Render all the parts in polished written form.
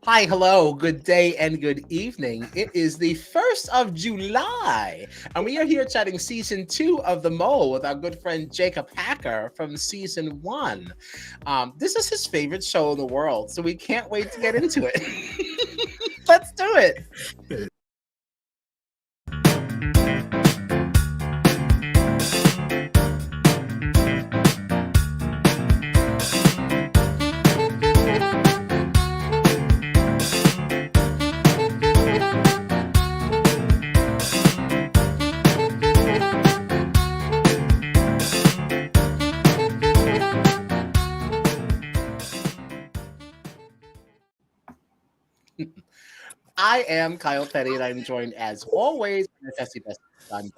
Hi, hello, good day, and good evening. It is the 1st of July, and we are here chatting season 2 of The Mole with our good friend Jacob Hacker from season 1. This is his favorite show in the world, so we can't wait to get into it. Let's do it. I am Kyle Petty, and I'm joined as always by Tessie Best. I'm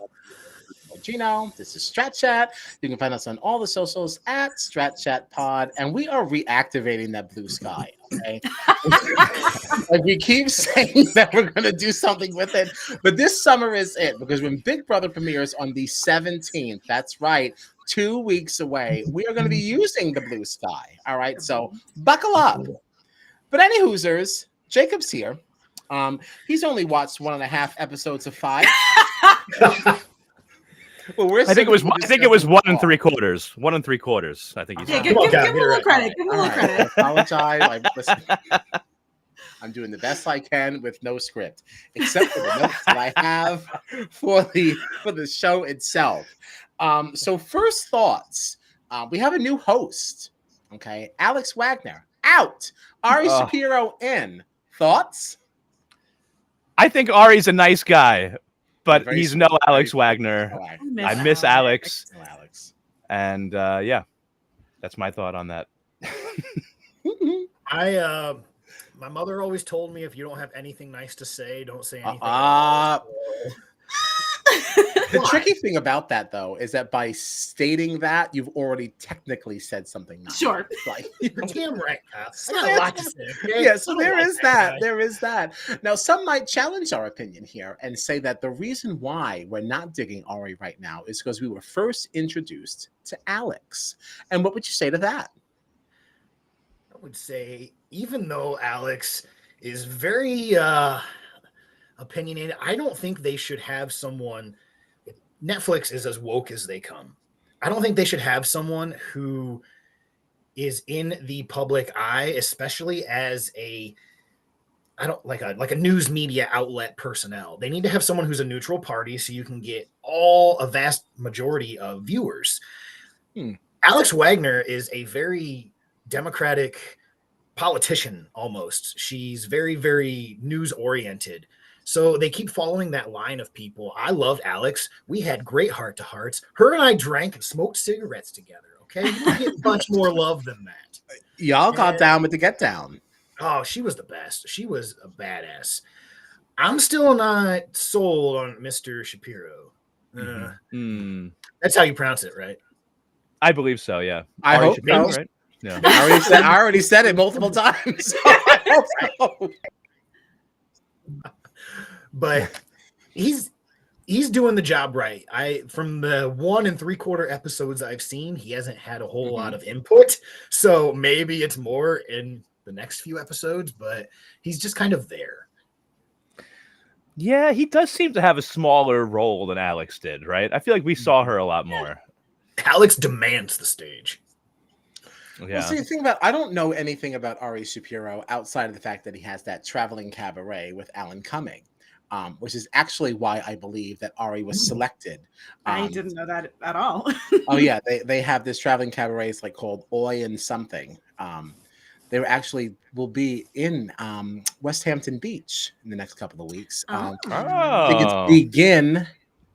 Gino. This is Strat Chat. You can find us on all the socials at Strat Chat Pod, and we are reactivating that blue sky. Okay, like we keep saying that we're going to do something with it, but this summer is it because when Big Brother premieres on the 17th, that's right, 2 weeks away, we are going to be using the blue sky. All right, so buckle up. But any Hoosers, Jacob's here. He's only watched 1.5 episodes of 5. Well, I think it was 1 3/4. 1 3/4. I think he's. Yeah, give him a little credit. Give him a little credit. I apologize. Listen, I'm doing the best I can with no script, except for the notes that I have for the show itself. So first thoughts. We have a new host. Okay, Alex Wagner out. Ari Shapiro in. Thoughts? I think Ari's a nice guy, but he's sweet. no Alex Wagner. I miss Alex. And yeah, that's my thought on that. My mother always told me if you don't have anything nice to say, don't say anything. The tricky thing about that, though, is that by stating that, you've already technically said something nice. Sure. Like, damn right, Kyle. I got a lot to say. Okay? Yeah, so there is that. There is that. Now, some might challenge our opinion here and say that the reason why we're not digging Ari right now is because we were first introduced to Alex. And what would you say to that? I would say, even though Alex is very opinionated, I don't think they should have someone. Netflix is as woke as they come. I don't think they should have someone who is in the public eye, especially as a news media outlet personnel. They need to have someone who's a neutral party so you can get a vast majority of viewers. Alex Wagner is a very democratic politician almost. She's very, very news oriented. So they keep following that line of people. I loved Alex. We had great heart-to-hearts. Her and I drank and smoked cigarettes together, okay? We get much more love than that. Y'all got down with the get down. Oh, she was the best. She was a badass. I'm still not sold on Mr. Shapiro. That's how you pronounce it, right? I believe so, yeah. I hope so. Right? Yeah. I already said it multiple times. So I hope so. But he's doing the job right. From the 1 3/4 episodes I've seen, he hasn't had a whole lot of input. So maybe it's more in the next few episodes, but he's just kind of there. Yeah, he does seem to have a smaller role than Alex did, right? I feel like we saw her a lot more. Alex demands the stage. Yeah. Well, see, the thing about I don't know anything about Ari Shapiro outside of the fact that he has that traveling cabaret with Alan Cumming. Which is actually why I believe that Ari was selected. I didn't know that at all. Oh yeah, they have this traveling cabaret. It's like called Oi and something. They will be in West Hampton Beach in the next couple of weeks. Tickets begin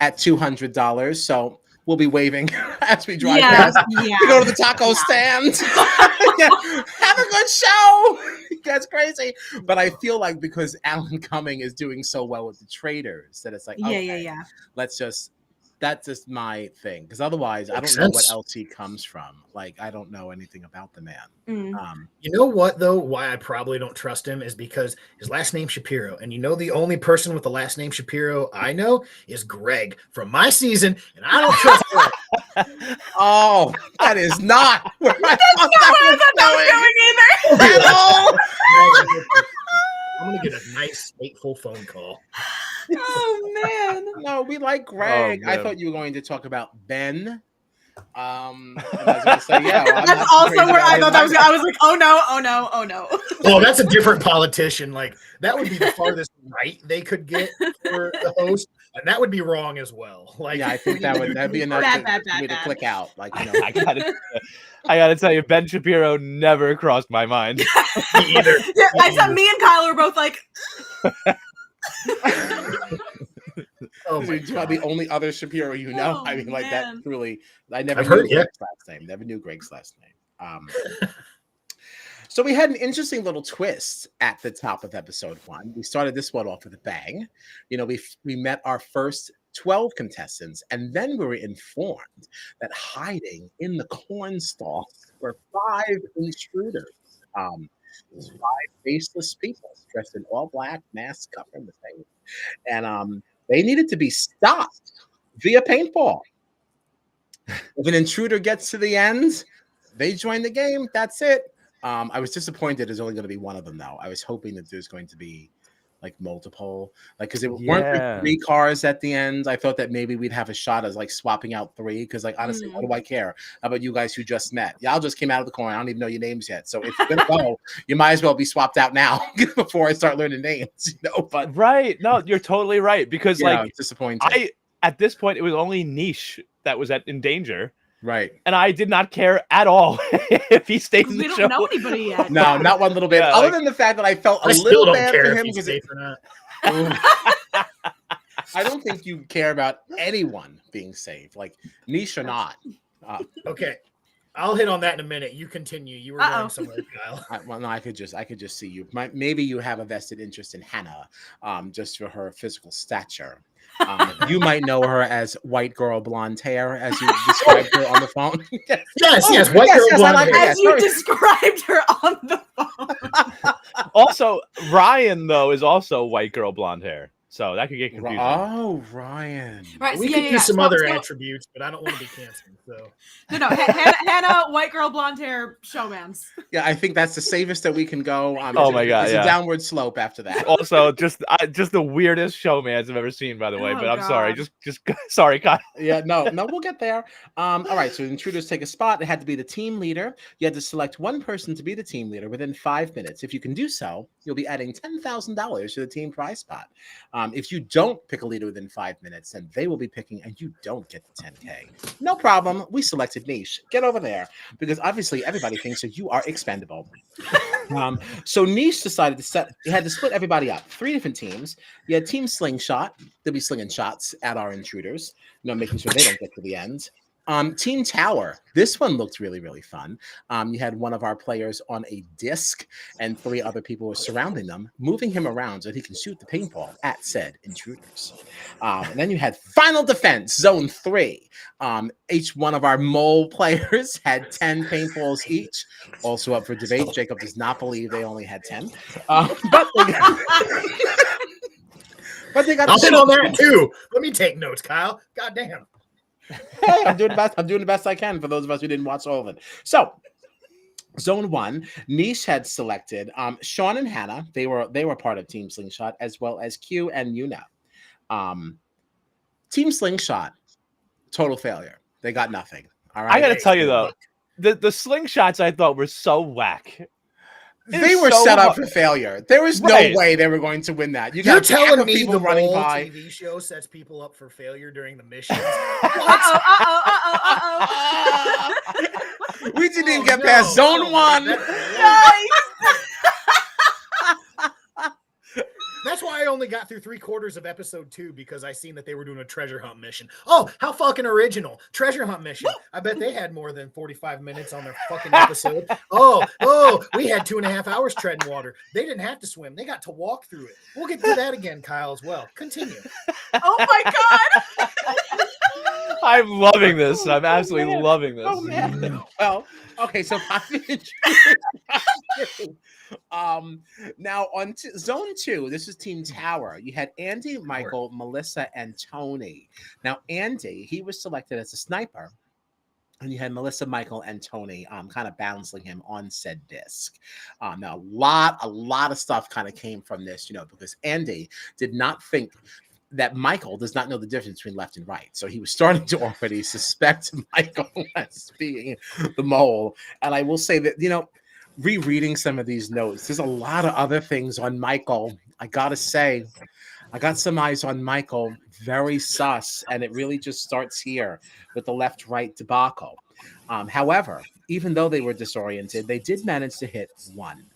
at $200, so we'll be waving as we drive past. We go to the taco stand. Have a good show. That's crazy. But I feel like because Alan Cumming is doing so well with the traders that it's like, that's just my thing. Because otherwise, I don't know what else he comes from. Like, I don't know anything about the man. You know what, though? Why I probably don't trust him is because his last name's Shapiro. And you know the only person with the last name Shapiro I know is Greg from my season. And I don't trust him. Oh, that is not where I That's not where I thought that was going either. at all. I'm gonna get a nice fateful phone call. Oh man. No, we like Greg. Oh, I man. thought you were going to talk about Ben. And I was going to say, yeah. Well, I'm That's not also crazy where about I him thought that was. either. I was like, oh no, oh no, oh no. Oh, that's a different politician. Like that would be the farthest right they could get for the host, and that would be wrong as well. Like, Yeah, I think that'd be enough Bad, to, bad, for me bad, to click out. Like, you know, I gotta tell you, Ben Shapiro never crossed my mind. me either. Yeah, I said me and Kyle were both like, Oh my You're God. the only other Shapiro you know. Oh, I mean, like that man. truly. I never I've knew heard, yeah. Greg's last name. Never knew Greg's last name. So we had an interesting little twist at the top of episode 1. We started this one off with a bang. You know, we met our first 12 contestants, and then we were informed that hiding in the corn stalls were 5 intruders. 5 faceless people dressed in all black, masks covering the face, and they needed to be stopped via paintball. If an intruder gets to the end, they join the game. That's it. I was disappointed there's only going to be one of them, though. I was hoping that there's going to be like multiple, like because it weren't there 3 cars at the end. I thought that maybe we'd have a shot as like swapping out 3 because, like, honestly, what do I care about you guys who just met? Y'all just came out of the corn. I don't even know your names yet. So if you're gonna go, you might as well be swapped out now before I start learning names. You know, but right? No, you're totally right because yeah, like it's disappointing. At this point it was only Niche that was in danger. Right. And I did not care at all if he stayed in the we show. don't know anybody yet. No, not one little bit. Yeah, Other like, than the fact that I felt a I still little don't bad care for if him he's because safe or not. I don't think you care about anyone being safe, like niche or not. Okay, I'll hit on that in a minute. You continue. You were going somewhere, Kyle. Well, no, I could just see you. Maybe you have a vested interest in Hannah, just for her physical stature. You might know her as white girl blonde hair, as you described her on the phone. Yes, white girl blonde hair. As you described her on the phone. Also, Ryan though is also white girl blonde hair, so that could get confusing. Oh, Ryan. Right, We could use some other attributes, but I don't want to be canceled. So no, Hannah, white girl, blonde hair, showmans. Yeah, I think that's the safest that we can go. Oh my God, it's yeah. a downward slope after that. Also, just the weirdest showmans I've ever seen, by the way. But I'm sorry, just sorry, Kyle. Yeah, no, we'll get there. All right, so intruders take a spot. It had to be the team leader. You had to select one person to be the team leader within 5 minutes. If you can do so, you'll be adding $10,000 to the team prize spot. If you don't pick a leader within 5 minutes, then they will be picking, and you don't get the 10K. No problem. We selected Niche. Get over there, because obviously everybody thinks that you are expendable. So Niche decided you had to split everybody up. 3 different teams. You had Team Slingshot. They'll be slinging shots at our intruders, making sure they don't get to the end. Team Tower. This one looked really, really fun. You had one of our players on a disc, and 3 other people were surrounding them, moving him around so that he can shoot the paintball at said intruders. And then you had Final Defense, Zone 3. Each one of our mole players had 10 paintballs each. Also up for debate. Jacob does not believe they only had 10. But they got I'll hit on that too. Let me take notes, Kyle. God damn. Hey, I'm doing the best I can for those of us who didn't watch all of it. So, Zone 1, Niche had selected Sean and Hannah. They were part of Team Slingshot, as well as Q and Yuna. Team Slingshot, total failure. They got nothing. All right. I gotta tell you though, the slingshots I thought were so whack. They were set up for failure. There was no way they were going to win that. You're telling me people the running Mole by TV show sets people up for failure during the missions? We didn't even get past Zone 1. That's why I only got through 3/4 of episode 2, because I seen that they were doing a treasure hunt mission. Oh, how fucking original. Treasure hunt mission. I bet they had more than 45 minutes on their fucking episode. Oh, we had 2.5 hours treading water. They didn't have to swim. They got to walk through it. We'll get to that again, Kyle, as well. Continue. Oh my God. I'm loving this. I'm absolutely loving this. Oh, man. Well, okay, so now on Zone 2, this is Team Tower. You had Andy, Michael, Melissa, and Tony. Now, Andy, he was selected as a sniper. And you had Melissa, Michael, and Tony kind of balancing him on said disc. Now, a lot of stuff kind of came from this, because Andy did not think that Michael does not know the difference between left and right. So he was starting to already suspect Michael as being the mole. And I will say that, rereading some of these notes, there's a lot of other things on Michael. I got to say, I got some eyes on Michael, very sus, and it really just starts here with the left-right debacle. However, even though they were disoriented, they did manage to hit one.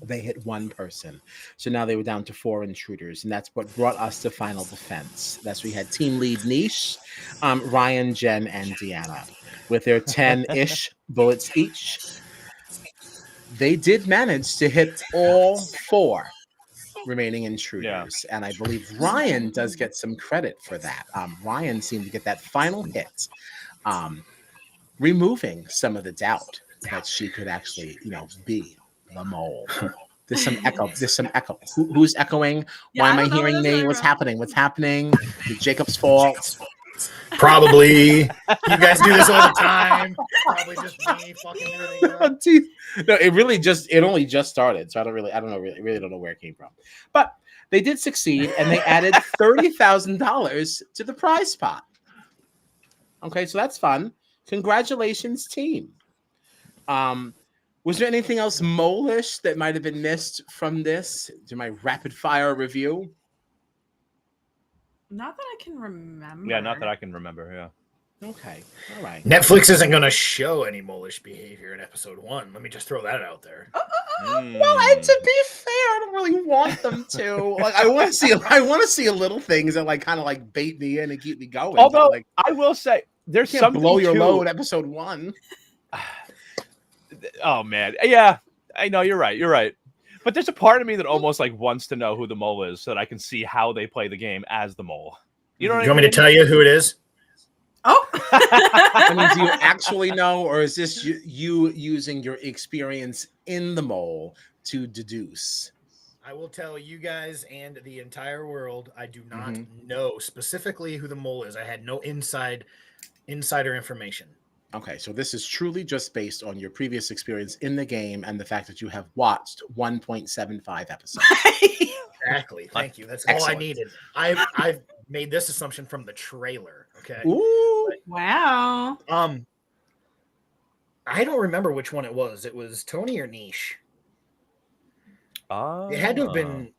They hit one person. So now they were down to 4 intruders, and that's what brought us to final defense. That's we had team lead Niche, Ryan, Jen, and Deanna. With their 10-ish bullets each, they did manage to hit all 4 remaining intruders. And I believe Ryan does get some credit for that. Ryan seemed to get that final hit, removing some of the doubt that she could actually, be the mole. There's some echo. Who's echoing? Yeah, Why I am I don't know hearing what me? that's What's about. happening? What's happening? Is Jacob's fault? Probably. You guys do this all the time. Probably just me fucking everything up. No, it only just started. So I don't know, really don't know where it came from. But they did succeed, and they added $30,000 to the prize pot. Okay, so that's fun. Congratulations, team. Was there anything else mole-ish that might have been missed from this? To my rapid fire review? Not that I can remember. Yeah, not that I can remember. Yeah. Okay, all right. Netflix isn't going to show any molish behavior in episode 1. Let me just throw that out there. Well, and to be fair, I don't really want them to. Like, I want to see a little things that kind of bait me in and keep me going. Although but, I will say, there's can't something blow your too- load. Episode 1. Oh man, yeah, I know you're right. But there's a part of me that almost wants to know who the mole is, so that I can see how they play the game as the mole. You know what You I want mean? me to tell you who it is? Oh. I mean, do you actually know, or is this you using your experience in the mole to deduce? I will tell you guys and the entire world, I do not know specifically who the mole is. I had no insider information. Okay, so this is truly just based on your previous experience in the game and the fact that you have watched 1.75 episodes. Exactly. Thank you. That's all I Excellent. needed. I've made this assumption from the trailer. Okay. Ooh. Wow. I don't remember which one it was. It was Tony or Niche. It had to have been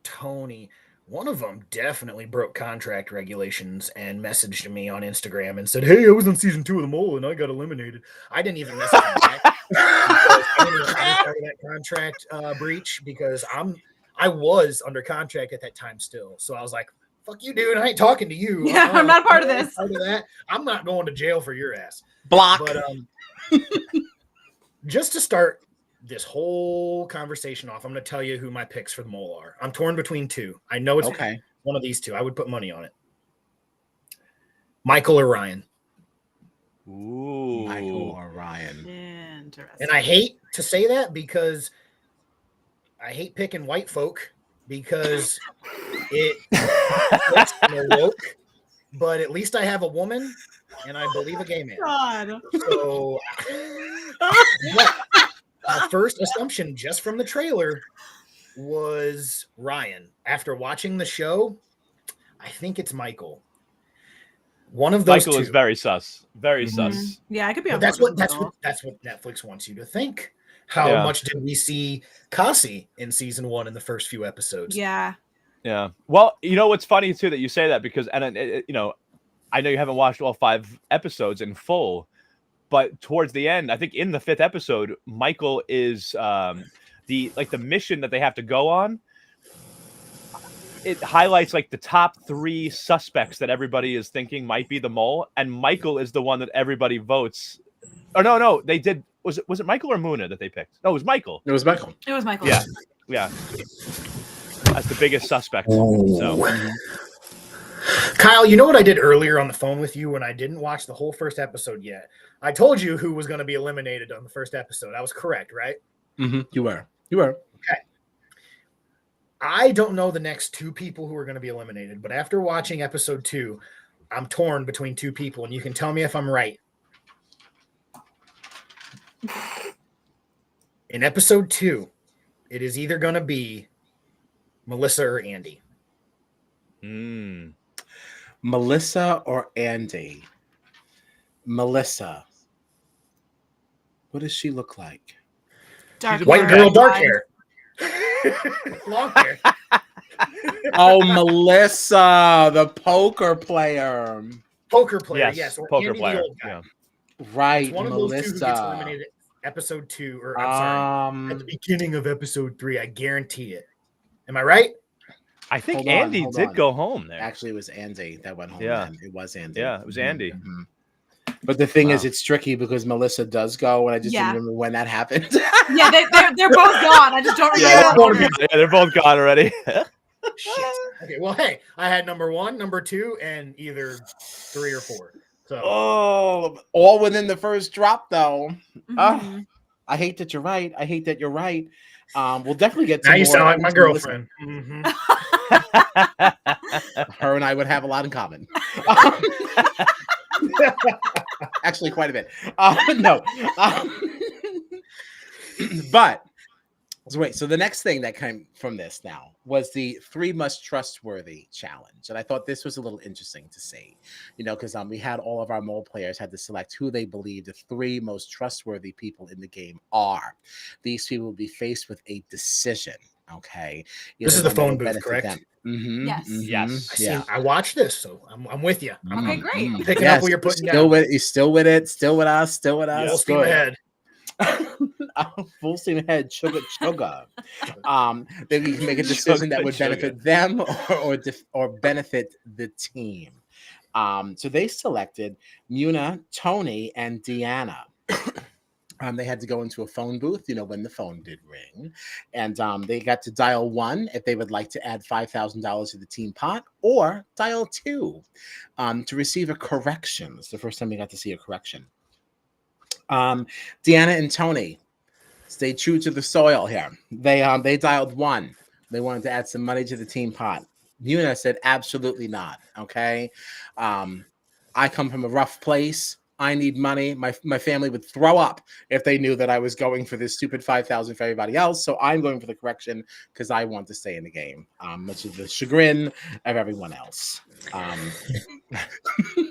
Tony. One of them definitely broke contract regulations and messaged me on Instagram and said, "Hey, I was on season 2 of The Mole and I got eliminated." I didn't even message him back because I didn't even part of that contract breach because I was under contract at that time still. So I was like, "Fuck you, dude! I ain't talking to you. Yeah, I'm not part of I ain't this. part of that. I'm not going to jail for your ass." Block. But just to start this whole conversation off, I'm going to tell you who my picks for the mole are. I'm torn between 2. I know it's Okay. one of these 2. I would put money on it. Michael or Ryan. Ooh. Michael or Ryan. Interesting. And I hate to say that because I hate picking white folk because it makes me woke. But at least I have a woman and I believe a gay man. God. So my first assumption just from the trailer was Ryan. After watching the show, I think it's Michael. One of those Michael two. is very sus. Very sus. Yeah, I could be on But that's board what with that's what Netflix wants you to think. How much did we see Kasi in season 1 in the first few episodes? Yeah. Yeah. Well, what's funny too that you say that because I know you haven't watched all 5 episodes in full, but towards the end, I think in the 5th episode, Michael is the mission that they have to go on. It highlights the top 3 suspects that everybody is thinking might be the mole, and Michael is the one that everybody votes. Oh no, they did. Was it Michael or Muna that they picked? No, it was Michael. It was Michael. It was Michael. Yeah. That's the biggest suspect. So. Kyle, you know what I did earlier on the phone with you when I didn't watch the whole first episode yet? I told you who was going to be eliminated on the first episode. I was correct, right? Mm-hmm. You were. Okay. I don't know the next 2 people who are going to be eliminated, but after watching episode 2, I'm torn between 2 people, and you can tell me if I'm right. In episode 2, it is either going to be Melissa or Andy. Melissa or Andy? Melissa. What does she look like? Dark White hair, girl, dark eyes. hair. Long hair. Oh, Melissa, the poker player. Poker player, Yes, yes. Or poker Andy, player. the old guy. Yeah. Right, It's one of those two who gets Melissa. eliminated episode 2, or I'm sorry, at the beginning of episode 3. I guarantee it. Am I right? I think Hold on, Andy hold did on. go home there. Actually, it was Andy that went home. Yeah. Then. It was Andy. Yeah, it was Andy. Mhm. But the thing is, Wow. it's tricky because Melissa does go, and I just Yeah. didn't remember when that happened. Yeah, they're both gone. I just don't remember. Yeah, what order. they're both gone already. Shit. Okay, well, hey, I had number 1, number 2, and either 3 or 4. So Oh, all within the first drop, though. Mhm. I hate that you're right. I hate that you're right. We'll definitely get to now you more sound like my into Melissa. girlfriend. Mhm. Her and I would have a lot in common. Actually, quite a bit. No. But so wait, so the next thing that came from this now was the 3 Most Trustworthy challenge. And I thought this was a little interesting to see, because we had all of our mole players had to select who they believe the 3 most trustworthy people in the game are. These people will be faced with a decision. Okay. This is the phone booth, correct? Yes. Yes. I watched this, so I'm with you. Okay, great. I'm picking up what you're putting down. You're still with it. Still with us. Still with us. Full steam Good. ahead. Full steam ahead, sugar. Then we can make a decision that would benefit them or benefit the team. So they selected Muna, Tony, and Deanna. They had to go into a phone booth, when the phone did ring, and they got to dial 1 if they would like to add $5,000 to the team pot, or dial 2 to receive a correction. It's the first time we got to see a correction. Deanna and Tony stayed true to the soil here. They dialed 1. They wanted to add some money to the team pot. Muna said absolutely not. Okay, I come from a rough place. I need money. My family would throw up if they knew that I was going for this stupid 5,000 for everybody else. So I'm going for the correction because I want to stay in the game, much of the chagrin of everyone else.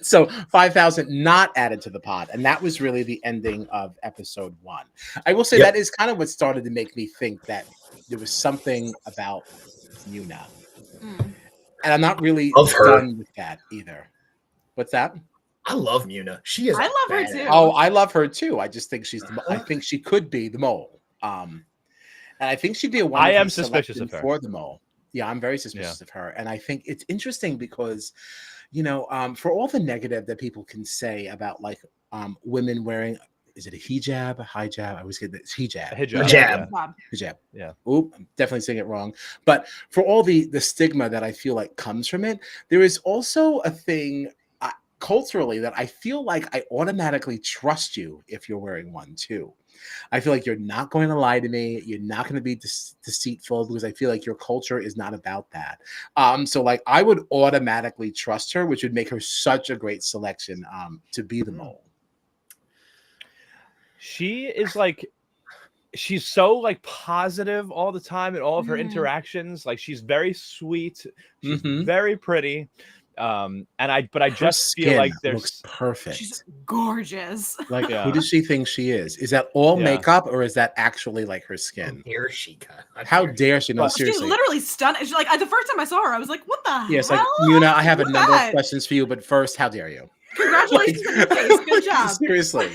So 5,000 not added to the pot, and that was really the ending of episode 1. I will say that is kind of what started to make me think that there was something about Muna, and I'm not really done with that either. What's that? I love Muna. She is. I love her too. Oh, I love her too. I just think I think she could be the mole. And I think she'd be a wonderful I am suspicious of her. for the mole. Yeah, I'm very suspicious of her. And I think it's interesting because, for all the negative that people can say about women wearing, is it a hijab, a hijab? I always get this hijab. Hijab. Yeah. Oop, I'm definitely saying it wrong. But for all the stigma that I feel like comes from it, there is also a thing culturally that I feel like I automatically trust you if you're wearing one too. I feel like you're not going to lie to me. You're not going to be deceitful because I feel like your culture is not about that. So I would automatically trust her, which would make her such a great selection to be the mole. She is she's so positive all the time in all of her interactions. She's very sweet. She's very pretty. But I just feel like looks perfect. She's gorgeous. Who does she think she is? Is that all makeup or is that actually her skin? How dare she? How dare she? No, seriously. She's literally stunning. She's the first time I saw her, I was like, "What the Yes, hell?" Muna, I have a number of questions for you, but first, how dare you? Congratulations on your face. Good job. Seriously.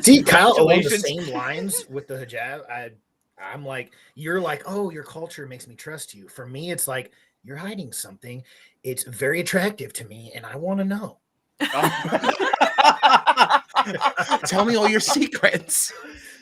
See, Kyle, along the same lines with the hijab, I'm like, you're like, oh, your culture makes me trust you. For me, it's like, you're hiding something. It's very attractive to me, and I want to know. Tell me all your secrets.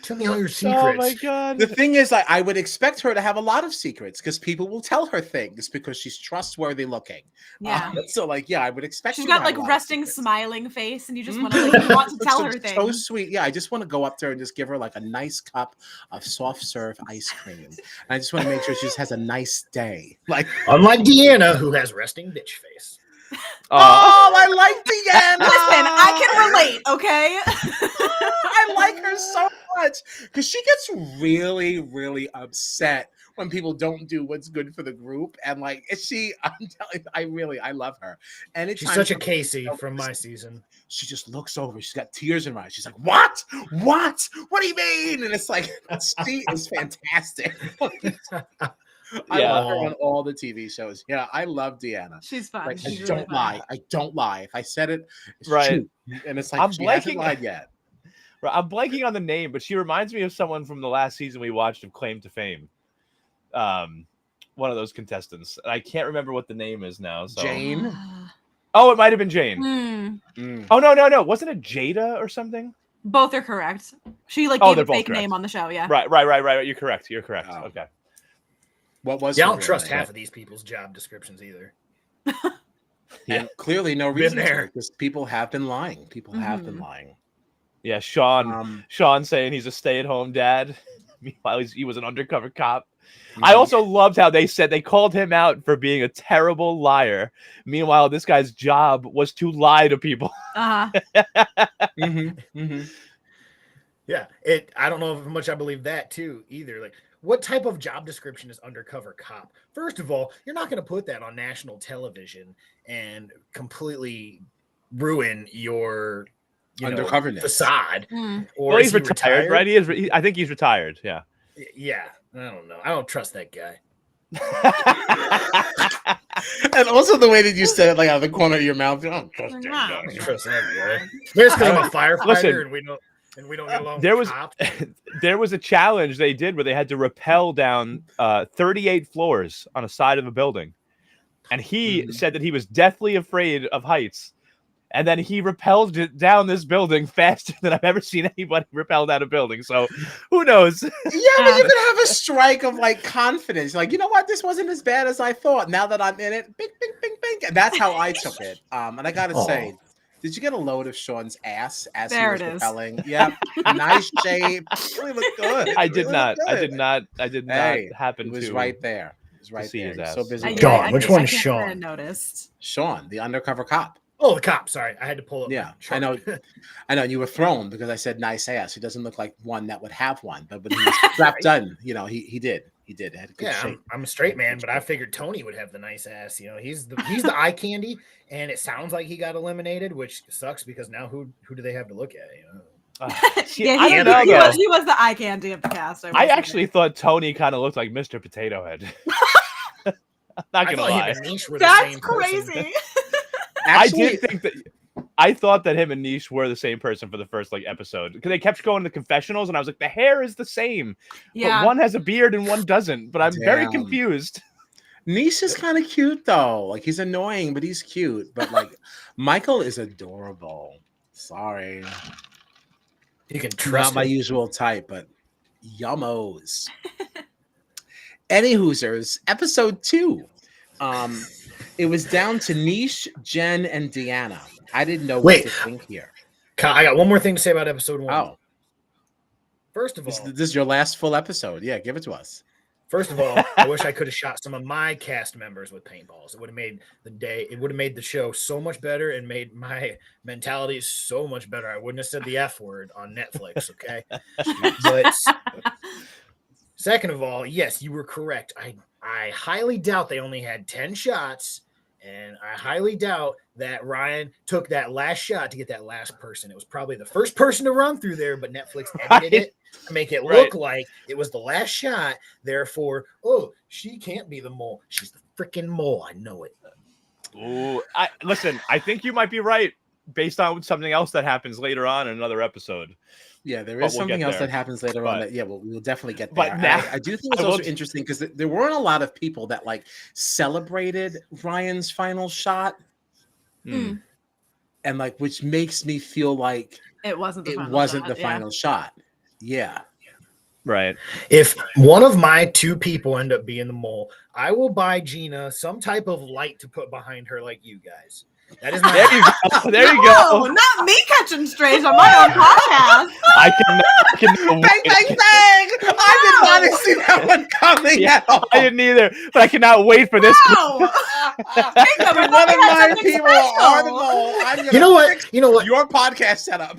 Tell me all your secrets. Oh my god. The thing is, I would expect her to have a lot of secrets because people will tell her things because she's trustworthy looking. Yeah. I would expect She's her to got have a lot of resting, secrets. smiling face, and you just want to you want to tell her things. So sweet. Yeah, I just want to go up there and just give her a nice cup of soft serve ice cream. And I just want to make sure she just has a nice day. Unlike Deanna, who has resting bitch face. I like Deanna. Listen, I can relate, okay? I like her so much because she gets really, really upset when people don't do what's good for the group. And like, I'm telling you, I love her. And She's such a Casey from my season. She just looks over. She's got tears in her eyes. She's like, "What? What? What do you mean?" And it's like, she is fantastic. I love her on all the TV shows. Yeah, I love Deanna. She's fun. Like, She's I really don't fun. lie. I don't lie. If I said it, it's Right. true. And it's like, she hasn't lied yet. I'm blanking on the name, but she reminds me of someone from the last season we watched of Claim to Fame. One of those contestants. And I can't remember what the name is now. So. Jane? Oh, it might have been Jane. Oh, no. Wasn't it Jada or something? Both are correct. She gave a fake correct. name on the show, yeah. Right. You're correct. Oh. Okay. What was? Yeah, I don't trust half of these people's job descriptions either. And clearly, no reason there because people have been lying. People have been lying. Yeah, Sean saying he's a stay-at-home dad. Meanwhile, he was an undercover cop. I also loved how they said they called him out for being a terrible liar. Meanwhile, this guy's job was to lie to people. Uh-huh. Yeah, I don't know how much I believe that too either. Like, what type of job description is undercover cop? First of all, you're not going to put that on national television and completely ruin your undercoverness facade. Or he's retired, right? I think he's retired. Yeah. Yeah. I don't know. I don't trust that guy. And also the way that you said it, like out of the corner of your mouth. I don't trust that guy. I don't trust that guy. There's because I'm a firefighter and we don't get along. There was a challenge they did where they had to rappel down 38 floors on a side of a building, and he said that he was deathly afraid of heights, and then he rappelled down this building faster than I've ever seen anybody rappel down a building. So who knows? Yeah, but you can have a strike of like confidence, like, you know what, this wasn't as bad as I thought. Now that I'm in it, bing, bing, bing, bing. And that's how I took it. And I gotta say. Did you get a load of Sean's ass as he was rappelling? Yeah, nice shape. Really looked good. I did not happen to. It was right there. It was right there. His ass. So busy. Sean, which one is Sean? I noticed. Sean, the undercover cop. Oh, the cop. Sorry, I had to pull up. Yeah, I know. You were thrown because I said nice ass. He doesn't look like one that would have one, but when he was strapped done, he did. He had a good shape. I'm a straight man, but I figured Tony would have the nice ass. He's the eye candy, and it sounds like he got eliminated, which sucks because now who do they have to look at? He was the eye candy of the cast. I actually thought Tony kind of looked like Mr. Potato Head. Not gonna lie, that's crazy. Actually, I thought that him and Niche were the same person for the first episode because they kept going to the confessionals, and I was like, the hair is the same, but one has a beard and one doesn't. But I'm very confused. Niche is kind of cute though. Like, he's annoying, but he's cute. But like, Michael is adorable. Sorry, you can trust. Not my usual type, but yummos. Any Hoosers, episode 2. It was down to Niche, Jen, and Deanna. I didn't know what to think here. I got one more thing to say about episode 1. Oh. First of all, this is your last full episode. Yeah, give it to us. First of all, I wish I could have shot some of my cast members with paintballs. It would have made the show so much better and made my mentality so much better. I wouldn't have said the F word on Netflix, okay? But second of all, yes, you were correct. I highly doubt they only had 10 shots, and I highly doubt that Ryan took that last shot to get that last person. It was probably the first person to run through there, but Netflix edited it to make it look like it was the last shot. Therefore, she can't be the mole. She's the freaking mole. I know it. Ooh, listen, I think you might be right based on something else that happens later on in another episode. Yeah, there is something else that happens later on. We'll definitely get there. But now, I do think it's also interesting because there weren't a lot of people that celebrated Ryan's final shot, and which makes me feel like it wasn't the final shot. Yeah. Right. If one of my 2 people end up being the mole, I will buy Gina some type of light to put behind her like you guys. That is there you go. There you go. Not me catching strays on my own podcast. I can bang, bang, bang! I did not see that one coming at all. I didn't either, but I cannot wait for this. One of my people are the mole. You know what? Your podcast setup.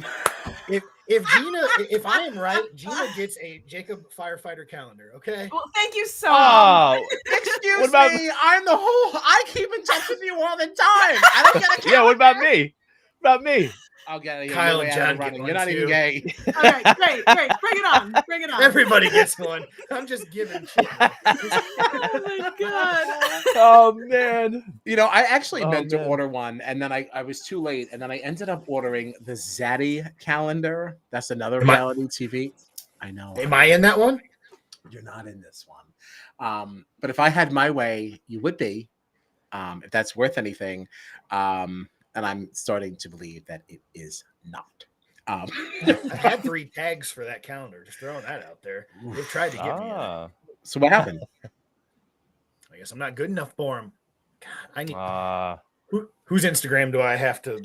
if I am right, Gina gets a Jacob firefighter calendar. Okay. Well, thank you so much. Oh, Excuse What about- me, I keep in touch with you all the time. I don't get a yeah. What about me? What about me? I'll get it. Kyle You're and way out of John the running. get You're one, not even too. gay. All right, great. Bring it on. Bring it on. Everybody gets one. I'm just giving shit. Oh my god. Oh man. You know, I actually Oh, meant to man. order one, and then I was too late, and then I ended up ordering the Zaddy calendar. That's another Am I- reality TV. I know. Am I in that one? You're not in this one. But if I had my way, you would be. If that's worth anything. And I'm starting to believe that it is not. I've had 3 tags for that calendar. Just throwing that out there. They've tried to get me in it. Ah. So what happened? I guess I'm not good enough for them. God, I need. Uh, Whose Instagram do I have to?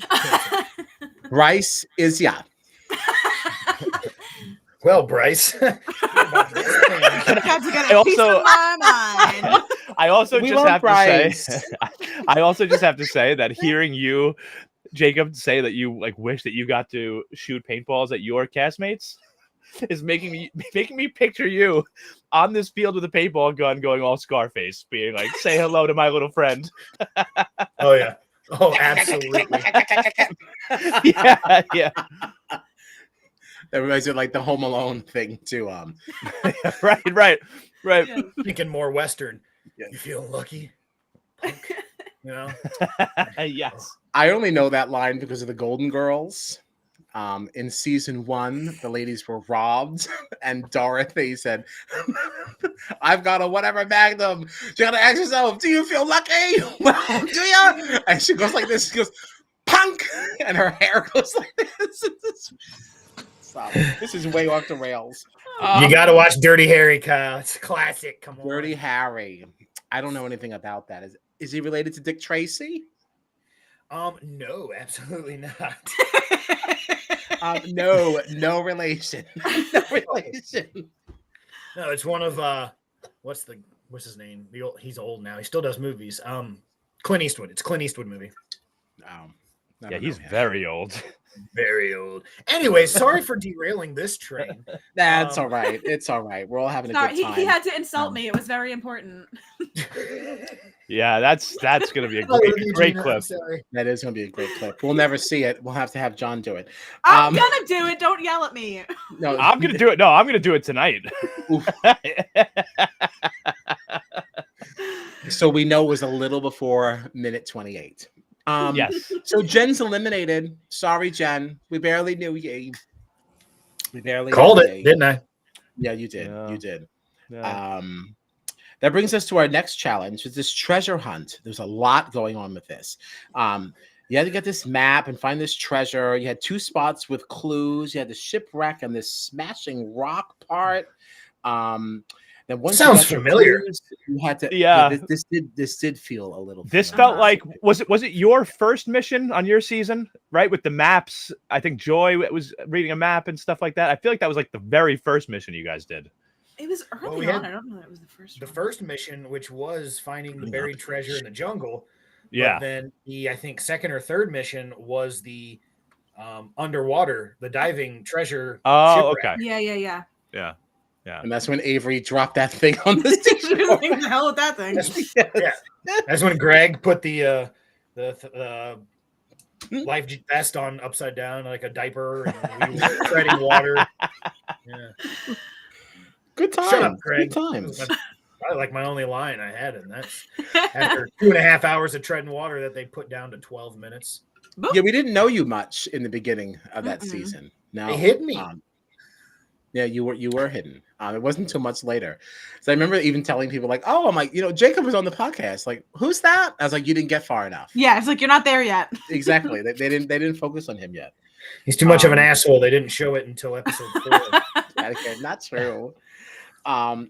Bryce is yeah. Well, Bryce. Got to get I a piece also- of my mind. I also We just love have to Bryce. say, I also just have to say that hearing you, Jacob, say that you like wish that you got to shoot paintballs at your castmates is making me picture you on this field with a paintball gun, going all Scarface, being like, "Say hello to my little friend." Oh yeah. Oh, absolutely. Yeah, yeah, That reminds me of like the Home Alone thing too. right. Yeah. Thinking more Western. Yeah. You feeling lucky? Punk. You know. Yes. I only know that line because of the Golden Girls. In season 1, the ladies were robbed, and Dorothy said, "I've got a whatever Magnum." She got to ask herself, "Do you feel lucky? Well, do you?" And she goes like this. She goes, "Punk," and her hair goes like this. Stop. This is way off the rails. You got to watch Dirty Harry, Kyle. It's a classic. Come on. Dirty Harry. I don't know anything about that. Is he related to Dick Tracy? No, absolutely not. No relation. No relation. No, it's one of what's his name? He's old now. He still does movies. Clint Eastwood. It's a Clint Eastwood movie. Yeah, he's very old. Very old. Anyway, sorry for derailing this train. That's all right. It's all right. We're all having a Sorry, good time. he had to insult me. It was very important. Yeah, that's gonna be a I love great, you, great Gina. I'm clip. sorry. That is going to be a great clip. We'll never see it. We'll have to have John do it. I'm gonna do it. Don't yell at me. No, I'm gonna do it. No, I'm gonna do it tonight. So we know it was a little before minute 28. Yes. So Jen's eliminated. Sorry, Jen. We barely knew you. We barely Called knew it, ye. didn't I? Yeah, you did. Yeah. You did. Yeah. That brings us to our next challenge. It's this treasure hunt. There's a lot going on with this. You had to get this map and find this treasure. You had 2 spots with clues. You had the shipwreck and this smashing rock part. Then once you Sounds got your familiar. clues, you had to. Yeah. This did feel a little. This familiar. felt like was it your first mission on your season, right? With the maps, I think Joy was reading a map and stuff like that. I feel like that was like the very first mission you guys did. It was early we on. had I don't know that it was the first The one. first mission, which was finding the buried treasure in the jungle. Yeah. But then I think second or third mission was the underwater, the diving treasure. Oh, shipwreck. okay. Yeah. Yeah. And that's when Avery dropped that thing on the What seashore. the hell with that thing? Yeah. That's when Greg put the life vest on upside down like a diaper, and we were treading water. Yeah. Good times. Shut up, Greg. Good times. Probably like my only line I had, and that's after 2.5 hours of treading water that they put down to 12 minutes. Yeah, we didn't know you much in the beginning of that Mm-mm. season. No, They hid me. Yeah, you were hidden. It wasn't too much later. So I remember even telling people like, "Oh, I'm like, Jacob was on the podcast. Like, who's that?" I was like, "You didn't get far enough." Yeah, it's like you're not there yet. Exactly. They didn't focus on him yet. He's too much of an asshole. They didn't show it until episode 4. Okay, not true.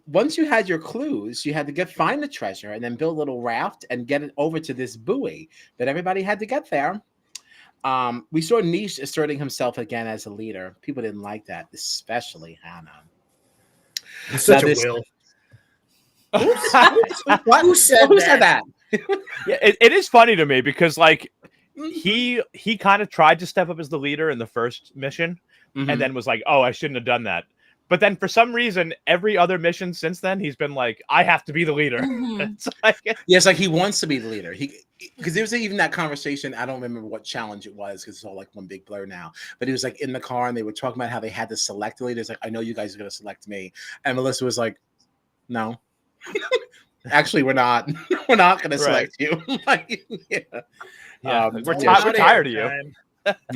Once you had your clues, you had to find the treasure and then build a little raft and get it over to this buoy that everybody had to get there. We saw Niche asserting himself again as a leader. People didn't like that, especially Hannah. He's such Now a this- will. What? Who said Who that? said that? Yeah, it is funny to me because like he kind of tried to step up as the leader in the first mission, and then was like, "Oh, I shouldn't have done that." But then for some reason, every other mission since then, he's been like, "I have to be the leader." It's like, yeah, it's like he wants to be the leader. Because there was even that conversation. I don't remember what challenge it was because it's all like one big blur now. But he was like in the car and they were talking about how they had to select the leader. It's like, I know you guys are going to select me. And Melissa was like, no, actually, we're not. We're not going to select you. Like, we're tired of you.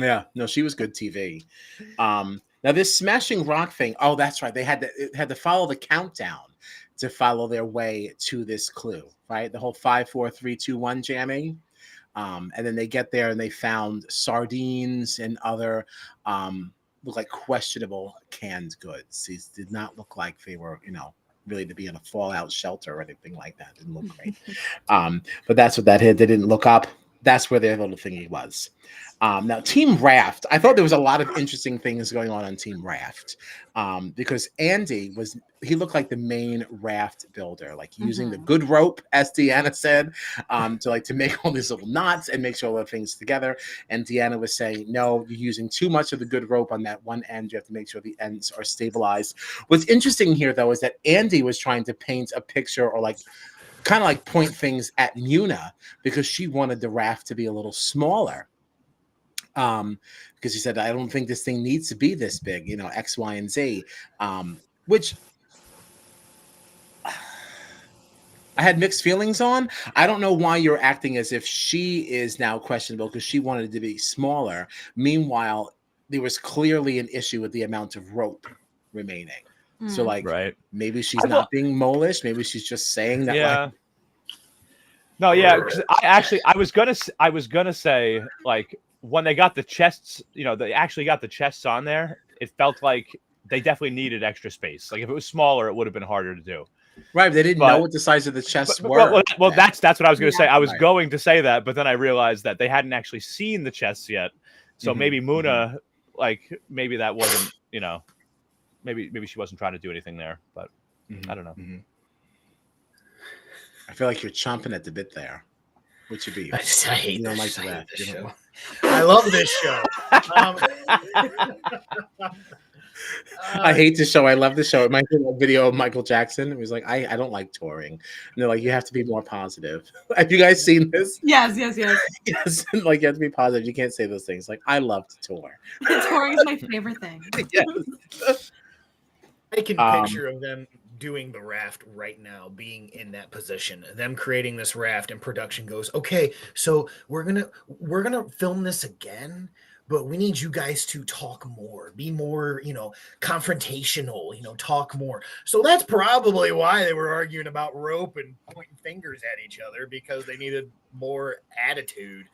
Yeah, no, she was good TV. Now this smashing rock thing. Oh, that's right. They had to follow the countdown to follow their way to this clue. Right, the whole 5, 4, 3, 2, 1 jamming. And then they get there and they found sardines and other look like questionable canned goods. These did not look like they were, really to be in a fallout shelter or anything like that. Didn't look great. But that's what that hit. They didn't look up. That's where their little thingy was. Now, Team Raft. I thought there was a lot of interesting things going on Team Raft because Andy looked like the main raft builder, like using the good rope, as Deanna said, to make all these little knots and make sure all the things together. And Deanna was saying, no, you're using too much of the good rope on that one end. You have to make sure the ends are stabilized. What's interesting here, though, is that Andy was trying to paint a picture or kind of point things at Muna because she wanted the raft to be a little smaller. Because he said, I don't think this thing needs to be this big, X, Y, and Z, which I had mixed feelings on. I don't know why you're acting as if she is now questionable because she wanted it to be smaller. Meanwhile, there was clearly an issue with the amount of rope remaining. So maybe she's not being molish. Maybe she's just saying that. Yeah. No, yeah. Because I was gonna say when they got the chests, they actually got the chests on there. It felt like they definitely needed extra space. Like if it was smaller, it would have been harder to do. Right, they didn't know what the size of the chests were. Well, that's what I was going to say. I was going to say that, but then I realized that they hadn't actually seen the chests yet. So maybe Muna, maybe that wasn't, maybe she wasn't trying to do anything there. But I don't know. I feel like you're chomping at the bit there. What should be? I hate this show. I love this show. I hate this show. I love this show. It might be a video of Michael Jackson. It was like, I don't like touring. And they're like, you have to be more positive. Have you guys seen this? Yes. Yes. You have to be positive. You can't say those things. Like, I love to tour. Touring is my favorite thing. Yes. I can picture of them doing the raft right now, being in that position, them creating this raft, and production goes, okay, so we're gonna film this again, but we need you guys to talk more, be more, confrontational, talk more. So that's probably why they were arguing about rope and pointing fingers at each other, because they needed more attitude.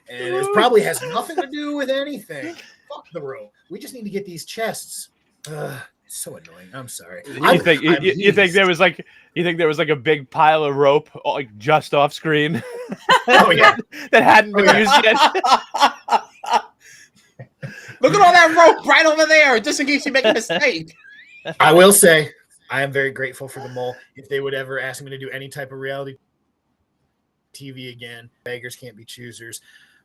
And it probably has nothing to do with anything. Fuck the rope. We just need to get these chests. It's so annoying. I'm sorry. You think there was a big pile of rope just off screen? Oh yeah, that hadn't been used yet. Look at all that rope right over there, just in case you make a mistake. I will say, I am very grateful for the mole. If they would ever ask me to do any type of reality TV again, beggars can't be choosers.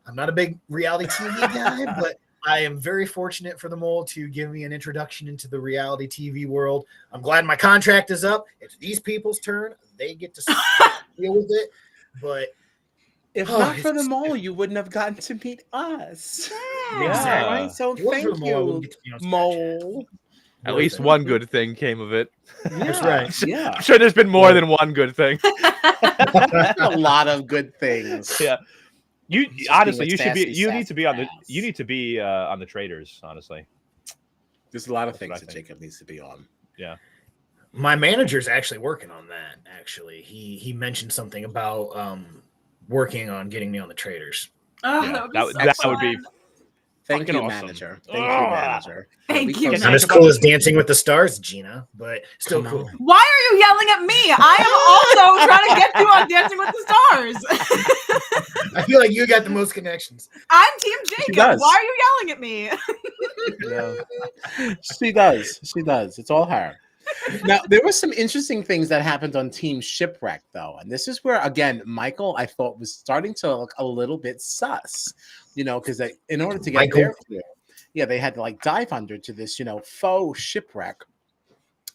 I'm not a big reality TV guy, but I am very fortunate for the mole to give me an introduction into the reality TV world. I'm glad my contract is up. It's these people's turn. They get to deal with it. But if not for the mole, you wouldn't have gotten to meet us. Yeah. Right? So thank you, mole. At least one good thing came of it. Yeah, that's right. Yeah. I'm sure there's been more than one good thing. A lot of good things. Yeah. You honestly, you should be. You need to be on the. You need to be on the traders. Honestly, there's a lot of things that Jacob needs to be on. Yeah, my manager's actually working on that. Actually, he mentioned something about working on getting me on the traders. Oh, yeah, that would be. Thank you, awesome. Manager. Thank you, Manager. Thank you. Not as cool as Dancing with the Stars, Gina, but still cool. Why are you yelling at me? I am also trying to get you on Dancing with the Stars. I feel like you got the most connections. I'm Team Jacob. Why are you yelling at me? Yeah. She does. It's all her. Now, there were some interesting things that happened on Team Shipwreck, though. And this is where, again, Michael, I thought, was starting to look a little bit sus, because in order to get Michael. their clear, they had to like dive under to this, faux shipwreck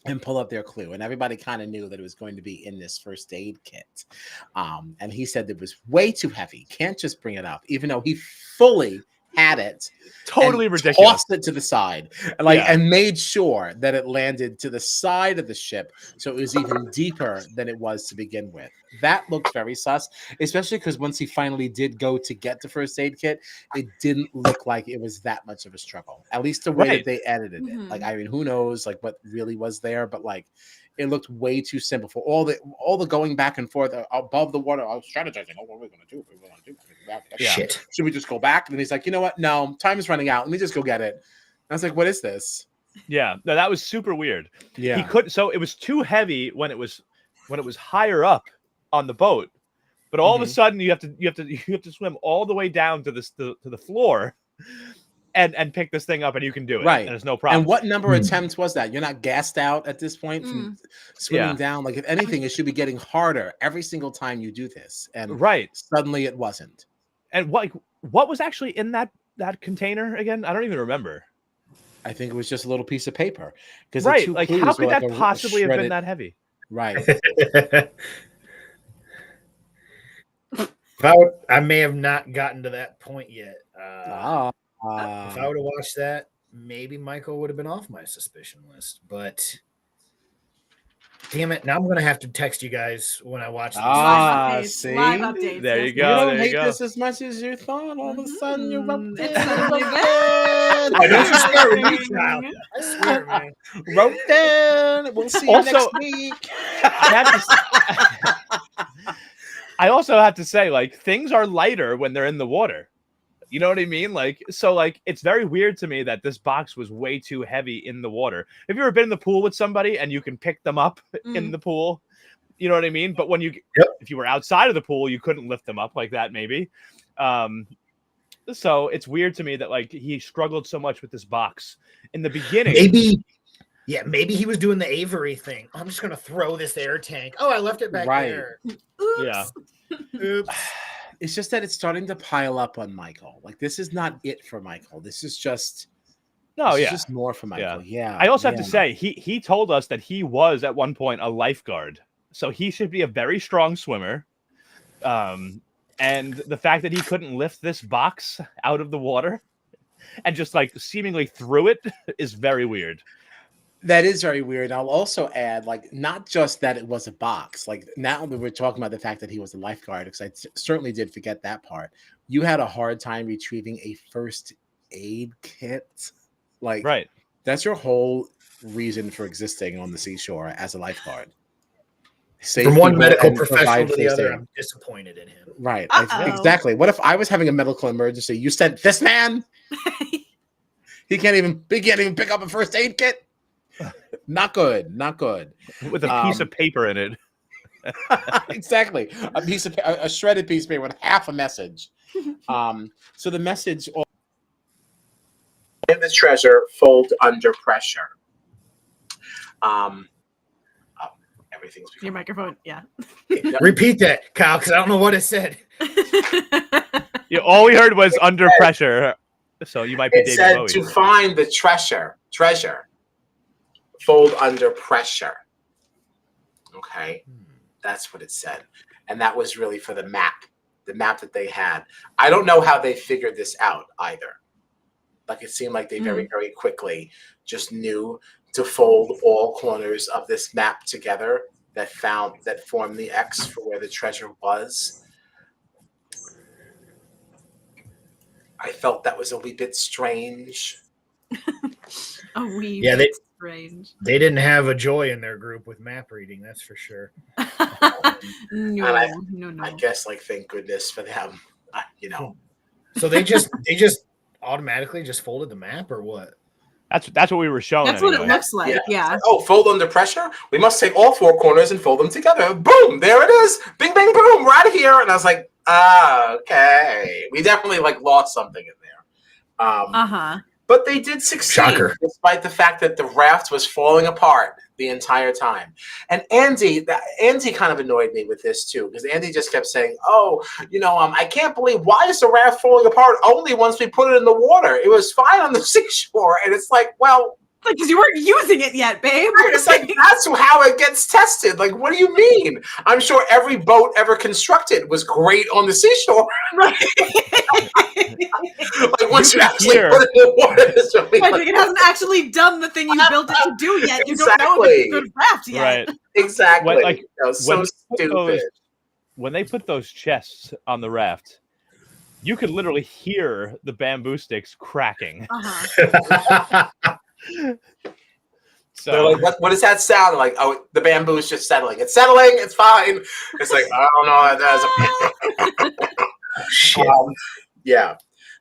and pull up their clue. And everybody kind of knew that it was going to be in this first aid kit. And he said it was way too heavy. Can't just bring it up, even though he fully had it. Totally and ridiculous. Tossed it to the side, and made sure that it landed to the side of the ship, so it was even deeper than it was to begin with. That looked very sus, especially because once he finally did go to get the first aid kit, it didn't look like it was that much of a struggle. At least the way that they edited it. Like, I mean, who knows, like what really was there, but like. It looked way too simple for all the going back and forth above the water. I was strategizing. Oh, what are we going to do? Shit. Should we just go back? And he's like, you know what? No, time is running out. Let me just go get it. And I was like, what is this? Yeah, no, that was super weird. Yeah, he couldn't. So it was too heavy when it was higher up on the boat, but all of a sudden you have to swim all the way down to the floor. And pick this thing up, and you can do it. Right. And there's no problem. And what number of attempts was that? You're not gassed out at this point from swimming down. Like, if anything, it should be getting harder every single time you do this. And suddenly it wasn't. And what was actually in that container again? I don't even remember. I think it was just a little piece of paper. Right. Like, how could that possibly have been that heavy? Right. I may have not gotten to that point yet. If I would have watched that, maybe Michael would have been off my suspicion list. But damn it, now I'm gonna have to text you guys when I watch this. See, live updates. There you You go. don't There hate you go. this as much as you thought. All of a sudden, you roped It's in. suddenly I don't you start with me, child. I swear, man. Roped in. We'll see you Also- next week. I also have to say, like, things are lighter when they're in the water. You know what I mean? Like, so, like, it's very weird to me that this box was way too heavy in the water. Have you ever been in the pool with somebody and you can pick them up in the pool? You know what I mean? But when if you were outside of the pool, you couldn't lift them up like that, maybe. So it's weird to me that, like, he struggled so much with this box in the beginning. Maybe he was doing the Avery thing. I'm just gonna throw this air tank. Oh, I left it back there. Oops. Yeah. Oops. It's just that it's starting to pile up on Michael. Like, this is not it for Michael. This is just just more for Michael. Yeah. I also have to say, he told us that he was at one point a lifeguard, so he should be a very strong swimmer. And the fact that he couldn't lift this box out of the water and just like seemingly threw it is very weird. That is very weird. I'll also add, like, not just that it was a box. Like, now that we're talking about the fact that he was a lifeguard, because I certainly did forget that part. You had a hard time retrieving a first aid kit. Like, that's your whole reason for existing on the seashore as a lifeguard. From one medical professional to the other, I'm disappointed in him. Right. Exactly. What if I was having a medical emergency? You sent this man? He can't even pick up a first aid kit? Not good. With a piece of paper in it. Exactly. A shredded piece of paper with half a message. So the message: in the treasure, fold under pressure. Everything's Your microphone, yeah. Repeat that, Kyle, because I don't know what it said. Yeah, all we heard was under pressure. So you might be David said Bowie. To find the treasure, fold under pressure. Okay, that's what it said, and that was really for the map that they had. I don't know how they figured this out either. Like, it seemed like they very, very quickly just knew to fold all corners of this map together that formed the X for where the treasure was. I felt that was a wee bit strange. Bit strange. They didn't have a Joy in their group with map reading, that's for sure. No. I guess, like, thank goodness for them. So they just automatically just folded the map, or what? That's what we were showing. That's what it looks like. Yeah. Oh, fold under pressure? We must take all four corners and fold them together. Boom! There it is. Bing, bing, boom! We're out of here. And I was like, okay. We definitely, like, lost something in there. But they did succeed, Shocker. despite the fact that the raft was falling apart the entire time. And Andy kind of annoyed me with this too, because Andy just kept saying, "Oh, I can't believe, why is the raft falling apart only once we put it in the water? It was fine on the seashore." And it's like, well, because you weren't using it yet, babe. it's like, that's how it gets tested. Like, what do you mean? I'm sure every boat ever constructed was great on the seashore. Right. Like, once you actually put it in the water, it's really Like, it hasn't actually done the thing you built it to do yet. You don't know if it's a good raft yet. Right. Exactly. So stupid. When they put those chests on the raft, you could literally hear the bamboo sticks cracking. So they're like, what does that sound like? Oh, the bamboo is just settling. It's settling. It's fine. It's like, I don't know. That does. Yeah,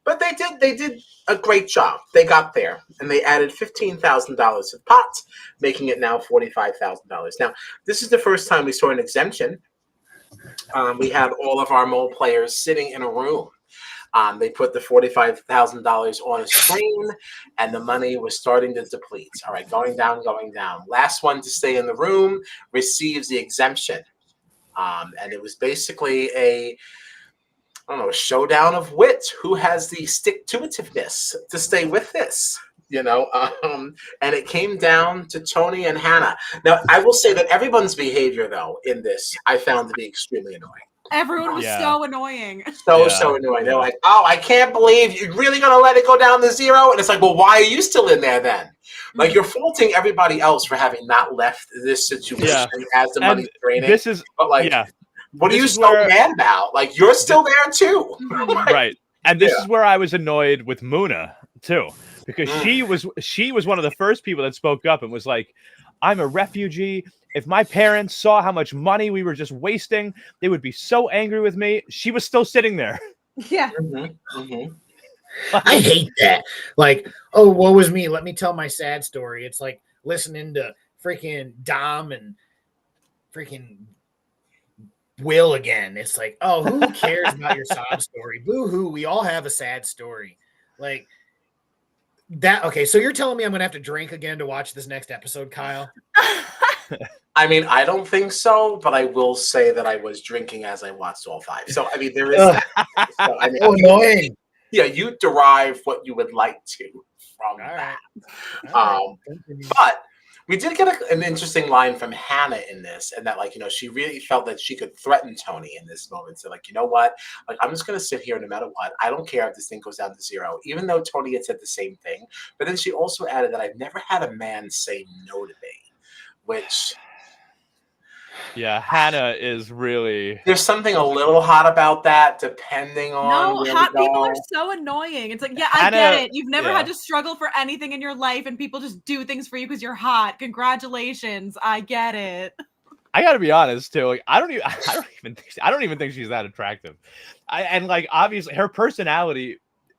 but they did a great job. They got there, and they added $15,000 to the pot, making it now $45,000. Now, this is the first time we saw an exemption. We had all of our mole players sitting in a room. They put the $45,000 on a screen, and the money was starting to deplete. All right, going down. Last one to stay in the room receives the exemption. And it was basically a showdown of wit. Who has the stick-to-itiveness to stay with this? And it came down to Tony and Hannah. Now, I will say that everyone's behavior, though, in this, I found to be extremely annoying. Everyone was so annoying. So annoying. They're like, "Oh, I can't believe you're really going to let it go down to zero?" And it's like, well, why are you still in there then? Like, you're faulting everybody else for having not left this situation as the money's draining. What are you so mad about? Like, you're still there too. Right. And this is where I was annoyed with Muna too, because she was one of the first people that spoke up and was like, "I'm a refugee. If my parents saw how much money we were just wasting, they would be so angry with me." She was still sitting there. Yeah. I hate that. Like, oh, woe is me. Let me tell my sad story. It's like listening to freaking Dom and freaking Will again. It's like, oh, who cares about your sob story? Boo-hoo. We all have a sad story. Like that. Okay, so you're telling me I'm going to have to drink again to watch this next episode, Kyle? I mean, I don't think so, but I will say that I was drinking as I watched all five. So, I mean, there is that. So, I mean, annoying. Yeah, you derive what you would like to from that. But we did get an interesting line from Hannah in this, and that, like, she really felt that she could threaten Tony in this moment. So, like, you know what? Like, I'm just going to sit here no matter what. I don't care if this thing goes down to zero, even though Tony had said the same thing. But then she also added that I've never had a man say no to me, which... Yeah, Hannah is really... There's something a little hot about that, depending on... No, hot people are so annoying. It's like, yeah, I get it. You've never had to struggle for anything in your life, and people just do things for you because you're hot. Congratulations. I get it. I gotta be honest, too. Like, I don't even think she's that attractive. And like, obviously, her personality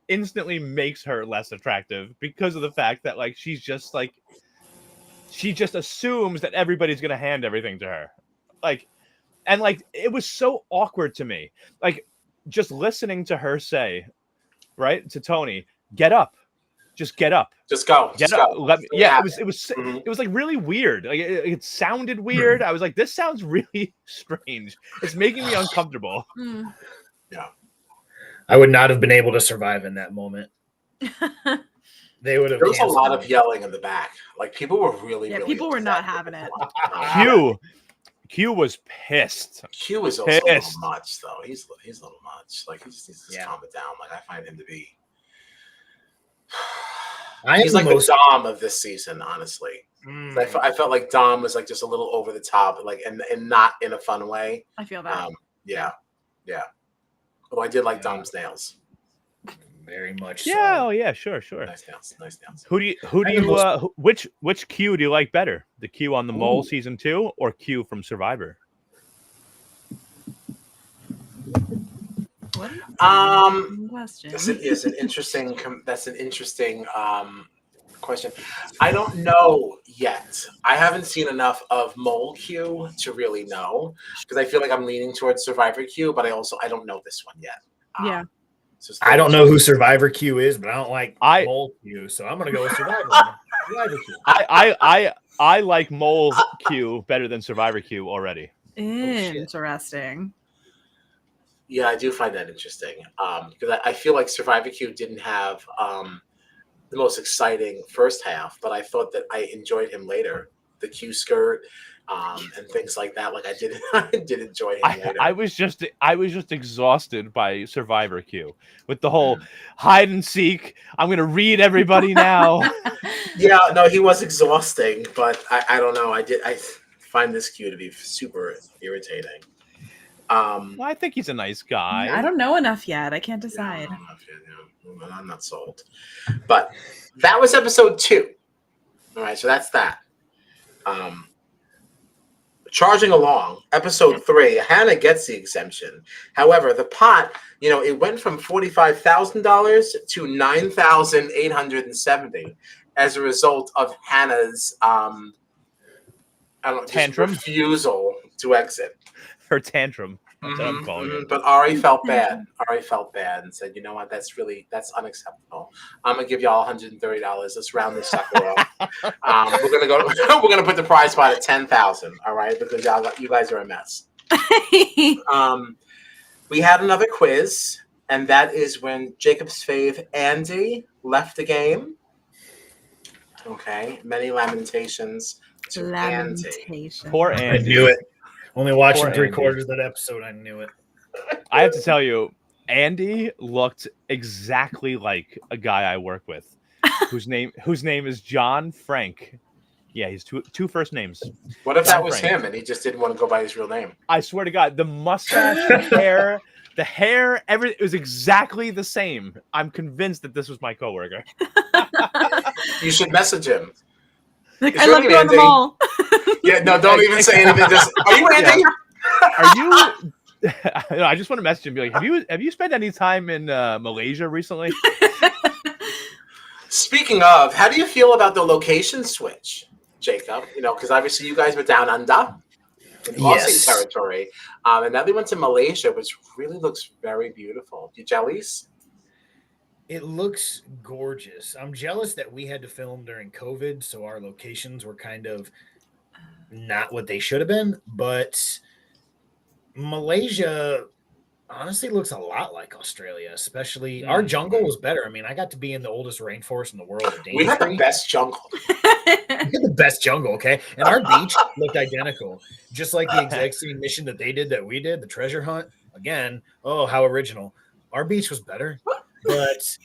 instantly makes her less attractive because of the fact that, like, she's just like... She just assumes that everybody's gonna hand everything to her. Like, and like, it was so awkward to me. Like, just listening to her say, right, to Tony, "Get up, just get up, just go, get up." Let me, it was like really weird. Like, it sounded weird. I was like, this sounds really strange. It's making me uncomfortable. Yeah, I would not have been able to survive in that moment. They would have. There was a lot of yelling in the back. Like, people were really people were not having it. Q was pissed. Q is also a little much, though. He's a little much. Like, he just needs to calm it down. Like, I find him to be... He's like the Dom of this season, honestly. I felt like Dom was like just a little over the top, like, and not in a fun way. I feel that. Yeah. Although I did like Dom's nails. Very much. Yeah. So. Oh yeah. Sure. Nice nails. Who do you which Q do you like better? The Q on the Mole season 2 or Q from Survivor? Question. That's an interesting question. I don't know yet. I haven't seen enough of Mole Q to really know, because I feel like I'm leaning towards Survivor Q, but I don't know this one yet. Yeah. I don't know who Survivor Q is, but I don't like Mole Q, so I'm gonna go with Survivor. Survivor Q. I like Mole Q better than Survivor Q already. Interesting. Yeah, I do find that interesting because I feel like Survivor Q didn't have the most exciting first half, but I thought that I enjoyed him later. The Q skirt and things like that. Like I did enjoy him later. I was just exhausted by Survivor Q with the whole hide and seek. I'm gonna read everybody now. Yeah, no, he was exhausting, but I don't know. I find this Q to be super irritating. Well, I think he's a nice guy. I don't know enough yet. I can't decide. I'm not sold. But that was episode 2. All right, so that's that. Charging along, episode 3, Hannah gets the exemption. However, the pot, it went from $45,000 to $9,870 as a result of Hannah's tantrum, refusal to exit. Her tantrum. That's what I'm calling it. But Ari felt bad. Ari felt bad and said, "You know what? That's unacceptable. I'm gonna give y'all $130. Let's round this sucker off. We're gonna put the prize pot at $10,000. All right, because you guys are a mess." We had another quiz, and that is when Jacob's fave Andy left the game. Okay, many lamentations to Andy. Poor Andy. I knew it. Only watching 3/4 of that episode, I knew it. I have to tell you, Andy looked exactly like a guy I work with, whose name is John Frank. Yeah, he's two first names. What if that was him and he just didn't want to go by his real name? I swear to God, the mustache, the hair, everything was exactly the same. I'm convinced that this was my coworker. You should message him. Like, I love you on the mall. Yeah, no, don't even say anything. Just, are you Andy? Are you? I just want to message him and be like, have you spent any time in Malaysia recently? Speaking of, how do you feel about the location switch, Jacob? Because obviously you guys were down under in Aussie territory, and now they went to Malaysia, which really looks very beautiful. You jellies? It looks gorgeous. I'm jealous that we had to film during COVID, so our locations were kind of not what they should have been. But Malaysia honestly looks a lot like Australia, especially our jungle was better. I mean, I got to be in the oldest rainforest in the world. We had the best jungle. We had the best jungle, okay? And our beach looked identical, just like the exact same mission that they did that we did, the treasure hunt. Again, oh, how original. Our beach was better. But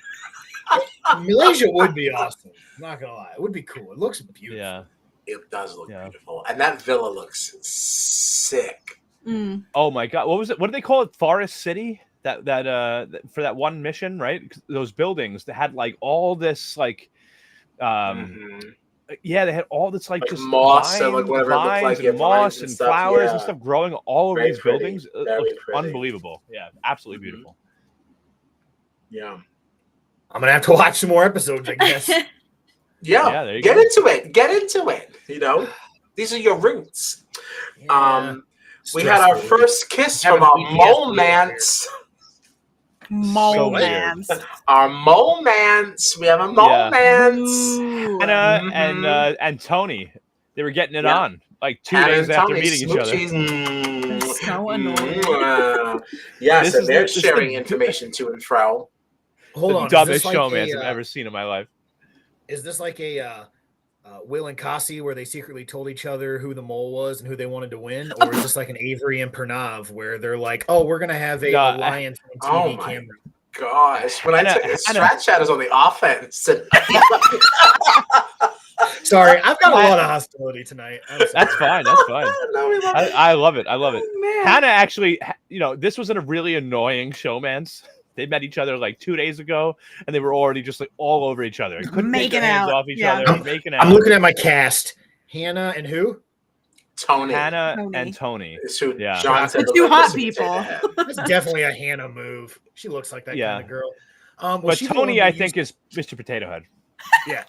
Malaysia would be awesome. I'm not gonna lie, it would be cool. It looks beautiful. Yeah, it does look beautiful, and that villa looks sick. Oh my God, what was it? What did they call it? Forest City? That for that one mission, right? Those buildings that had like all this like, yeah, they had all this like just moss and like whatever it looked like, and moss and stuff, flowers and stuff growing all over these pretty. buildings. It looked unbelievable. Yeah, absolutely beautiful. Yeah. I'm gonna have to watch some more episodes, I guess. Yeah, get into it. Get into it. These are your roots. Yeah. We had our first kiss from our mole-mance. Mole-mance. Our mole-mance. We have a mole-mance. Hannah and Tony, they were getting it on like 2 days after meeting each other. So annoying. Yes, and they're sharing information to and fro. Hold on, the dumbest showmans I've ever seen in my life. Is this like a Will and Cassie where they secretly told each other who the mole was and who they wanted to win? Or is this like an Avery and Pranav where they're like, oh, we're going to have a alliance on TV camera? Gosh, when I took Strat Chat is on the offense. Sorry, I've got a lot of hostility tonight. That's fine. That's fine. No, I love it. I love it. Man. Hannah actually, this was a really annoying showmans. They met each other like 2 days ago, and they were already just like all over each other. Couldn't take their hands off each other. Making out. I'm looking at my cast. Hannah and who? Tony. Hannah and Tony. Yeah. The two hot people. That's definitely a Hannah move. She looks like that kind of girl. But Tony, I think, is Mr. Potato Head. Yeah.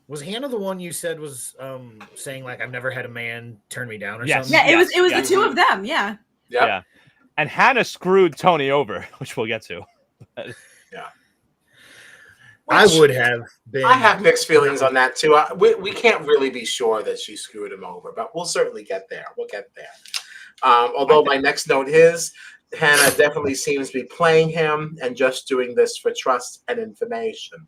Was Hannah the one you said was saying like I've never had a man turn me down or something? Yeah, it was the two of them. Yeah. And Hannah screwed Tony over, which we'll get to. Yeah. I would have been. I have mixed feelings on that too. We can't really be sure that she screwed him over, but we'll certainly get there. We'll get there. Although my next note is Hannah definitely seems to be playing him and just doing this for trust and information.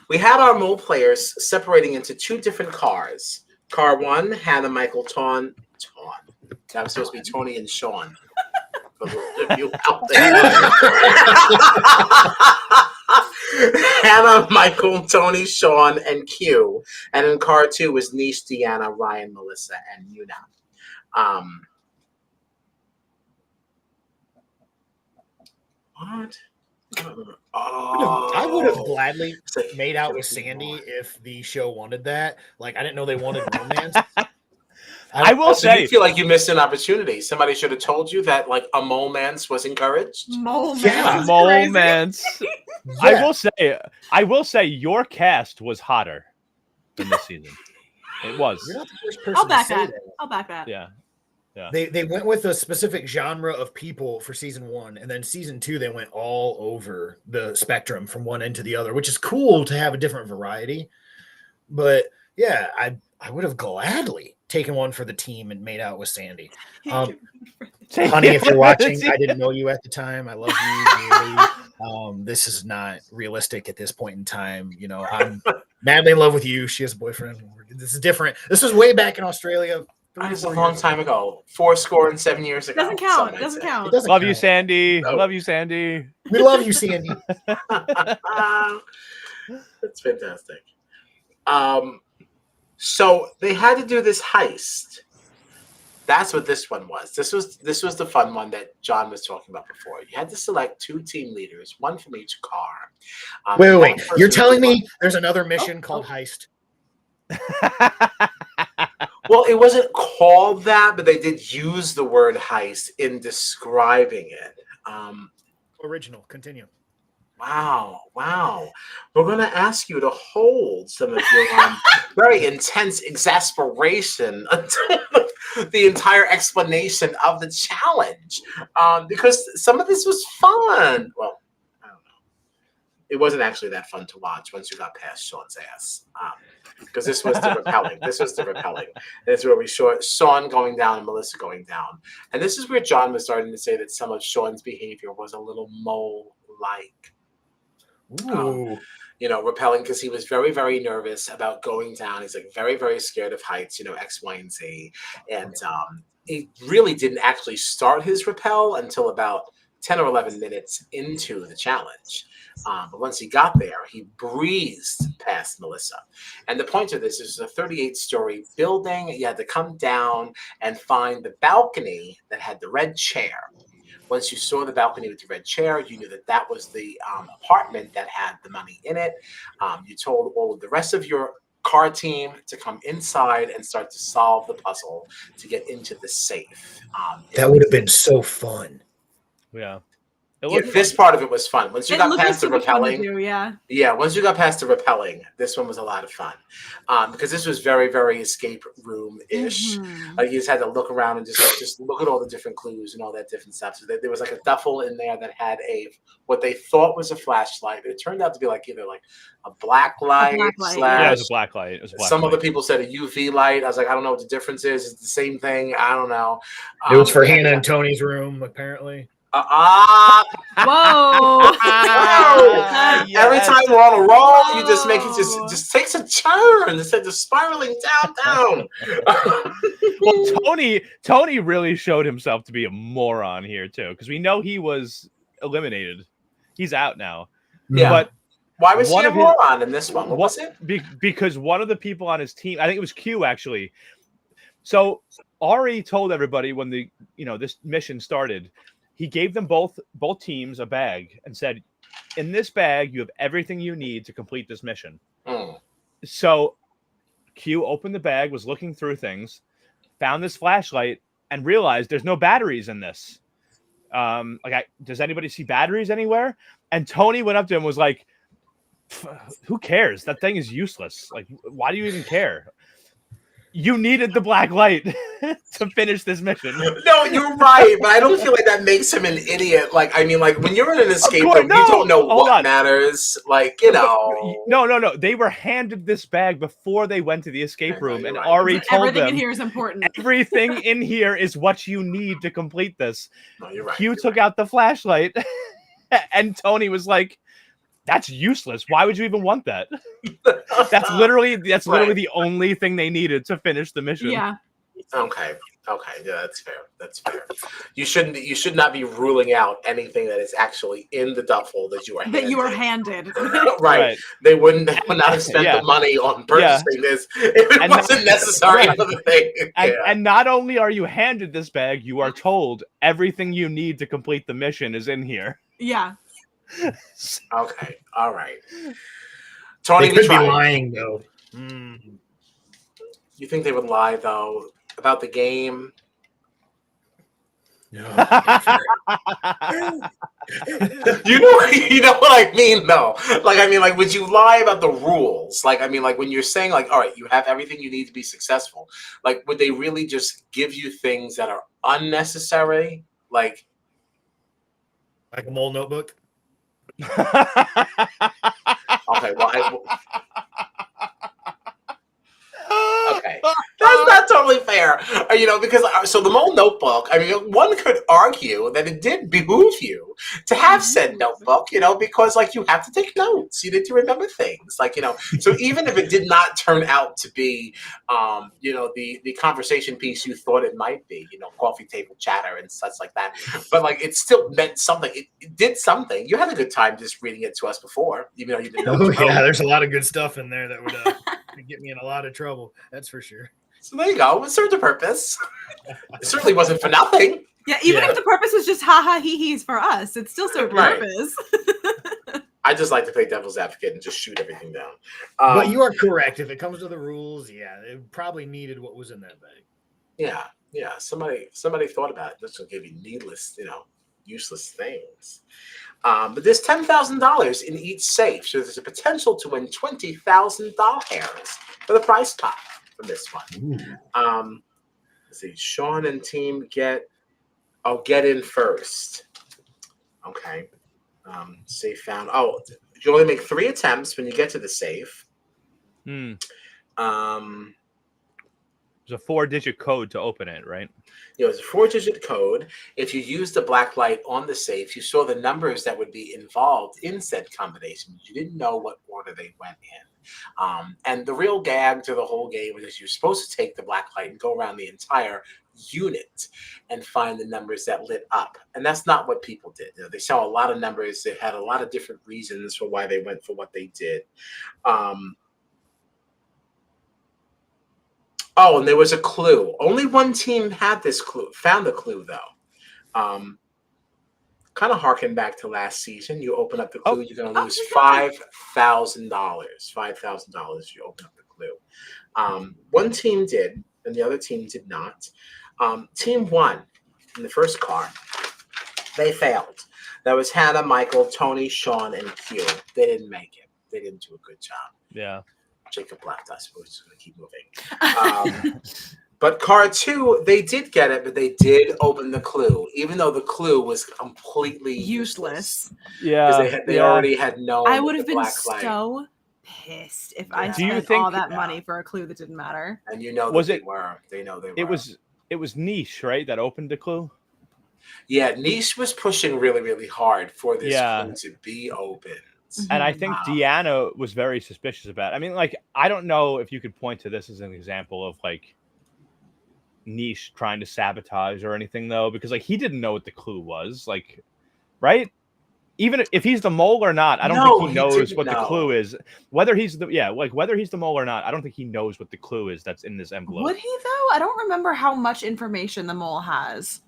We had our mole players separating into two different cars. Car one, Hannah, Michael, Tawn. That was supposed to be Tony and Sean. For the you out there. Hannah, Michael, Tony, Sean, and Q. And in car two was Niche, Deanna, Ryan, Melissa, and Yuna. What? I would have gladly made out with Sandy if the show wanted that. Like, I didn't know they wanted romance. I will say, you feel like you missed an opportunity. Somebody should have told you that, like, a mole-mance was encouraged. Mole-mance. Yeah. I will say, your cast was hotter than this season. It was. You're not the first person I'll back to say that. that. I'll back that. Yeah. They went with a specific genre of people for season 1, and then season 2 they went all over the spectrum from one end to the other, which is cool to have a different variety. But yeah, I would have gladly taken one for the team and made out with Sandy. Honey, if you're watching, I didn't know you at the time. I love you dearly. This is not realistic at this point in time. You know, I'm madly in love with you. She has a boyfriend. This is different. This was way back in Australia. That was a long time ago. 4.7 years ago. Doesn't count. It doesn't count. Love you, Sandy. No. Love you, Sandy. We love you, Sandy. That's fantastic. So they had to do this heist. That's what this one was. This was the fun one that John was talking about before. You had to select 2 team leaders, one from each car. Wait. You're telling me there's another mission called Heist? Well, it wasn't called that, but they did use the word heist in describing it. Original. Continue. Wow. We're going to ask you to hold some of your very intense exasperation until the entire explanation of the challenge, because some of this was fun. Well, I don't know. It wasn't actually that fun to watch once you got past Sean's ass. Because this was the repelling. This is where we saw Sean going down and Melissa going down. And this is where John was starting to say that some of Sean's behavior was a little mole-like. Repelling, because he was very, very nervous about going down. He's like very, very scared of heights, X, Y, and Z. And he really didn't actually start his repel until about 10 or 11 minutes into the challenge. But once he got there, he breezed past Melissa. And the point of this is a 38-story building. You had to come down and find the balcony that had the red chair. Once you saw the balcony with the red chair, you knew that was the apartment that had the money in it. You told all of the rest of your car team to come inside and start to solve the puzzle to get into the safe. That would have been so fun. Yeah. This part of it was fun. Once you got past the repelling, once you got past the repelling, this one was a lot of fun, because this was very, very escape room-ish. Mm-hmm. You just had to look around and just look at all the different clues and all that different stuff. So there was like a duffel in there that had what they thought was a flashlight, but it turned out to be either a black light. Yeah, it was a black light. Some other people said a UV light. I was like, I don't know what the difference is. It's the same thing. I don't know. It was for Hannah and Tony's room, apparently. Whoa! Yes. Every time we're on a roll, you just make it just takes a turn instead of spiraling down. Well, Tony really showed himself to be a moron here too, because we know he was eliminated. He's out now. Yeah. But why was he a moron in this one? What was it? Because one of the people on his team, I think it was Q actually. So Ari told everybody when this mission started. He gave them both teams a bag and said, in this bag, you have everything you need to complete this mission. So Q opened the bag, was looking through things, found this flashlight, and realized there's no batteries in this. Does anybody see batteries anywhere? And Tony went up to him and was like, who cares? That thing is useless. Like, why do you even care? You needed the black light to finish this mission. No, you're right, but I don't feel like that makes him an idiot. Like, I mean, like when you're in an escape course, room, you don't know hold what on. matters. Like, you know. No. They were handed this bag before they went to the escape room, and right. Ari told Everything them in here is important. everything in here is what you need to complete this. No, you're right. Hugh took out the flashlight, and Tony was like, "That's useless. Why would you even want that?" That's literally the only thing they needed to finish the mission. Yeah. Okay. Yeah, that's fair. You should not be ruling out anything that is actually in the duffel that you are handed. Right. They would not have spent the money on purchasing this if it wasn't necessary for the thing. And not only are you handed this bag, you are told everything you need to complete the mission is in here. Yeah. Okay. All right. Tony, they could be lying though. You think they would lie though about the game? No. You know what I mean though. Like, I mean, like, would you lie about the rules? Like, I mean, like when you're saying like, all right, you have everything you need to be successful. Like, would they really just give you things that are unnecessary? Like a mole notebook? Okay, well, okay, that's not totally fair, because so the mole notebook. I mean, one could argue that it did behoove you to have said notebook, because like you have to take notes, you need to remember things, like So even if it did not turn out to be, the conversation piece you thought it might be, coffee table chatter and such like that, but like it still meant something. It did something. You had a good time just reading it to us before, even though you didn't know. Oh yeah, there's a lot of good stuff in there that would get me in a lot of trouble. That's for sure. So there you go. It served a purpose. It certainly wasn't for nothing. Yeah, even if the purpose was just ha hee hees for us, it still served a purpose. I just like to play devil's advocate and just shoot everything down. But you are correct. If it comes to the rules, it probably needed what was in that bag. Yeah. Somebody thought about it. This will give you needless, useless things. But there's $10,000 in each safe, so there's a potential to win $20,000 for the prize pot from this one. Let's see. Sean and team get in first. Okay. Safe found. Oh, you only make 3 attempts when you get to the safe. There's a 4-digit code to open it, right? It's a 4-digit code. If you use the black light on the safe, you saw the numbers that would be involved in said combination. You didn't know what order they went in. And the real gag to the whole game is you're supposed to take the black light and go around the entire unit and find the numbers that lit up. And that's not what people did. They saw a lot of numbers. They had a lot of different reasons for why they went for what they did. Oh, and there was a clue. Only one team had this clue, found the clue, though. Kind of harken back to last season. You open up the clue, you're going to lose $5,000. $5,000 you open up the clue. One team did, and the other team did not. Team 1, in the first card, they failed. That was Hannah, Michael, Tony, Sean, and Q. They didn't make it. They didn't do a good job. Yeah. Jacob left us, but we're just going to keep moving. But card 2, they did get it, but they did open the clue, even though the clue was completely useless. Yeah. Because they already had known. I would have been so pissed if I spent all that money for a clue that didn't matter. And they know they were. It was Niche, right, that opened the clue? Yeah, Niche was pushing really, really hard for this clue to be open. And I think Deanna was very suspicious about it. I mean, like, I don't know if you could point to this as an example of, like, Niche trying to sabotage or anything, though, because, like, he didn't know what the clue was, like, right? Even if he's the mole or not, I don't think he knows what the clue is. Whether he's the mole or not, I don't think he knows what the clue is that's in this envelope. Would he, though? I don't remember how much information the mole has.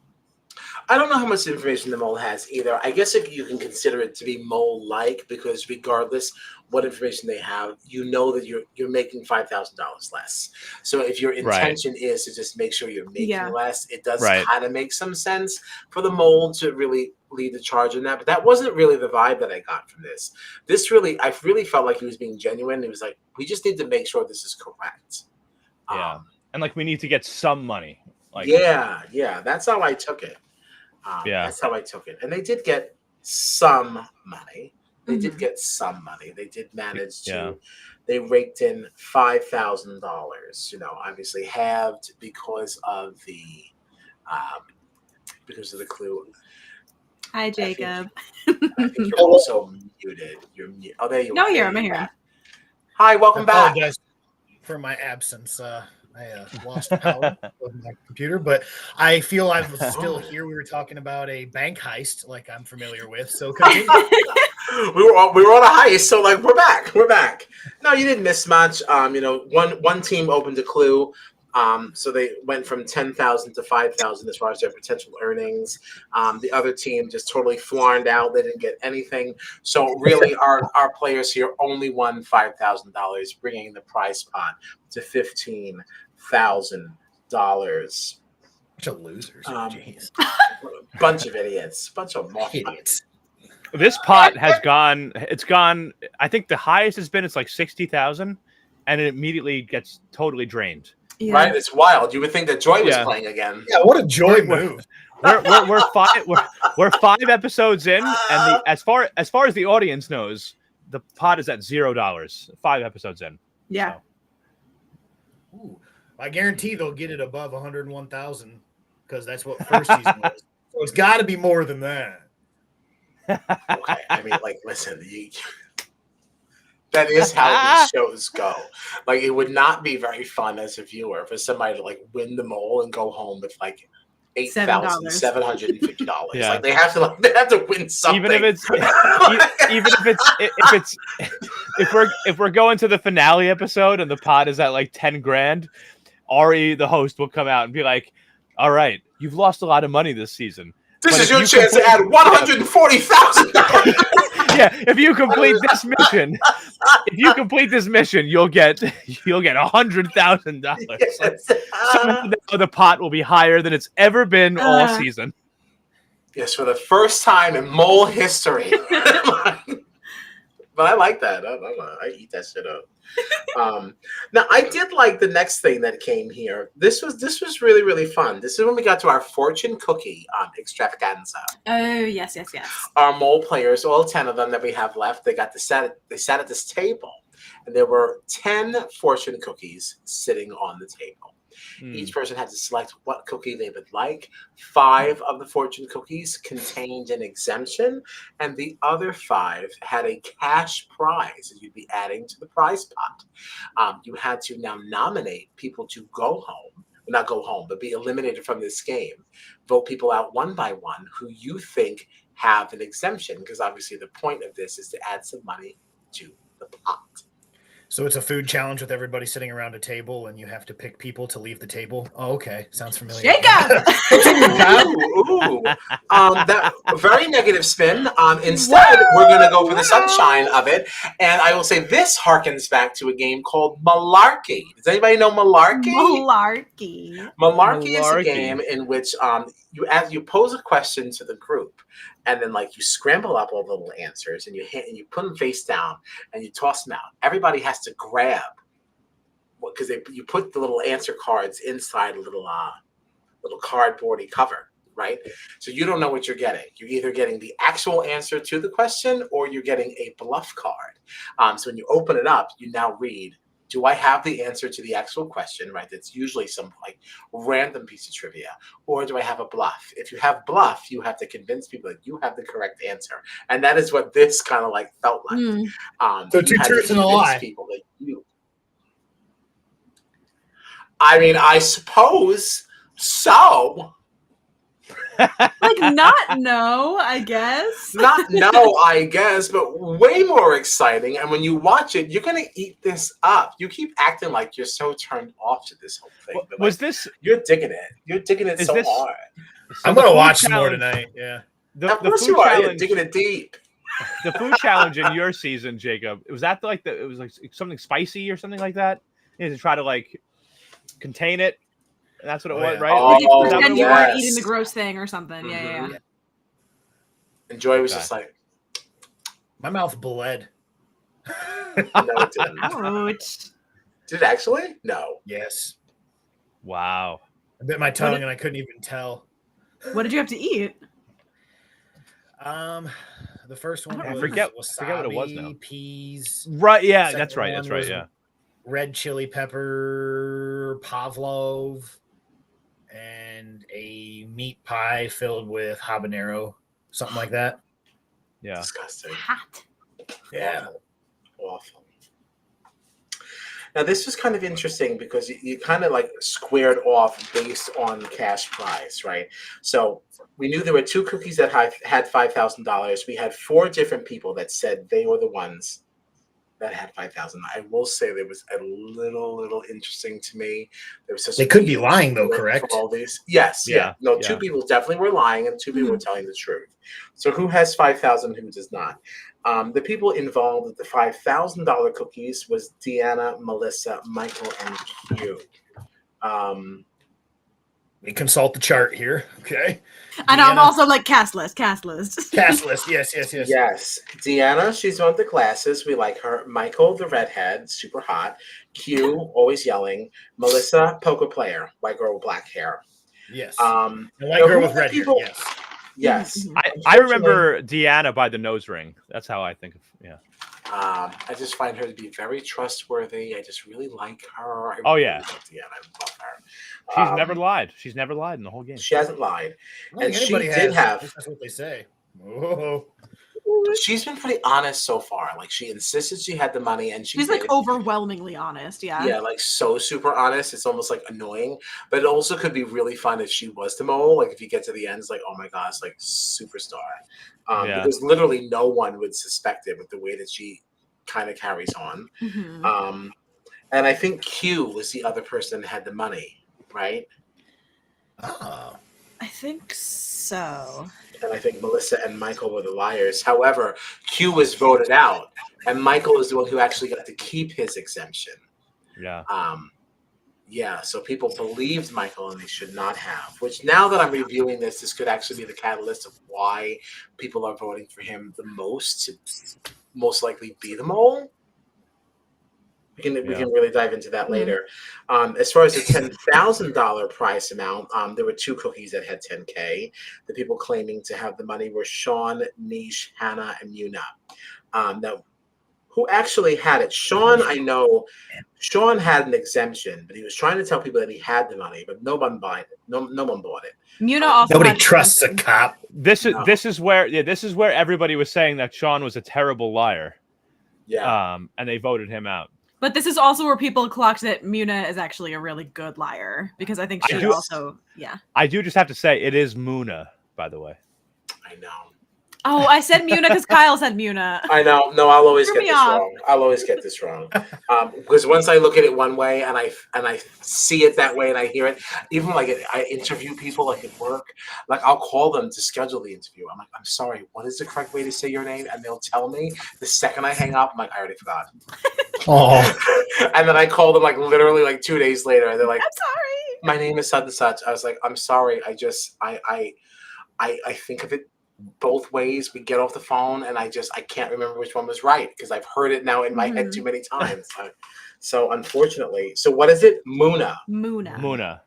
I don't know how much information the mole has either. I guess if you can consider it to be mole-like, because regardless what information they have, you know that you're making $5,000 less. So if your intention is to just make sure you're making less, it does kind of make some sense for the mole to really lead the charge in that. But that wasn't really the vibe that I got from this. I really felt like he was being genuine. He was like, we just need to make sure this is correct. And like we need to get some money. Like yeah, that's how I took it. That's how I took it. And they did get some money. They did get some money. They did manage to. They raked in $5,000. Obviously halved because of the clue. Hi, Jacob. I think you're also muted. You're muted. Oh, there you are. No, I'm here. Hi, welcome back. I apologize for my absence. I lost power of my computer, but I feel I'm still here. We were talking about a bank heist, like I'm familiar with. So continue. we were on a heist, so like we're back. No, you didn't miss much. One team opened a clue. So they went from 10,000 to 5,000 as far as their potential earnings. The other team just totally flarned out. They didn't get anything. So really, our players here only won $5,000, bringing the prize pot to $15,000. Bunch of losers. Jeez. Bunch of idiots. Bunch of idiots. This pot has gone. It's gone. I think the highest it's been. It's like 60,000, and it immediately gets totally drained. Yeah. Right, it's wild. You would think that Joy was playing again. Yeah, what a Joy move. We're 5 episodes in, and as far as the audience knows, the pot is at $0. 5 episodes in. Yeah. So. Ooh, I guarantee they'll get it above 101,000 because that's what first season was. So it's got to be more than that. Okay, I mean, like, listen, that is how these shows go. Like, it would not be very fun as a viewer for somebody to like win the mole and go home with like $8,750. Yeah. Like they have to win something. Even if we're going to the finale episode and the pot is at like 10 grand, Ari, the host, will come out and be like, "All right, you've lost a lot of money this season. This is your chance to add $140,000." Yeah, if you complete this mission, you'll get $100,000. Yes. Somehow the pot will be higher than it's ever been all season. Yes, for the first time in mole history. But I like that. I eat that shit up. Now I did like the next thing that came here. This was really, really fun. This is when we got to our fortune cookie extravaganza. Oh yes. Our mole players, all 10 of them that we have left, they sat at this table, and there were 10 fortune cookies sitting on the table. Each person had to select what cookie they would like. 5 of the fortune cookies contained an exemption, and the other 5 had a cash prize that you'd be adding to the prize pot. You had to now nominate people to go home. Not go home, but be eliminated from this game. Vote people out one by one who you think have an exemption, because obviously the point of this is to add some money to the pot. So it's a food challenge with everybody sitting around a table, and you have to pick people to leave the table. Oh, okay, sounds familiar. Jacob. Ooh. That very negative spin. Instead, we're going to go for the sunshine of it, and I will say this harkens back to a game called Malarkey. Does anybody know Malarkey? Malarkey is a game in which you pose a question to the group, and then like you scramble up all the little answers, and you put them face down, and you toss them out. Everybody has to grab, because you put the little answer cards inside a little cardboardy cover, right? So you don't know what you're getting. You're either getting the actual answer to the question, or you're getting a bluff card. So when you open it up, you now read, do I have the answer to the actual question, right? That's usually some like random piece of trivia. Or do I have a bluff? If you have bluff, you have to convince people that you have the correct answer. And that is what this kind of like felt like. So 2 truths and a lie. People that I mean, I suppose so. Like not no, I guess. Not no, I guess, but way more exciting. And when you watch it, you're gonna eat this up. You keep acting like you're so turned off to this whole thing. But Was like, this? You're digging it. You're digging it so hard. I'm gonna watch some more tonight. Yeah. Of course you are. You're digging it deep. The food challenge in your season, Jacob, was that like it was like something spicy or something like that? You had to try to like contain it. And that's what it was, right? Like you pretend you weren't yes. eating the gross thing or something. Yeah. And Joy was just like, my mouth bled. no, it didn't. Ouch. Did it actually? No. Yes. Wow. I bit my tongue and I couldn't even tell. What did you have to eat? The first one I was forget wasabi, what it was now. peas. Right. Yeah, Second that's right. one That's right. was Yeah. red chili pepper pavlov and a meat pie filled with habanero, something like that. Yeah. Disgusting. Hot. Yeah. Awful. Now this was kind of interesting because you kind of like squared off based on cash prize, right? So we knew there were 2 cookies that had $5,000. We had 4 different people that said they were the ones that had 5,000. I will say there was a little interesting to me. There was such They could be lying though, correct? for all these. Yes, yeah. No, 2 people definitely were lying and 2 people were telling the truth. So who has 5,000, who does not? The people involved with the $5,000 cookies was Deanna, Melissa, Michael, and Q. We consult the chart here. Okay. And I'm also like cast list. Cast list. Yes. Yes. Deanna, she's one of the classes. We like her. Michael, the redhead, super hot. Q, always yelling. Melissa, poker player, white girl with black hair. Yes. And white girl with red hair. Yes. Yes. I remember Deanna by the nose ring. That's how I think of. Yeah. I just find her to be very trustworthy. I just really like her. Oh, yeah. Like Deanna. I love her. She's never lied. She's never lied in the whole game. She hasn't lied. And she anybody did have. That's what they say. Oh. She's been pretty honest so far. Like she insisted she had the money, and she's like overwhelmingly honest. Yeah. Yeah, like so super honest. It's almost like annoying, but it also could be really fun if she was the mole. Like if you get to the end, it's like, oh my gosh, like superstar. Because literally no one would suspect it with the way that she kind of carries on. And I think Q was the other person that had the money, right? Oh. I think so. And I think Melissa and Michael were the liars. However, Q was voted out, and Michael is the one who actually got to keep his exemption. Yeah. Yeah, so people believed Michael and they should not have. Which now that I'm reviewing this could actually be the catalyst of why people are voting for him the most to most likely be the mole. We can really dive into that later. As far as the $10,000 prize amount, there were 2 cookies that had 10K. The people claiming to have the money were Sean, Nish, Hannah, and Muna. Now, who actually had it? Sean, I know. Sean had an exemption, but he was trying to tell people that he had the money, but no one bought it. No one bought it. Muna also nobody trusts a cop. This is where everybody was saying that Sean was a terrible liar. Yeah. And they voted him out. But this is also where people clocked that Muna is actually a really good liar, because I think she also, I do just have to say it is Muna, by the way. I know. Oh, I said Muna because Kyle said Muna. I know. No, I'll always get this wrong. I'll always get this wrong. Because once I look at it one way and I see it that way and I hear it, even like I interview people like at work, like I'll call them to schedule the interview. I'm like, I'm sorry, what is the correct way to say your name? And they'll tell me. The second I hang up, I'm like, I already forgot. Oh. And then I call them like literally like 2 days later, and they're like, I'm sorry. My name is such and such. I was like, I'm sorry. I think of it both ways. We get off the phone and I can't remember which one was right because I've heard it now in my head too many times. So unfortunately, so what is it? Muna. Muna.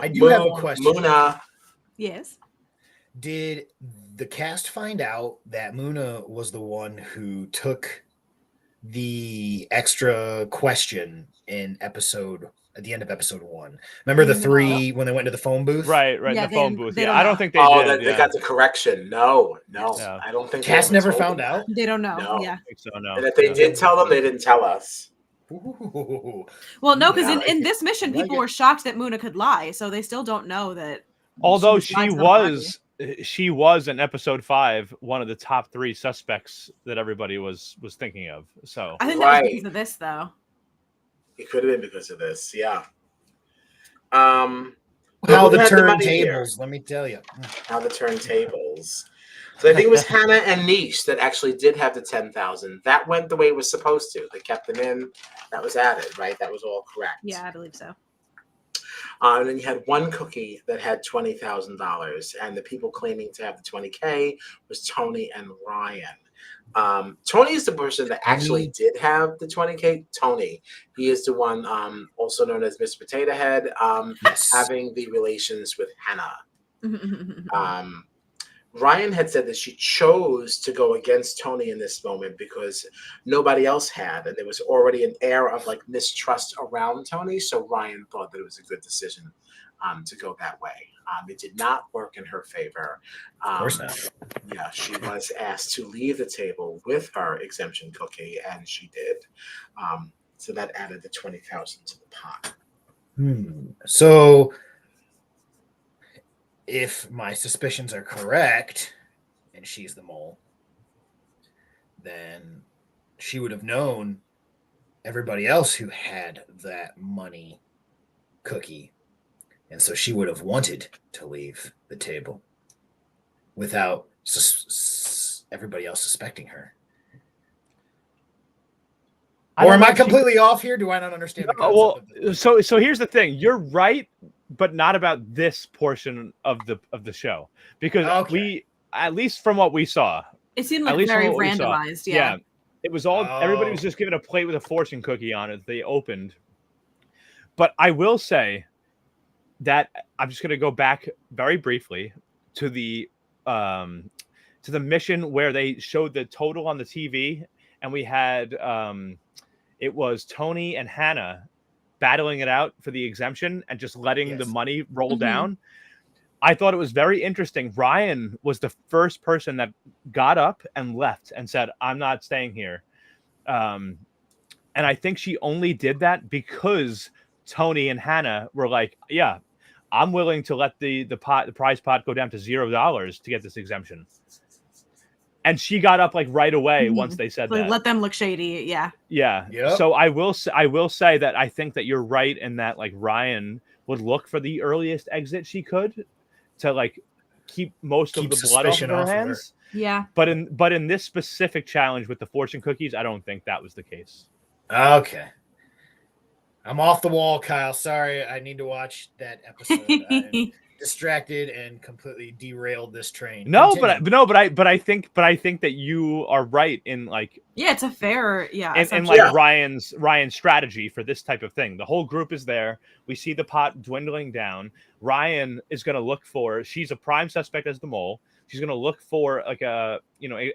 I do have a question. Muna. Yes. Did the cast find out that Muna was the one who took the extra question at the end of episode 1? Remember the 3 when they went to the phone booth? Right, Yeah, the phone booth. they I don't think they did. They got the correction. No, Yeah. I don't think Cast never found out. They don't know. No. Yeah. I think so, no. And if they did tell them, they didn't tell us. Ooh. Well, no, because in this mission, people were shocked that Muna could lie, so they still don't know that. Although she was in episode 5 one of the top 3 suspects that everybody was thinking of. So I think that was because of this, though. It could have been because of this, yeah. How the turntables, let me tell you. How the turntables. So I think it was Hannah and Nish that actually did have the 10,000. That went the way it was supposed to. They kept them in. That was added, right? That was all correct. Yeah, I believe so. And then you had one cookie that had $20,000, and the people claiming to have the 20K was Tony and Ryan. Tony is the person that actually did have the 20K. Tony, he is the one, also known as Mr. Potato Head, having the relations with Hannah. Ryan had said that she chose to go against Tony in this moment because nobody else had, and there was already an air of like mistrust around Tony. So Ryan thought that it was a good decision to go that way. It did not work in her favor. Of course not. Yeah, she was asked to leave the table with her exemption cookie, and she did. So that added the 20,000 to the pot. So, if my suspicions are correct, and she's the mole, then she would have known everybody else who had that money cookie. And so she would have wanted to leave the table without everybody else suspecting her. Or am I completely off here? Do I not understand the concept? Well, so here's the thing. You're right, but not about this portion of the show. Because we, at least from what we saw, it seemed like very randomized. Yeah. It was all everybody was just given a plate with a fortune cookie on it. They opened. But I will say that I'm just going to go back very briefly to the mission where they showed the total on the TV, and we had it was Tony and Hannah battling it out for the exemption and just letting the money roll down. I thought it was very interesting. Ryan was the first person that got up and left and said, "I'm not staying here." And I think she only did that because Tony and Hannah were like, "Yeah, I'm willing to let the prize pot go down to $0 to get this exemption." And she got up like right away once they said that. Let them look shady. Yeah. Yeah. Yep. So I will say that I think that you're right in that like Ryan would look for the earliest exit she could to like keep most of the blood off of her hands. Yeah. But in this specific challenge with the fortune cookies, I don't think that was the case. Okay. I'm off the wall, Kyle. Sorry, I need to watch that episode. I'm distracted and completely derailed this train. No, but I think that you are right in like it's a fair in like Ryan's strategy for this type of thing. The whole group is there. We see the pot dwindling down. Ryan is going to look for. She's a prime suspect as the mole. She's going to look for like an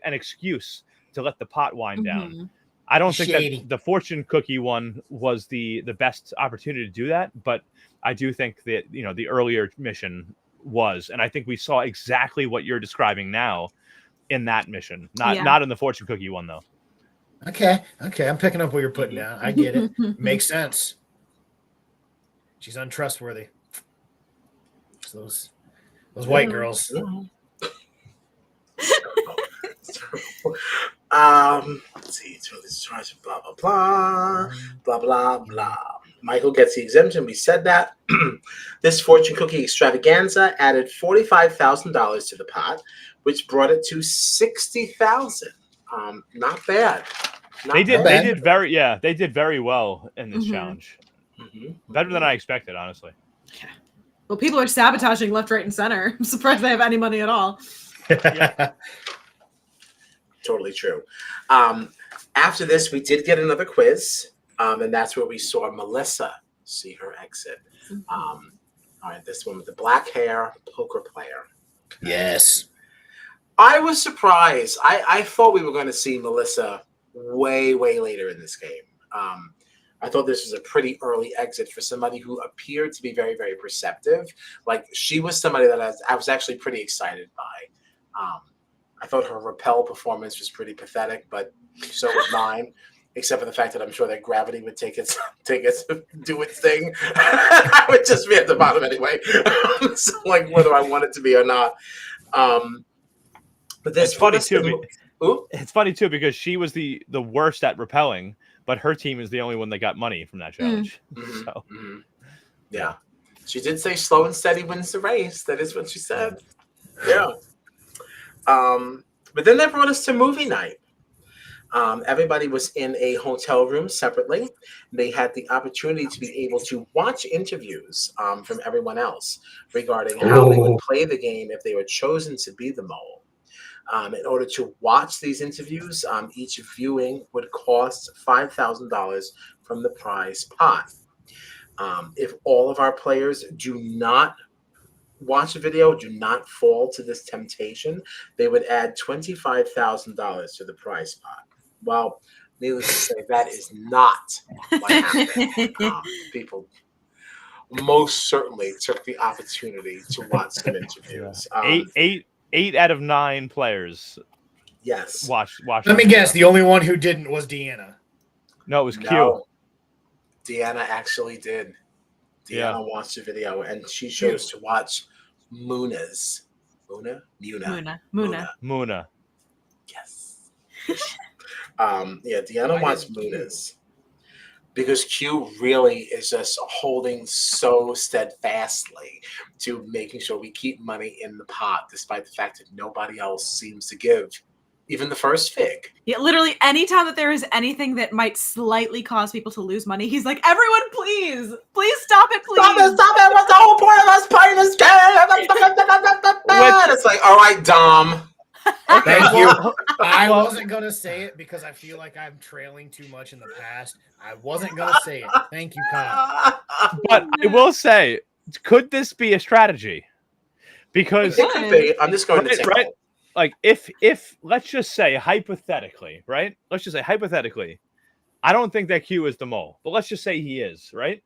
excuse to let the pot wind down. I don't think that the fortune cookie one was the best opportunity to do that, but I do think that the earlier mission was, and I think we saw exactly what you're describing now in that mission, not in the fortune cookie one though. Okay, I'm picking up what you're putting down. I get it. Makes sense. She's untrustworthy. Those white girls. Let's see. Blah blah blah, blah blah blah. Michael gets the exemption. We said that. This fortune cookie extravaganza added $45,000 to the pot, which brought it to $60,000. Not bad. They did very well in this challenge. Better than I expected, honestly. Yeah. Well, people are sabotaging left, right, and center. I'm surprised they have any money at all. Totally true. After this, we did get another quiz, and that's where we saw Melissa see her exit. All right, this one with the black hair, poker player. Yes. I was surprised. I thought we were going to see Melissa way, way later in this game. I thought this was a pretty early exit for somebody who appeared to be very, very perceptive. Like, she was somebody that I was actually pretty excited by. I thought her rappel performance was pretty pathetic, but so was mine, except for the fact that I'm sure that gravity would take its do its thing. I would just be at the bottom anyway. So, like, whether I want it to be or not. But this it's funny too. It's funny too because she was the worst at rappelling, but her team is the only one that got money from that challenge. So. Yeah, she did say slow and steady wins the race. That is what she said. Yeah. But then they brought us to movie night. Everybody was in a hotel room separately. They had the opportunity to be able to watch interviews from everyone else regarding how they would play the game if they were chosen to be the mole. In order to watch these interviews, each viewing would cost $5,000 from the prize pot. If all of our players do not watch a video, do not fall to this temptation, they would add $25,000 to the prize pot. Well, needless to say, that is not what happened. People most certainly took the opportunity to watch some interviews. Eight out of 9 players. Yes. Watch. Let me guess. The only one who didn't was Deanna. No, it was Q. No, Deanna actually did. Deanna watched the video, and she chose to watch Muna's. Muna. Yes. Deanna watched Muna's. Because Q really is just holding so steadfastly to making sure we keep money in the pot, despite the fact that nobody else seems to give even the first fig. Yeah, literally anytime that there is anything that might slightly cause people to lose money, he's like, everyone, please stop it, please. Stop it. What's the whole point of us playing this game? It's like, all right, Dom. Thank you. I wasn't going to say it because I feel like I'm trailing too much in the past. I wasn't going to say it. Thank you, Kyle. But I will say, could this be a strategy? Because it could be. I'm just going to say right. Like if let's just say hypothetically, right? Let's just say hypothetically, I don't think that Q is the mole, but let's just say he is, right?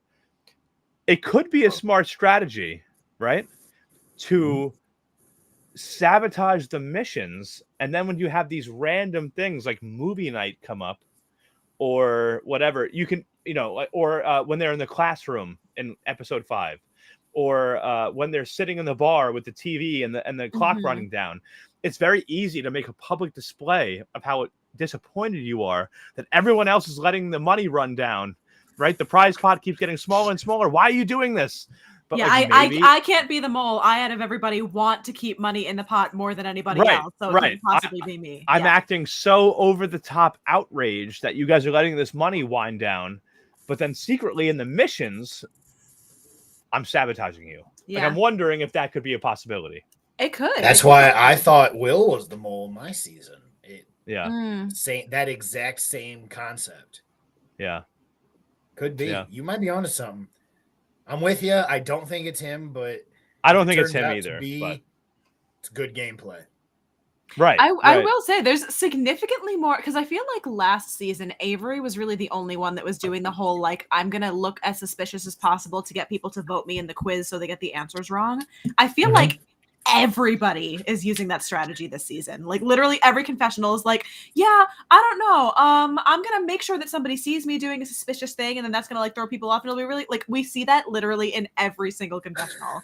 It could be a smart strategy, right? To sabotage the missions, and then when you have these random things like movie night come up or whatever, you can, or when they're in the classroom in episode 5, or when they're sitting in the bar with the TV and the clock running down. It's very easy to make a public display of how disappointed you are that everyone else is letting the money run down, right? The prize pot keeps getting smaller and smaller. Why are you doing this? But I can't be the mole. I, out of everybody, want to keep money in the pot more than anybody else. So it couldn't possibly be me. I'm acting so over the top outraged that you guys are letting this money wind down, but then secretly in the missions, I'm sabotaging you. Yeah. Like, I'm wondering if that could be a possibility. It could. That's why I thought Will was the mole in my season. That exact same concept. Yeah. Could be. Yeah. You might be onto something. I'm with you. I don't think it's him, but I don't think it's him either. But it's good gameplay. Right. I will say there's significantly more, because I feel like last season Avery was really the only one that was doing the whole like, I'm gonna look as suspicious as possible to get people to vote me in the quiz so they get the answers wrong. I feel like everybody is using that strategy this season. Like literally every confessional is like, yeah, I don't know. I'm gonna make sure that somebody sees me doing a suspicious thing, and then that's gonna like throw people off. And it'll be really like, we see that literally in every single confessional.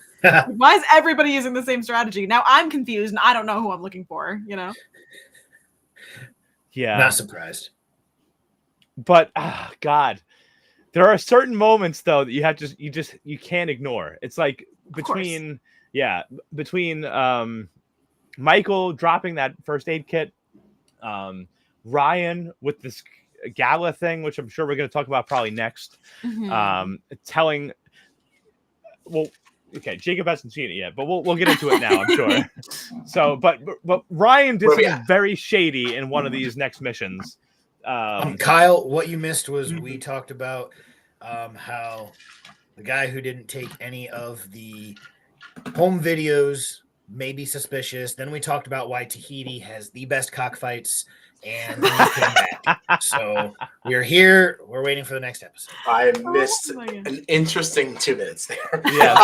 Why is everybody using the same strategy? Now I'm confused and I don't know who I'm looking for, Yeah. Not surprised. But God. There are certain moments though that you can't ignore. It's like between Michael dropping that first aid kit, Ryan with this gala thing, which I'm sure we're going to talk about probably next, telling, Jacob hasn't seen it yet, but we'll get into it now, I'm sure. So, but Ryan did something very shady in one of these next missions. Kyle, what you missed was we talked about how the guy who didn't take any of the home videos may be suspicious. Then we talked about why Tahiti has the best cockfights, and then we came back. So we're here. We're waiting for the next episode. I missed an interesting 2 minutes there. Yes.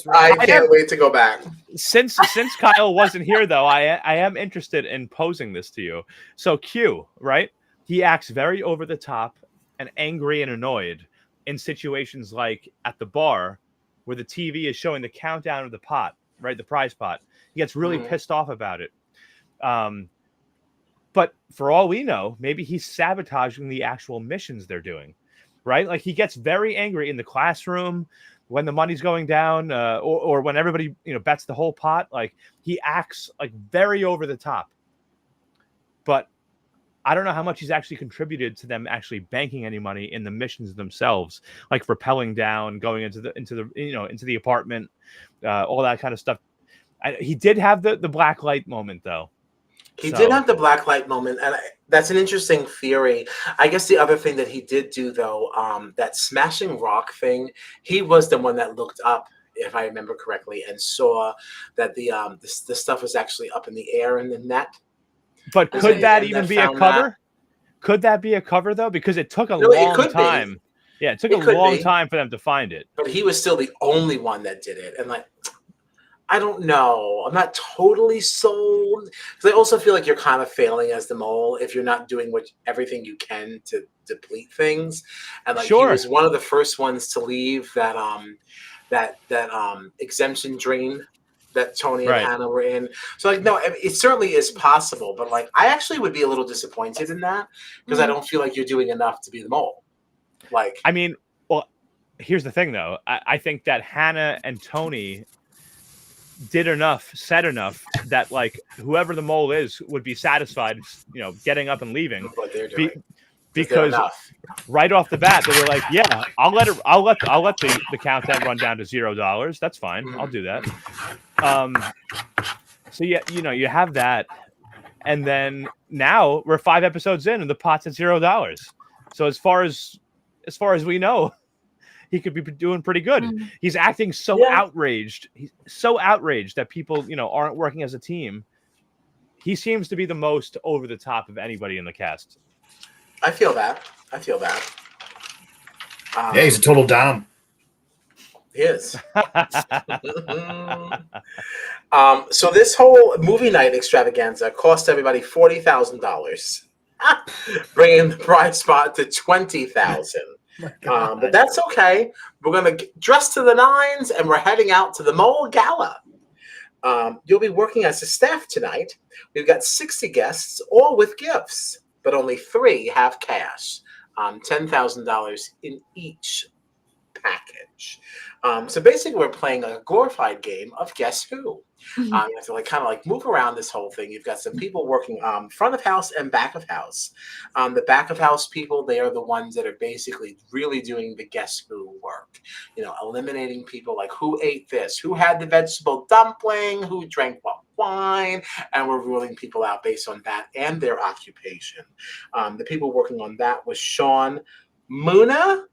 I can't wait to go back. Since Kyle wasn't here, though, I am interested in posing this to you. So Q, right? He acts very over the top and angry and annoyed in situations like at the bar, where the TV is showing the countdown of the pot, right? The prize pot. He gets really pissed off about it. But for all we know, maybe he's sabotaging the actual missions they're doing, right? Like he gets very angry in the classroom when the money's going down, or when everybody, bets the whole pot. Like he acts like very over the top. But I don't know how much he's actually contributed to them actually banking any money in the missions themselves, like rappelling down, going into the apartment, all that kind of stuff. He did have the black light moment though. He did have the black light moment, and that's an interesting theory. I guess the other thing that he did do, though, that smashing rock thing, he was the one that looked up, if I remember correctly, and saw that the stuff was actually up in the air in the net. But could that even be a cover? Could that be a cover though? Because it took a long time. Yeah, it took a long time for them to find it. But he was still the only one that did it, and like, I don't know. I'm not totally sold, because I also feel like you're kind of failing as the mole if you're not doing everything you can to deplete things. And like, he was one of the first ones to leave that exemption drain that Tony and Hannah were in. So like, no, it certainly is possible, but like, I actually would be a little disappointed in that, because I don't feel like you're doing enough to be the mole. Like, I mean, well, here's the thing though. I think that Hannah and Tony said enough that like whoever the mole is would be satisfied, getting up and leaving. What they're doing. Because right off the bat they were like, yeah, I'll let the countdown run down to $0. That's fine. I'll do that. So yeah, you have that, and then now we're 5 episodes in and the pot's at $0. So as far as we know, he could be doing pretty good. He's acting so outraged. He's so outraged that people, aren't working as a team. He seems to be the most over the top of anybody in the cast. I feel that. Yeah, he's a total dom. He is. So this whole movie night extravaganza cost everybody $40,000, bringing the prize spot to $20,000. But that's okay. We're going to dress to the nines, and we're heading out to the Mole Gala. You'll be working as a staff tonight. We've got 60 guests, all with gifts, but only 3 have cash. $10,000 in each package. So basically, we're playing a glorified game of Guess Who. You have to kind of move around this whole thing. You've got some people working front of house and back of house. The back of house people, they are the ones that are basically really doing the Guess Who work. Eliminating people like who ate this, who had the vegetable dumpling, who drank what wine, and we're ruling people out based on that and their occupation. The people working on that was Sean, Muna,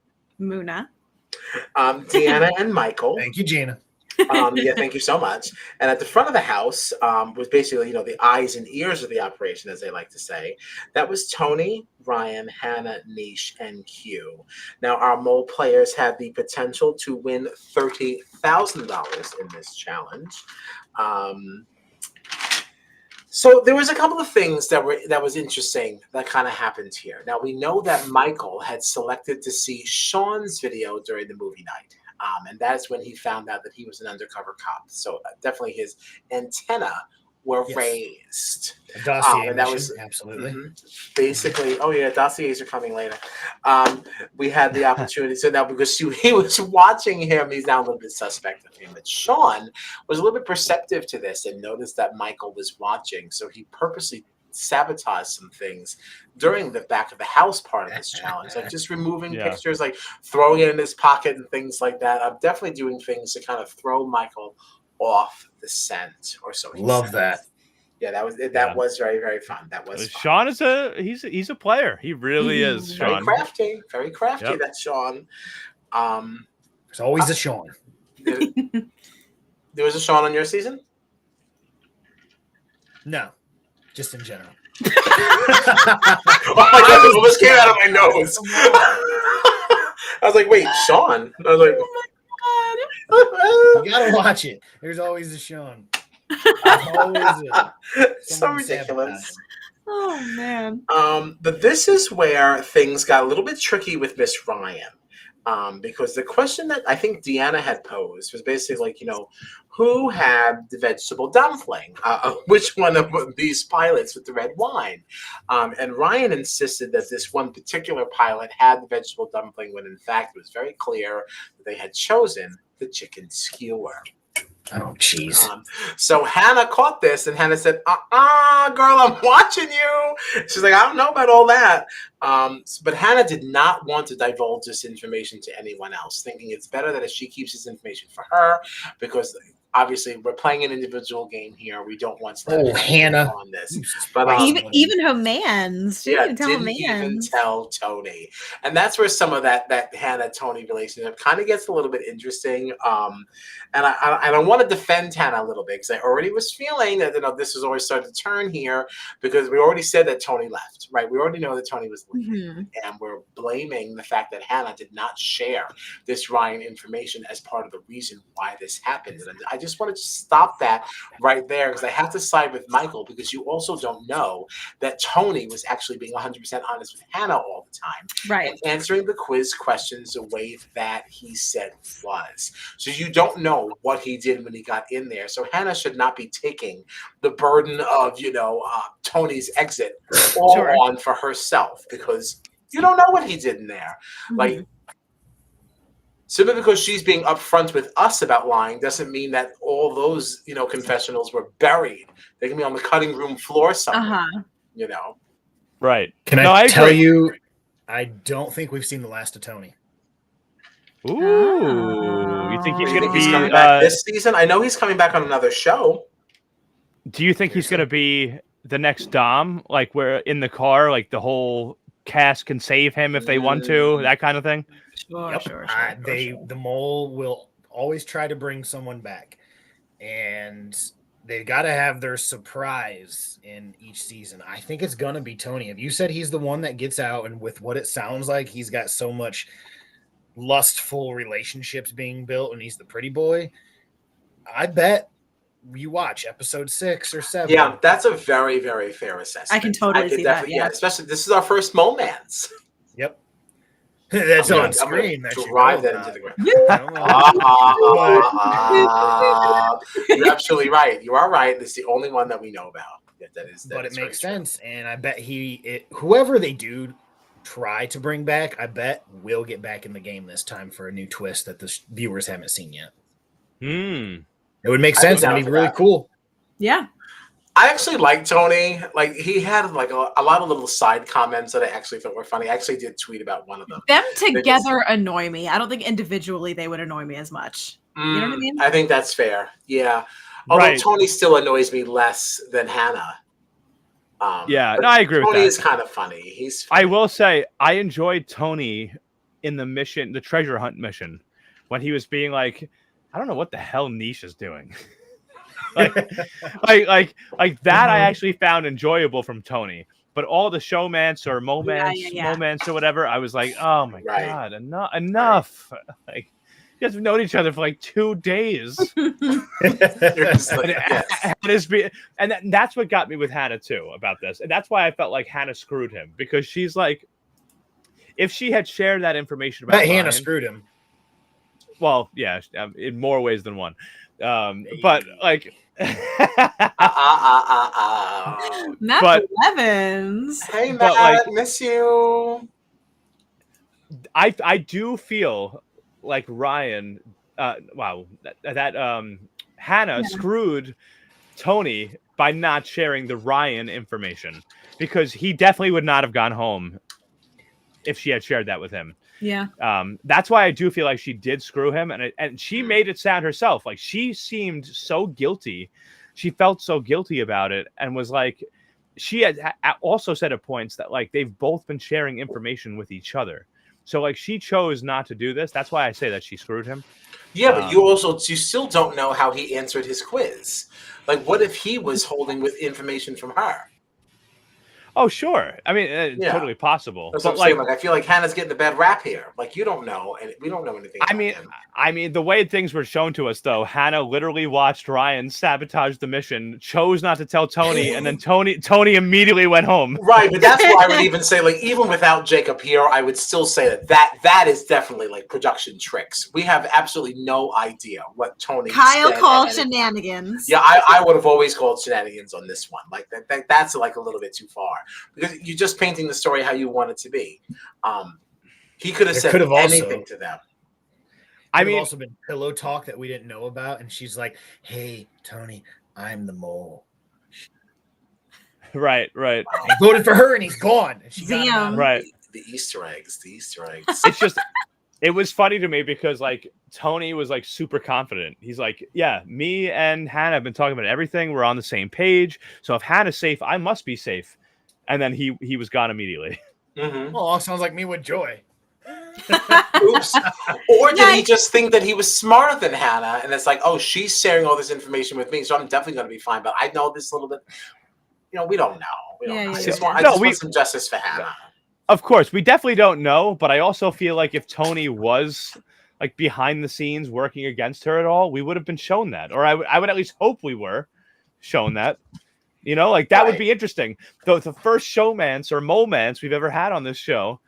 Deanna, and Michael. Thank you, Gina. Yeah, thank you so much. And at the front of the house was basically, the eyes and ears of the operation, as they like to say. That was Tony, Ryan, Hannah, Nish, and Q. Now, our mole players had the potential to win $30,000 in this challenge. So there was a couple of things that was interesting that kind of happened here. Now, we know that Michael had selected to see Sean's video during the movie night. And that's when he found out that he was an undercover cop. So definitely his antenna were raised. A dossier and that was absolutely. Basically, dossiers are coming later. We had the opportunity. So now, because he was watching him, he's now a little bit suspect of him. But Sean was a little bit perceptive to this and noticed that Michael was watching. So he purposely sabotage some things during the back of the house part of this challenge, like just removing pictures, like throwing it in his pocket and things like that. I'm definitely doing things to kind of throw Michael off the scent, or so. Love that. Yeah, that was very, very fun. That was fun. Sean is he's a player. He really is. Sean. Very crafty. Yep. That's Sean. There's always a Sean. There was a Sean on your season? No. Just in general. Oh my God, it almost came out of my nose. I was like, wait, Sean? I was like, oh my God. You gotta watch it. There's always a Sean. So ridiculous. Oh man. But this is where things got a little bit tricky with Miss Ryan. Because the question that I think Deanna had posed was basically like, who had the vegetable dumpling? Which one of these pilots with the red wine? And Ryan insisted that this one particular pilot had the vegetable dumpling when in fact it was very clear that they had chosen the chicken skewer. Oh, jeez. So Hannah caught this, and Hannah said, girl, I'm watching you. She's like, I don't know about all that. But Hannah did not want to divulge this information to anyone else, thinking it's better that if she keeps this information for her, because obviously we're playing an individual game here. We don't want to Hannah on this, but even her mans. She didn't even tell her mans. Tell Tony, and that's where some of that Hannah Tony relationship kind of gets a little bit interesting. And I want to defend Hannah a little bit because I already was feeling that this has always started to turn here because we already said that Tony left, right? We already know that Tony was leaving, and we're blaming the fact that Hannah did not share this Ryan information as part of the reason why this happened. And I just wanted to stop that right there because I have to side with Michael because you also don't know that Tony was actually being 100% honest with Hannah all the time, right? And answering the quiz questions the way that he said was. So you don't know what he did when he got in there. So Hannah should not be taking the burden of Tony's exit all on for herself because you don't know what he did in there. Like, simply because she's being upfront with us about lying doesn't mean that all those, confessionals were buried. They can be on the cutting room floor somewhere, Right. Can I tell you, I don't think we've seen the last of Tony. Ooh. You think he's going to be coming back this season? I know he's coming back on another show. Do you think he's going to be the next Dom? Like, where in the car, like the whole cast can save him if they want to, that kind of thing? Sure. The mole will always try to bring someone back, and they've got to have their surprise in each season. I think it's gonna be Tony. If you said he's the one that gets out, and with what it sounds like, he's got so much lustful relationships being built, and he's the pretty boy, I bet you watch episode 6 or 7. Yeah, that's a very, very fair assessment. I can totally see that. Yeah, especially this is our first momance. Yep. That's on screen. That drive that into the ground. You're absolutely right. You are right. It's the only one that we know about. But it makes sense, and I bet whoever they do try to bring back, I bet will get back in the game this time for a new twist that the viewers haven't seen yet. It would make sense. It'd be really cool. Yeah. I actually like Tony. Like, he had like a lot of little side comments that I actually thought were funny. I actually did tweet about one of them. Them together annoy me. I don't think individually they would annoy me as much. You know what I mean? I think that's fair. Yeah. Although Tony still annoys me less than Hannah. I agree with that. Tony is kind of funny. He's funny. I will say I enjoyed Tony in the mission, the treasure hunt mission, when he was being like, I don't know what the hell Niche is doing. like that I actually found enjoyable from Tony. But all the showmance or moments or whatever, I was like, oh my God, enough. Like, you guys have known each other for like 2 days. And that's what got me with Hannah too about this. And that's why I felt like Hannah screwed him, because she's like, if she had shared that information about Hannah Ryan, screwed him. Well, yeah, in more ways than one. But like, Matt Evans. Hey, Matt, miss you. I do feel like Ryan, Hannah screwed Tony by not sharing the Ryan information, because he definitely would not have gone home if she had shared that with him. Yeah. That's why I do feel like she did screw him, and she made it sound herself. Like, she seemed so guilty. She felt so guilty about it, and was like, she had also said at points that like they've both been sharing information with each other. So like, she chose not to do this. That's why I say that she screwed him. Yeah, but you still don't know how he answered his quiz. Like, what if he was holding with information from her? Oh, sure. I mean, totally possible. That's what I'm saying. Like, I feel like Hannah's getting a bad rap here. Like, you don't know, and we don't know anything. I mean, the way things were shown to us, though, Hannah literally watched Ryan sabotage the mission, chose not to tell Tony, and then Tony immediately went home. Right, but that's why I would even say, like, even without Jacob here, I would still say that is definitely like production tricks. We have absolutely no idea what Tony. Kyle called shenanigans. Yeah, I would have always called shenanigans on this one. Like that's like a little bit too far, because you're just painting the story how you want it to be. He could have said anything to them. I mean, also been pillow talk that we didn't know about, and she's like, "Hey, Tony, I'm the mole." Right. I voted for her, and he's gone. And she Damn. Right. The Easter eggs. It's just, It was funny to me because like Tony was like super confident. He's like, yeah, me and Hannah have been talking about everything. We're on the same page. So if Hannah's safe, I must be safe. And then he was gone immediately. Mm-hmm. Oh, sounds like me with Joy. Oops. Or did he just think that he was smarter than Hannah? And it's like, oh, she's sharing all this information with me, so I'm definitely going to be fine. But I know this little bit. We don't know. We don't know. I just want some justice for Hannah. Of course, we definitely don't know, but I also feel like if Tony was like behind the scenes working against her at all, we would have been shown that, or I would at least hope we were shown that. Like that would be interesting. Though the first showmance or momance we've ever had on this show,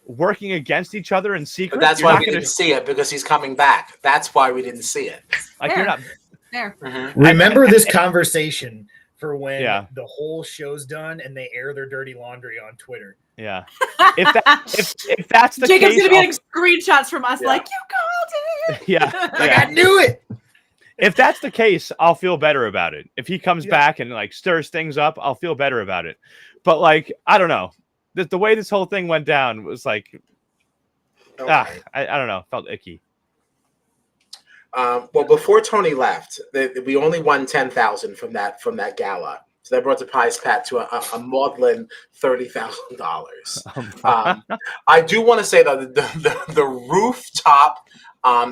working against each other in secret. But that's why we didn't see it, because he's coming back. That's why we didn't see it. Like you're not there. Mm-hmm. Remember this conversation for when the whole show's done and they air their dirty laundry on Twitter. Yeah. If that's the Jacob's case, gonna be getting screenshots from us like, you called it. Yeah. I knew it. If that's the case, I'll feel better about it. If he comes back and like stirs things up, I'll feel better about it. But like, I don't know. The way this whole thing went down was like, I don't know. Felt icky. Well, before Tony left, we only won 10,000 from that gala. So that brought the prize pat to a maudlin $30,000. I do want to say that the rooftop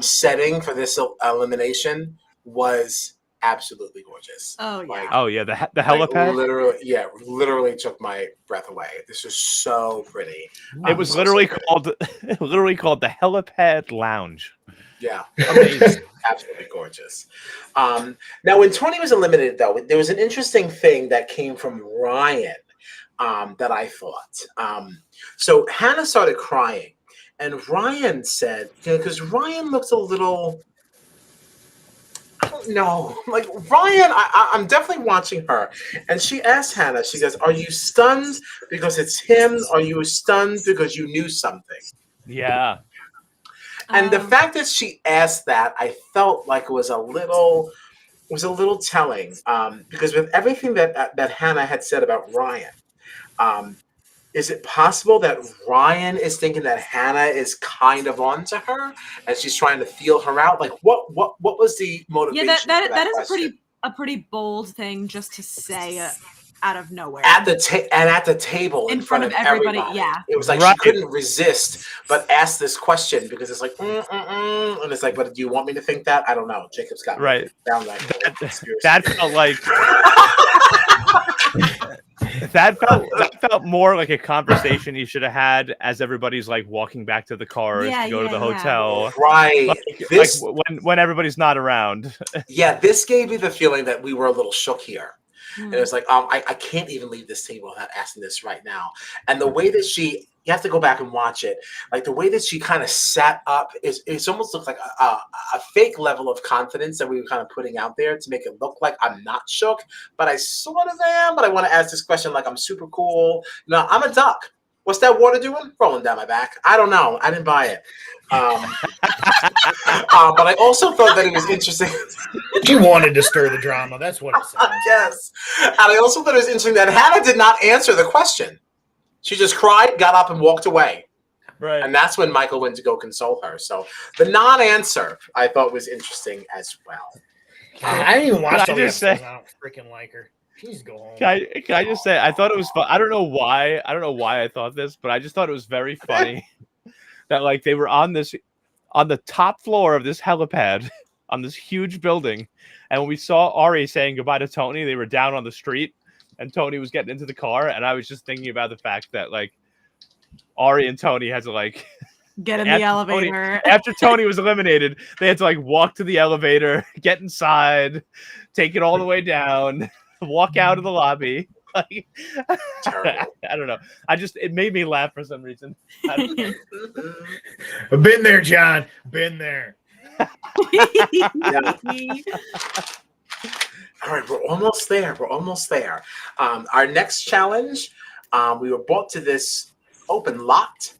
setting for this elimination was absolutely gorgeous. Oh yeah. The helipad. Literally took my breath away. This is so pretty. It was literally called the helipad lounge. Yeah, amazing. Absolutely gorgeous. Now, when Tony was eliminated, though, there was an interesting thing that came from Ryan that I thought. So Hannah started crying, and Ryan said, because Ryan looks a little, I don't know, like Ryan, I'm definitely watching her, and she asked Hannah, she goes, are you stunned because it's him? Or are you stunned because you knew something? Yeah. And the fact that she asked that, I felt like it was a little telling, because with everything that Hannah had said about Ryan, is it possible that Ryan is thinking that Hannah is kind of onto her and she's trying to feel her out? Like, what was the motivation? Yeah, that is a pretty bold thing just to say out of nowhere at the table in front of everybody. Yeah, it was like she couldn't resist but ask this question, because it's like and it's like, but do you want me to think that? I don't know. Jacob's got right down like that felt like that felt more like a conversation you should have had as everybody's like walking back to the cars to go to the hotel, right? Like when everybody's not around. Yeah, this gave me the feeling that we were a little shook here. And it's like, I can't even leave this table without asking this right now. And the way that you have to go back and watch it, like the way that she kind of sat up, it's almost looks like a fake level of confidence that we were kind of putting out there to make it look like I'm not shook, but I sort of am. But I want to ask this question like I'm super cool. No, I'm a duck. What's that water doing? Rolling down my back. I don't know. I didn't buy it. But I also thought that it was interesting. She wanted to stir the drama. That's what it sounds. Yes. And I also thought it was interesting that Hannah did not answer the question. She just cried, got up, and walked away. Right. And that's when Michael went to go console her. So the non-answer I thought was interesting as well. I didn't even watch I just say, I don't freaking like her. Please go home. Can I just say, I thought it was fun. I don't know why I thought this, but I just thought it was very funny that like they were on the top floor of this helipad on this huge building, and when we saw Ari saying goodbye to Tony, they were down on the street, and Tony was getting into the car, and I was just thinking about the fact that like Ari and Tony had to like get in the elevator. After Tony was eliminated, they had to like walk to the elevator, get inside, take it all the way down, walk out of the lobby. Like, I don't know. It made me laugh for some reason. I've been there, John. Been there. All right, we're almost there. Our next challenge, we were brought to this open lot.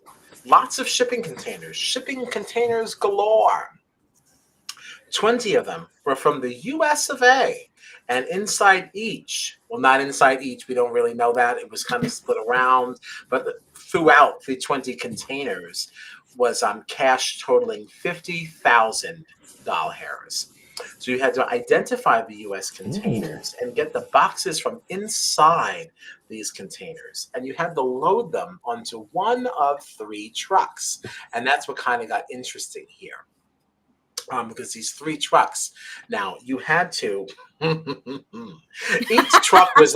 Lots of shipping containers galore. 20 of them were from the US of A. And inside each, well, not inside each, we don't really know that. It was kind of split around. But throughout the 20 containers was cash totaling $50,000. So you had to identify the U.S. containers and get the boxes from inside these containers, and you had to load them onto one of 3 trucks, and that's what kind of got interesting here. Because these 3 trucks, now you had to. Each truck was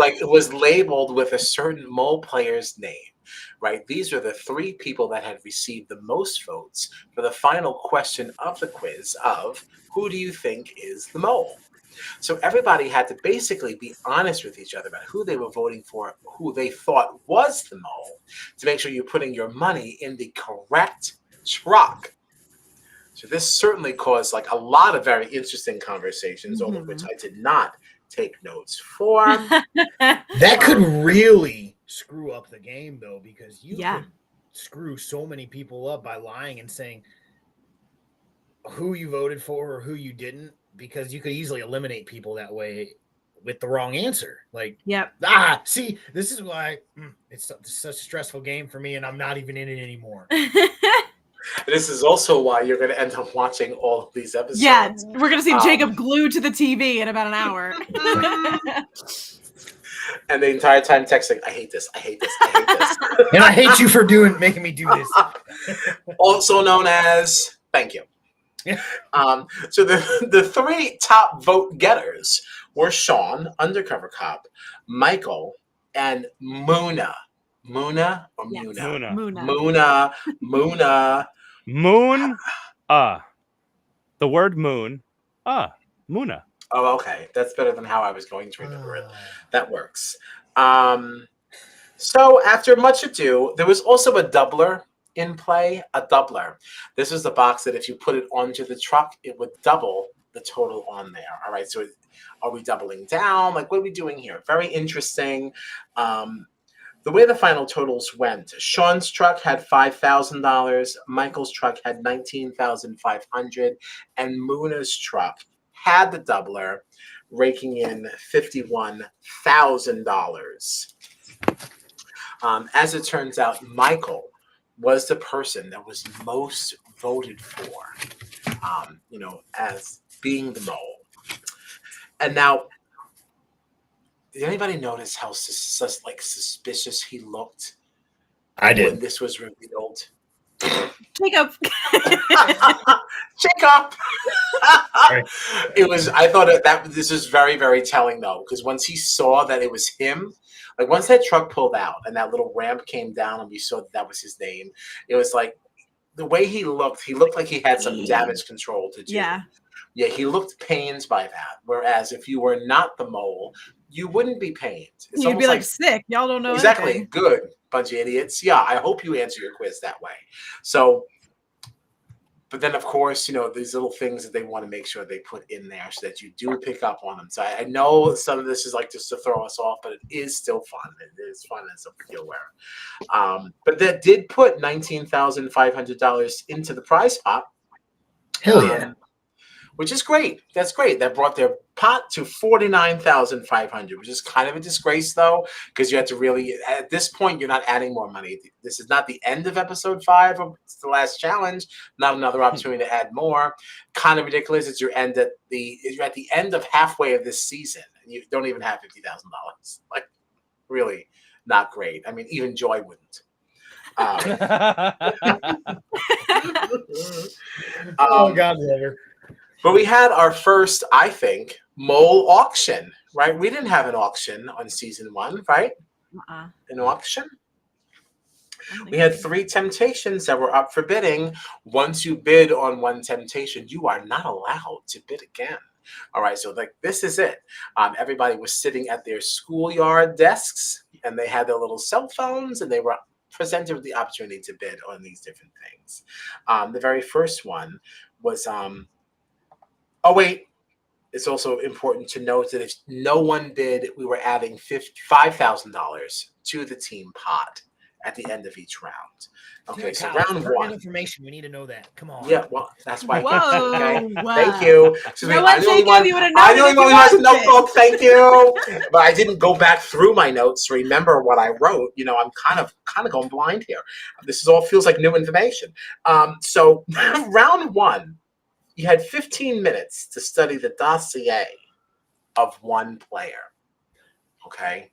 labeled with a certain mole player's name. Right, these are the 3 people that had received the most votes for the final question of the quiz of who do you think is the mole? So everybody had to basically be honest with each other about who they were voting for, who they thought was the mole, to make sure you're putting your money in the correct truck. So this certainly caused like a lot of very interesting conversations, all of which I did not take notes for. That could really screw up the game, though, because you could screw so many people up by lying and saying who you voted for or who you didn't, because you could easily eliminate people that way with the wrong answer. Like, see, this is why it's such a stressful game for me, and I'm not even in it anymore. This is also why you're going to end up watching all of these episodes. Yeah, we're going to see Jacob glued to the TV in about an hour. And the entire time texting, I hate this, I hate this, I hate this. And I hate you for making me do this. Also known as, thank you. So the 3 top vote getters were Sean, undercover cop, Michael, and Muna. Muna or Muna? Muna. Moon. The word moon. Muna. Oh, okay. That's better than how I was going to remember it. That works. So after much ado, there was also a doubler in play. A doubler. This is the box that if you put it onto the truck, it would double the total on there. All right. So are we doubling down? Like, what are we doing here? Very interesting. The way the final totals went, Sean's truck had $5,000, Michael's truck had $19,500, and Muna's truck had the doubler, raking in $51,000. As it turns out, Michael was the person that was most voted for, as being the mole. And now, did anybody notice how suspicious he looked? I did. When this was revealed. Jacob. Jacob. It was. I thought that this is very, very telling though, because once he saw that it was him, like once that truck pulled out and that little ramp came down and we saw that was his name, it was like the way he looked. He looked like he had some damage control to do. Yeah, he looked pained by that. Whereas if you were not the mole, you wouldn't be pained. You'd be like sick. Y'all don't know exactly. Anything. Good, bunch of idiots. Yeah, I hope you answer your quiz that way. So, but then of course, these little things that they want to make sure they put in there so that you do pick up on them. So I know some of this is like just to throw us off, but it is still fun. It is fun and something you'll wear. But that did put $19,500 into the prize pot. Hell yeah. Which is great. That's great. That brought their pot to $49,500, which is kind of a disgrace, though, because you had to really, at this point, you're not adding more money. This is not the end of episode 5. It's the last challenge. Not another opportunity to add more. Kind of ridiculous. You're at the end of halfway of this season, and you don't even have $50,000. Like, really not great. I mean, even Joy wouldn't. Oh, God, never. But we had our first, I think, mole auction, right? We didn't have an auction on season 1, right? An auction? We had 3 temptations that were up for bidding. Once you bid on one temptation, you are not allowed to bid again. All right, so this is it. Everybody was sitting at their schoolyard desks, and they had their little cell phones, and they were presented with the opportunity to bid on these different things. The very first one was... Oh, wait. It's also important to note that if no one bid, we were adding $5,000 to the team pot at the end of each round. Okay, Damn, so Kyle, round pertinent one. information. We need to know that. Come on. Yeah, well, that's why. Whoa. Okay, Wow. thank you. So You know I'm what, the only Jacob? one. You would have I'm known the it only if one you who has a watched it. notebook. Thank you. But I didn't go back through my notes to remember what I wrote. You know, I'm kind of going blind here. This all feels like new information. So round one, you had 15 minutes to study the dossier of one player. Okay.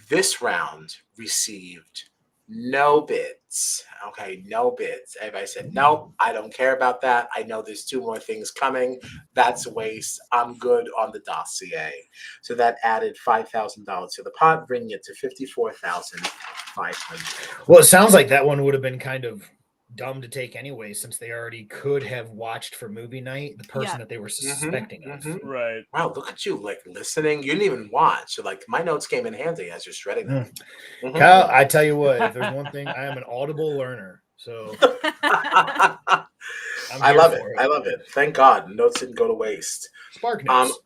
This round received no bids. Okay, no bids. Everybody said, nope, I don't care about that. I know there's 2 more things coming. That's a waste. I'm good on the dossier. So that added $5,000 to the pot, bringing it to $54,500. Well, it sounds like that one would have been kind of dumb to take anyway, since they already could have watched for movie night the person that they were suspecting of. Right. Wow, look at you, like listening. You didn't even watch. So, like, my notes came in handy as you're shredding them. Kyle, I tell you what, if there's one thing, I am an Audible learner. So I love it. I love it. Thank God notes didn't go to waste. Spark notes.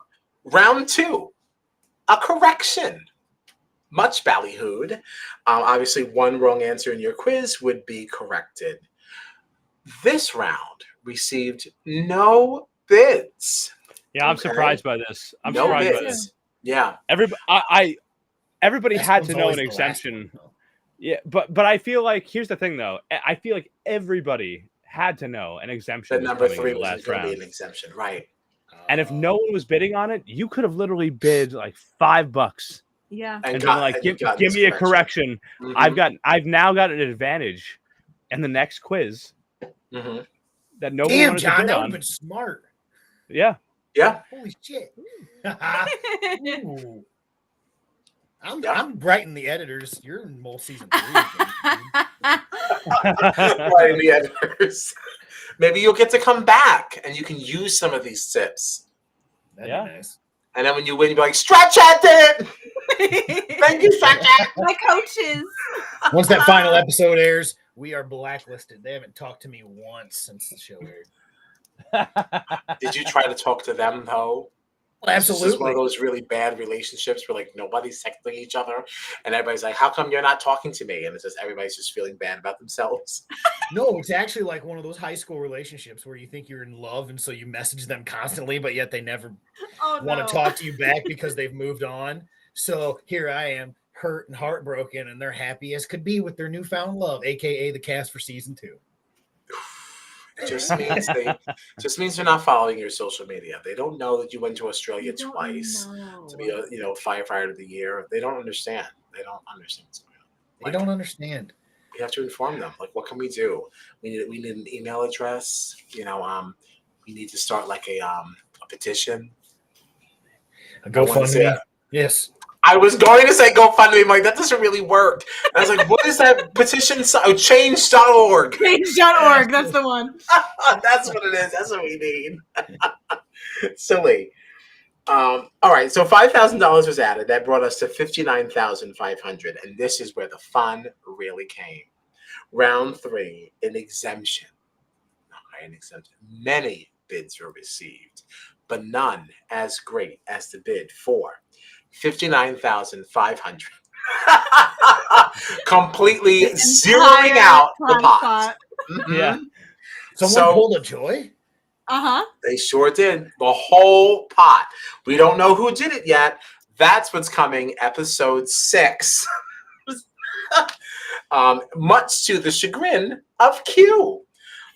Round 2, a correction. Much ballyhooed. Obviously, one wrong answer in your quiz would be corrected. This round received no bids. Yeah, I'm surprised by this. I'm no surprised bids. by this. Yeah. Everybody This had one's to know always an the last exemption. one, though. Yeah, but I feel like here's the thing though. I feel like everybody had to know an exemption. The was number coming in 3 the was last going to be round. an exemption, right? And if no one was bidding on it, you could have literally bid like $5 Yeah. and been like, give me a correction. I've now got an advantage in the next quiz that nobody Damn, wanted John, to bid that would on. have been smart. Yeah. Yeah. Holy shit. Ooh. I'm writing the editors. You're in mole season 3. Writing the editors. Maybe you'll get to come back and you can use some of these tips. That'd be nice. And then when you win, you'll be like, Strat Chat did it! Thank you, Strat Chat! My coaches. Once that final episode airs, we are blacklisted. They haven't talked to me once since the show aired. Did you try to talk to them, though? Well, This is one absolutely. of those really bad relationships where, like, nobody's texting each other. And everybody's like, how come you're not talking to me? And it's just everybody's just feeling bad about themselves. No, it's actually like one of those high school relationships where you think you're in love, and so you message them constantly, but yet they never want to talk to you back because they've moved on. So here I am, hurt and heartbroken, and they're happy as could be with their newfound love, aka the cast for season 2. It just means they're not following your social media. They don't know that you went to Australia twice to be a firefighter of the year. They don't understand. They don't understand what's going on. They don't understand. We have to inform them. Like, what can we do? We need an email address. We need to start like a petition. A GoFundMe. Yes. I was going to say GoFundMe. I'm like, that doesn't really work. And I was like, what is that petition? Change.org. Change.org. That's the one. That's what it is. That's what we need. Silly. All right. So $5,000 was added. That brought us to $59,500. And this is where the fun really came. Round 3, an exemption. Okay, an exemption. Many bids were received, but none as great as the bid for $59,500. Completely zeroing out the pot. Yeah. Someone pulled a Joy? They sure did. The whole pot. We don't know who did it yet. That's what's coming, episode 6. Much to the chagrin of Q.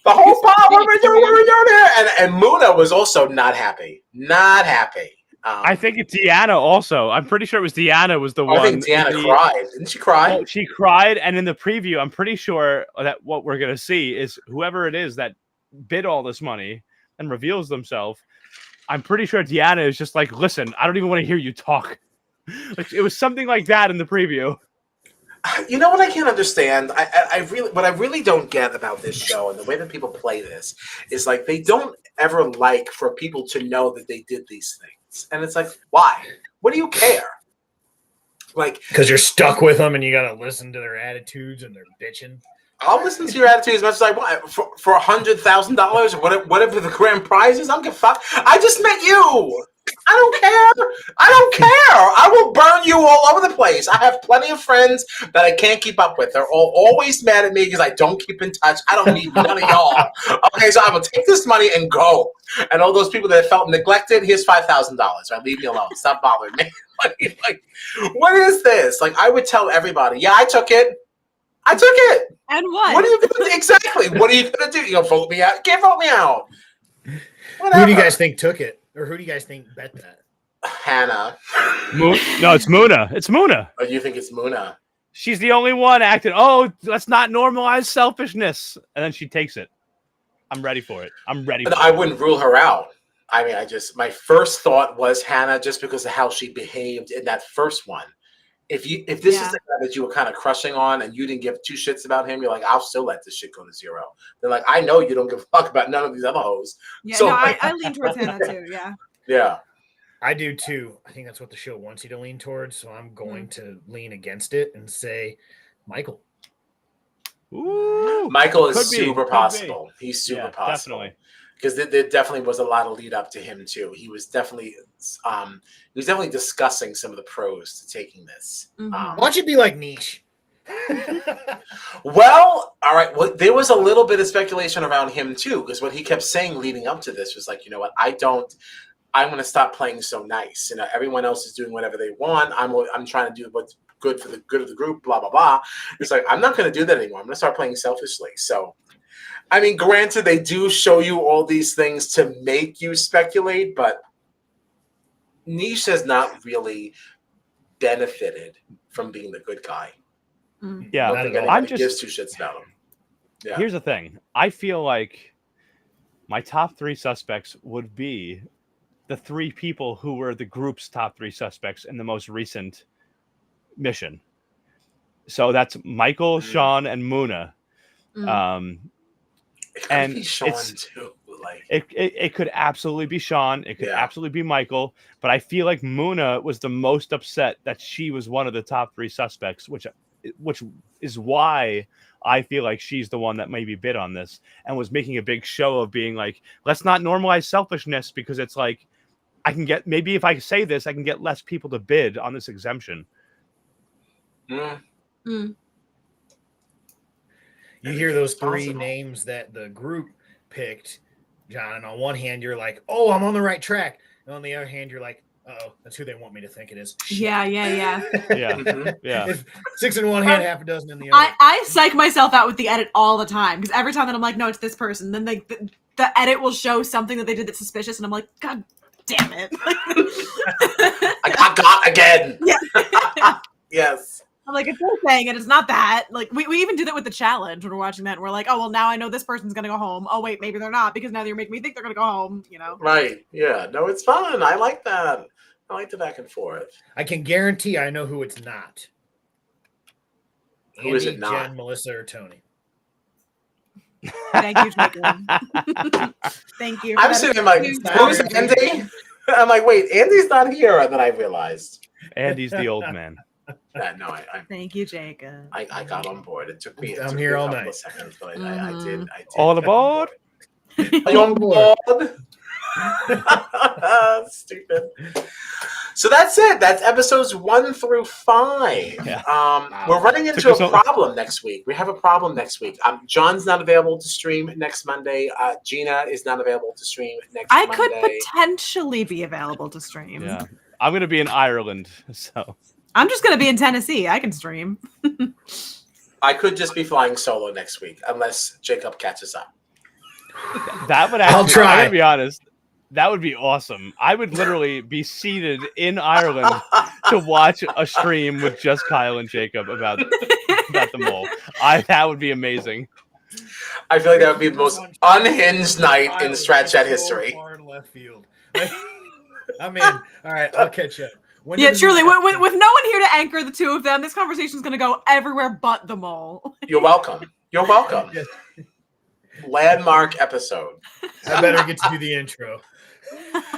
The whole pot. What are we doing here? And Muna was also not happy. Not happy. I think it's Deanna also. I'm pretty sure it was Deanna was the one. I think Deanna cried. Didn't she cry? Well, she cried, and in the preview, I'm pretty sure that what we're going to see is whoever it is that bid all this money and reveals themselves, I'm pretty sure Deanna is just like, listen, I don't even want to hear you talk. Like, it was something like that in the preview. You know what I can't understand? What I really don't get about this show and the way that people play this is like they don't ever like for people to know that they did these things. And it's like, why? What do you care? Like, because you're stuck with them and you got to listen to their attitudes and their bitching. I'll listen to your attitude as much as I want for $100,000 or whatever the grand prize is. I don't give a fuck. I just met you. I don't care. I don't care. I will burn you all over the place. I have plenty of friends that I can't keep up with. They're all always mad at me because I don't keep in touch. I don't need none of y'all. Okay, so I will take this money and go. And all those people that felt neglected, here's $5,000. Right, leave me alone. Stop bothering me. Like, what is this? Like, I would tell everybody, yeah, I took it. I took it. And what? What are you gonna do? Exactly. What are you gonna do? You gonna vote me out? You can't vote me out. Whatever. Who do you guys think took it? Or who do you guys think bet that? Hannah. No, it's Muna. It's Muna. Oh, you think it's Muna? She's the only one acting. Oh, let's not normalize selfishness, and then she takes it. I'm ready for it. I wouldn't rule her out. I mean, my first thought was Hannah, just because of how she behaved in that first one. If this is the guy that you were kind of crushing on and you didn't give two shits about him, you're like, I'll still let this shit go to zero. They're like, I know you don't give a fuck about none of these other hoes. Yeah, so, no, I lean towards Hannah too. Yeah. Yeah. I do too. I think that's what the show wants you to lean towards. So I'm going to lean against it and say Michael. Ooh, Michael is super possible. He's super possible. Definitely. Because there definitely was a lot of lead up to him too. He was definitely discussing some of the pros to taking this. Mm-hmm. Why don't you be like Niche? Well, all right. Well, there was a little bit of speculation around him too, because what he kept saying leading up to this was like, you know what, I'm going to stop playing so nice. You know, everyone else is doing whatever they want. I'm trying to do what's good for the good of the group. Blah blah blah. It's like, I'm not going to do that anymore. I'm going to start playing selfishly. So. I mean, granted, they do show you all these things to make you speculate, but Niche has not really benefited from being the good guy. Yeah, I'm just gives two shits about him. Yeah. Here's the thing. I feel like my top three suspects would be the three people who were the group's top three suspects in the most recent mission. So that's Michael, Sean, and Muna. And be Sean too. Like it could absolutely be Sean. It could absolutely be Michael. But I feel like Muna was the most upset that she was one of the top three suspects, which is why I feel like she's the one that maybe bid on this and was making a big show of being like, let's not normalize selfishness, because it's like, I can get, maybe if I say this, I can get less people to bid on this exemption. You hear those three names that the group picked, John, and on one hand, you're like, oh, I'm on the right track. And on the other hand, you're like, uh-oh, that's who they want me to think it is. Shit. Yeah. Yeah. If 6 in one hand, half a dozen in the other. I psych myself out with the edit all the time, because every time that I'm like, no, it's this person, then like the edit will show something that they did that's suspicious, and I'm like, God damn it. I got again. Yeah. Yes. I'm like, it's they're saying it, it's not that. Like, we even do that with the challenge when we're watching that, and we're like, oh, well, now I know this person's going to go home. Oh, wait, maybe they're not, because now you're making me think they're going to go home, you know? Right. Yeah. No, it's fun. I like that. I like the back and forth. I can guarantee I know who it's not. Who is it not? Jen, Melissa, or Tony. Thank you, Jacob. Thank you. I'm sitting there like, who's Andy? I'm like, wait, Andy's not here. And then I realized. Andy's the old man. No, I thank you, Jacob. I got on board. It took me. I'm here all night. Seconds, but I did. All aboard. Are you on board? Stupid. So that's it. That's episodes 1 through 5. Yeah. We're running into a problem next week. We have a problem next week. John's not available to stream next Monday. Gina is not available to stream next Monday. I could potentially be available to stream. Yeah. I'm going to be in Ireland, so. I'm just going to be in Tennessee. I can stream. I could just be flying solo next week, unless Jacob catches up. That would actually, I'll try. I'm gonna be honest, that would be awesome. I would literally be seated in Ireland to watch a stream with just Kyle and Jacob about the mole. That would be amazing. I feel like that would be the most unhinged night in Strat Chat history. So far in left field. I'm in. All right, I'll catch up. Yeah, truly. With no one here to anchor the two of them, this conversation is going to go everywhere but the mole. You're welcome. You're welcome. Landmark episode. I better get to do the intro.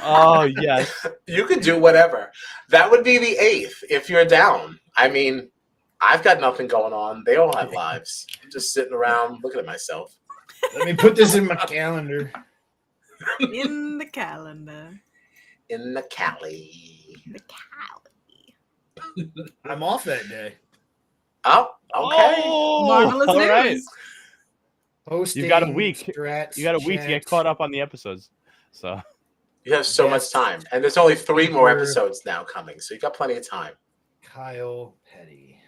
Oh, yes. You could do whatever. That would be the 8th if you're down. I mean, I've got nothing going on. They all have lives. I'm just sitting around looking at myself. Let me put this in my calendar. In the calendar. in the Cali. The Cali. I'm off that day. Oh, okay. Oh, Marvelous all news. right. Hosting. You got a week. Strat You got a week to get Chat. caught up on the episodes. So You have so much Guest time. And there's only 3 more speaker. episodes now coming, so you got plenty of time. Kyle Petty.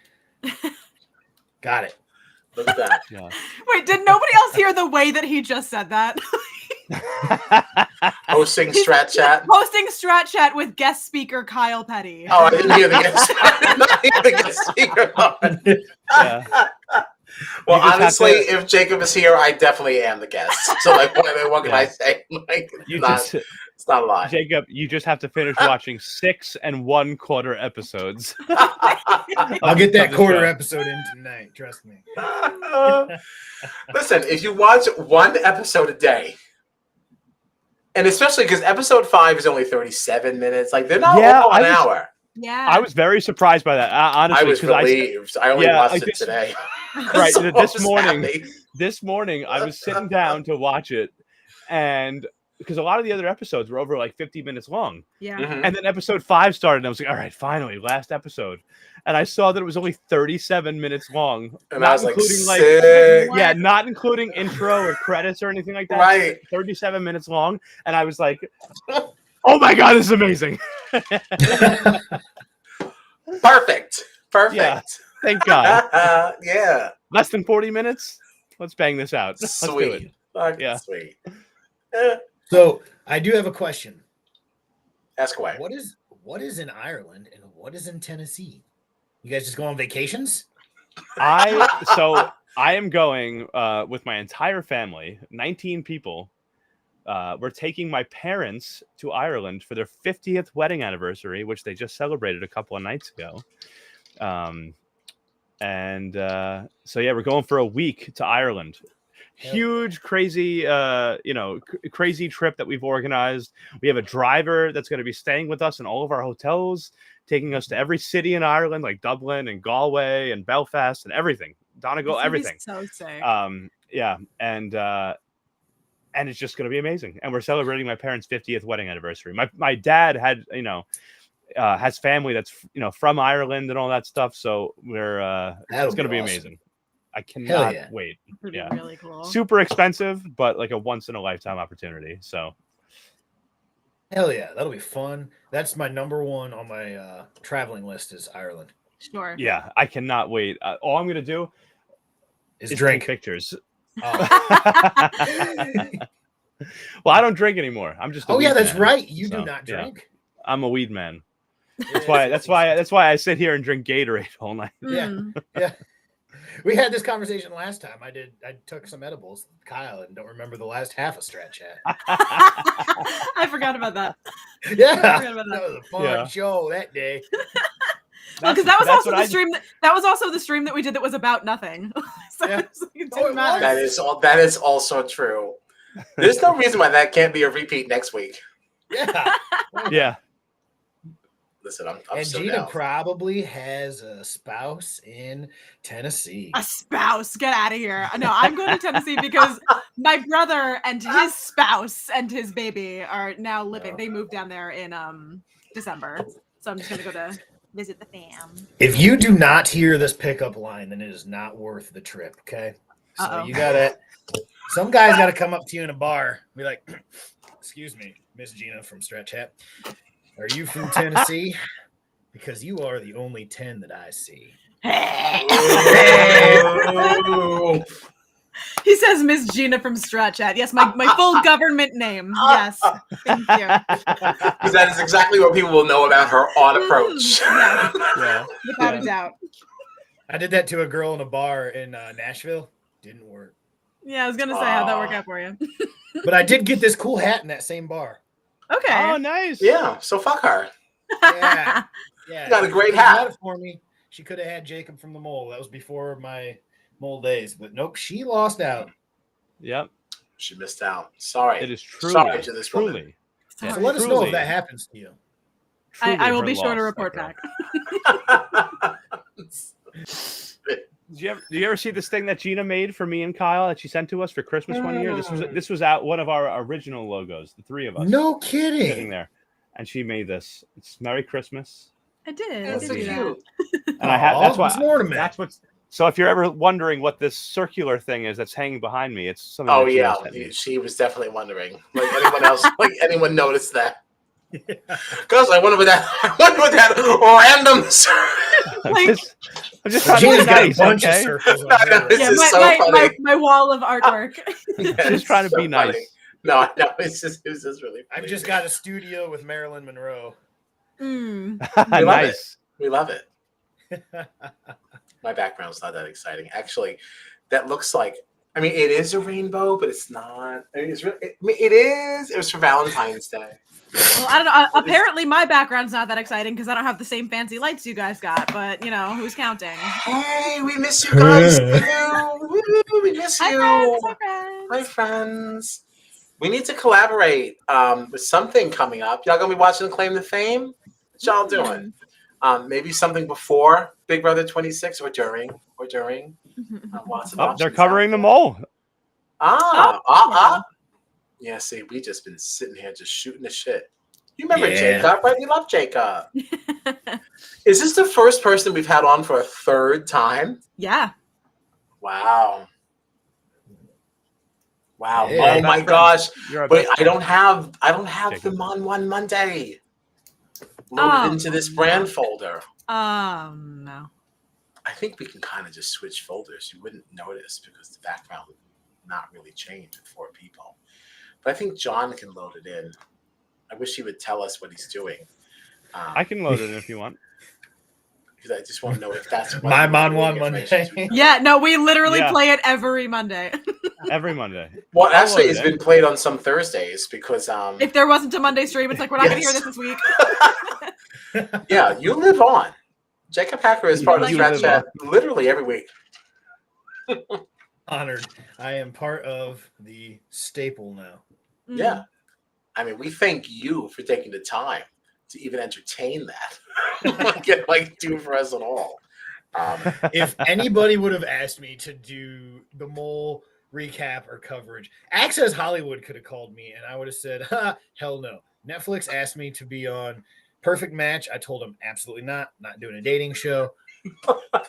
Got it. Look at that. yeah. Wait, did nobody else hear the way that he just said that? Hosting Strat Chat. Hosting Strat Chat with guest speaker Kyle Petty. Oh, I didn't hear the guest. I did not hear the guest speaker. yeah. Well, You just have honestly, to- if Jacob is here, I definitely am the guest. So, like, what can I say? Like, it's not a lie. Jacob, you just have to finish watching 6 1/4 episodes. I'll get that quarter episode in tonight. Trust me. Listen, if you watch 1 episode a day, and especially because episode 5 is only 37 minutes, like they're not all an hour. Yeah. I was very surprised by that. Honestly, I was relieved. I only watched it today. Right. So This morning, I was sitting down to watch it, and because a lot of the other episodes were over like 50 minutes long. Yeah. Mhm. And then episode 5 started, and I was like, all right, finally, last episode. And I saw that it was only 37 minutes long. And I was like, including sick. yeah, not including intro or credits or anything like that. Right. 37 minutes long. And I was like, oh my God, this is amazing. Perfect. Yeah. Thank God. Yeah. Less than 40 minutes? Let's bang this out. Let's do it. Sweet. Fucking Yeah. Sweet. So I do have a question. Ask away. What is in Ireland and what is in Tennessee? You guys just go on vacations? I am going with my entire family, 19 people. We're taking my parents to Ireland for their 50th wedding anniversary, which they just celebrated a couple of nights ago. So yeah, we're going for a week to Ireland. Huge, crazy, crazy trip that we've organized. We have a driver that's going to be staying with us in all of our hotels, taking us to every city in Ireland, like Dublin and Galway and Belfast and everything. Donegal, everything. So sick. Yeah, and it's just going to be amazing. And we're celebrating my parents' 50th wedding anniversary. My dad had, has family that's from Ireland and all that stuff. So it's going to be amazing. I cannot wait. Yeah, really cool. Super expensive, but like a once in a lifetime opportunity. So, hell yeah, that'll be fun. That's my number one on my traveling list is Ireland. Sure. Yeah, I cannot wait. All I'm gonna do is drink drink pictures. Oh. Well, I don't drink anymore. I'm just. That's man. right. You So, do not drink. Yeah. I'm a weed man. That's why I sit here and drink Gatorade all night. Yeah. We had this conversation last time. I took some edibles, Kyle, and don't remember the last half of Strat Chat. I forgot about that. Yeah, forgot about that was a fun show that day. Because that was also the stream. That was also the stream that we did that was about nothing. So Yeah. it didn't matter. That is also true. There's no reason why that can't be a repeat next week. Yeah. Yeah. Listen, I'm And so Gina down. probably has a spouse in Tennessee. A spouse, get out of here. No, I'm going to Tennessee because my brother and his spouse and his baby are now living. They moved down there in December. So I'm just going to go to visit the fam. If you do not hear this pickup line, then it is not worth the trip, okay? So you gotta, some guy's gotta come up to you in a bar, be like, excuse me, Miss Gina from Strat Chat. Are you from Tennessee? Because you are the only 10 that I see. He says Miss Gina from Strat Chat. Yes, my full government name. Yes. Thank you. Because that is exactly what people will know about her on approach. Yeah. Without a doubt. I did that to a girl in a bar in Nashville. Didn't work. Yeah, I was going to say, how'd that work out for you? But I did get this cool hat in that same bar. Okay. Oh, nice. Yeah, so fuck her. Yeah. You got a great She hat. got it for me. She could have had Jacob from the mole. That was before my mole days. But nope, she lost out. Yep. She missed out. Sorry. It is truly. Sorry to this woman. Truly. Sorry. So let us know if that happens to you. I will her be sure to loss, report that back. Do you ever see this thing that Gina made for me and Kyle that she sent to us for Christmas one year? This was out one of our original logos, the three of us. No Sitting kidding. there. and she made this. It's Merry Christmas. I did. I That's did so do that. cute. And I have that's Aw, it's an why ornament. that's what's so if you're ever wondering what this circular thing is that's hanging behind me, it's something Oh that Gina yeah, sent me. she was definitely wondering. Like anyone else, like anyone noticed that? Because I wonder what that random. I'm just trying to Gina's be got nice, a bunch okay? of circles on I know, her. this Yeah, is so my funny. wall of artwork. Just trying to be nice. No, it's just really funny. I've just got a studio with Marilyn Monroe. Mm. We love Nice. We love it. My background's not that exciting. Actually, that looks like. I mean, it is a rainbow, but it's not. I mean, it is. It was for Valentine's Day. Well, I don't know. Apparently, my background's not that exciting because I don't have the same fancy lights you guys got. But you know, who's counting? Hey, we miss you guys too. Woo, we miss Hi, you. friends. Hi, friends. Hi, friends. We need to collaborate with something coming up. Y'all gonna be watching Claim to Fame? What y'all doing? Maybe something before Big Brother 26 or during. They're covering them all. Yeah, see, we just been sitting here just shooting the shit. You remember Yeah. Jacob, right? We love Jacob. Is this the first person we've had on for a third time? Yeah. Wow. Yeah. Oh my gosh. You're our Wait, best I don't friend. have Jacob. them on one Monday. Loaded into this brand folder. No. I think we can kind of just switch folders. You wouldn't notice because the background would not really change with 4 people. But I think John can load it in. I wish he would tell us what he's doing. I can load it in if you want. Because I just want to know if that's what My he was Mon doing One if Monday. Rachel's doing. Yeah. No, we literally Yeah. play it every Monday. Every Monday. Well, I'll actually, load it's it been in. played on some Thursdays because If there wasn't a Monday stream, it's like we're not gonna hear Yes. this week. yeah, you live on. Jacob Hacker is part of You Strat live Chat literally every week. Honored. I am part of the staple now. Mm. Yeah. I mean, we thank you for taking the time to even entertain that. like do for us at all. If anybody would have asked me to do the mole recap or coverage, Access Hollywood could have called me and I would have said, hell no. Netflix asked me to be on Perfect Match. I told them absolutely not doing a dating show.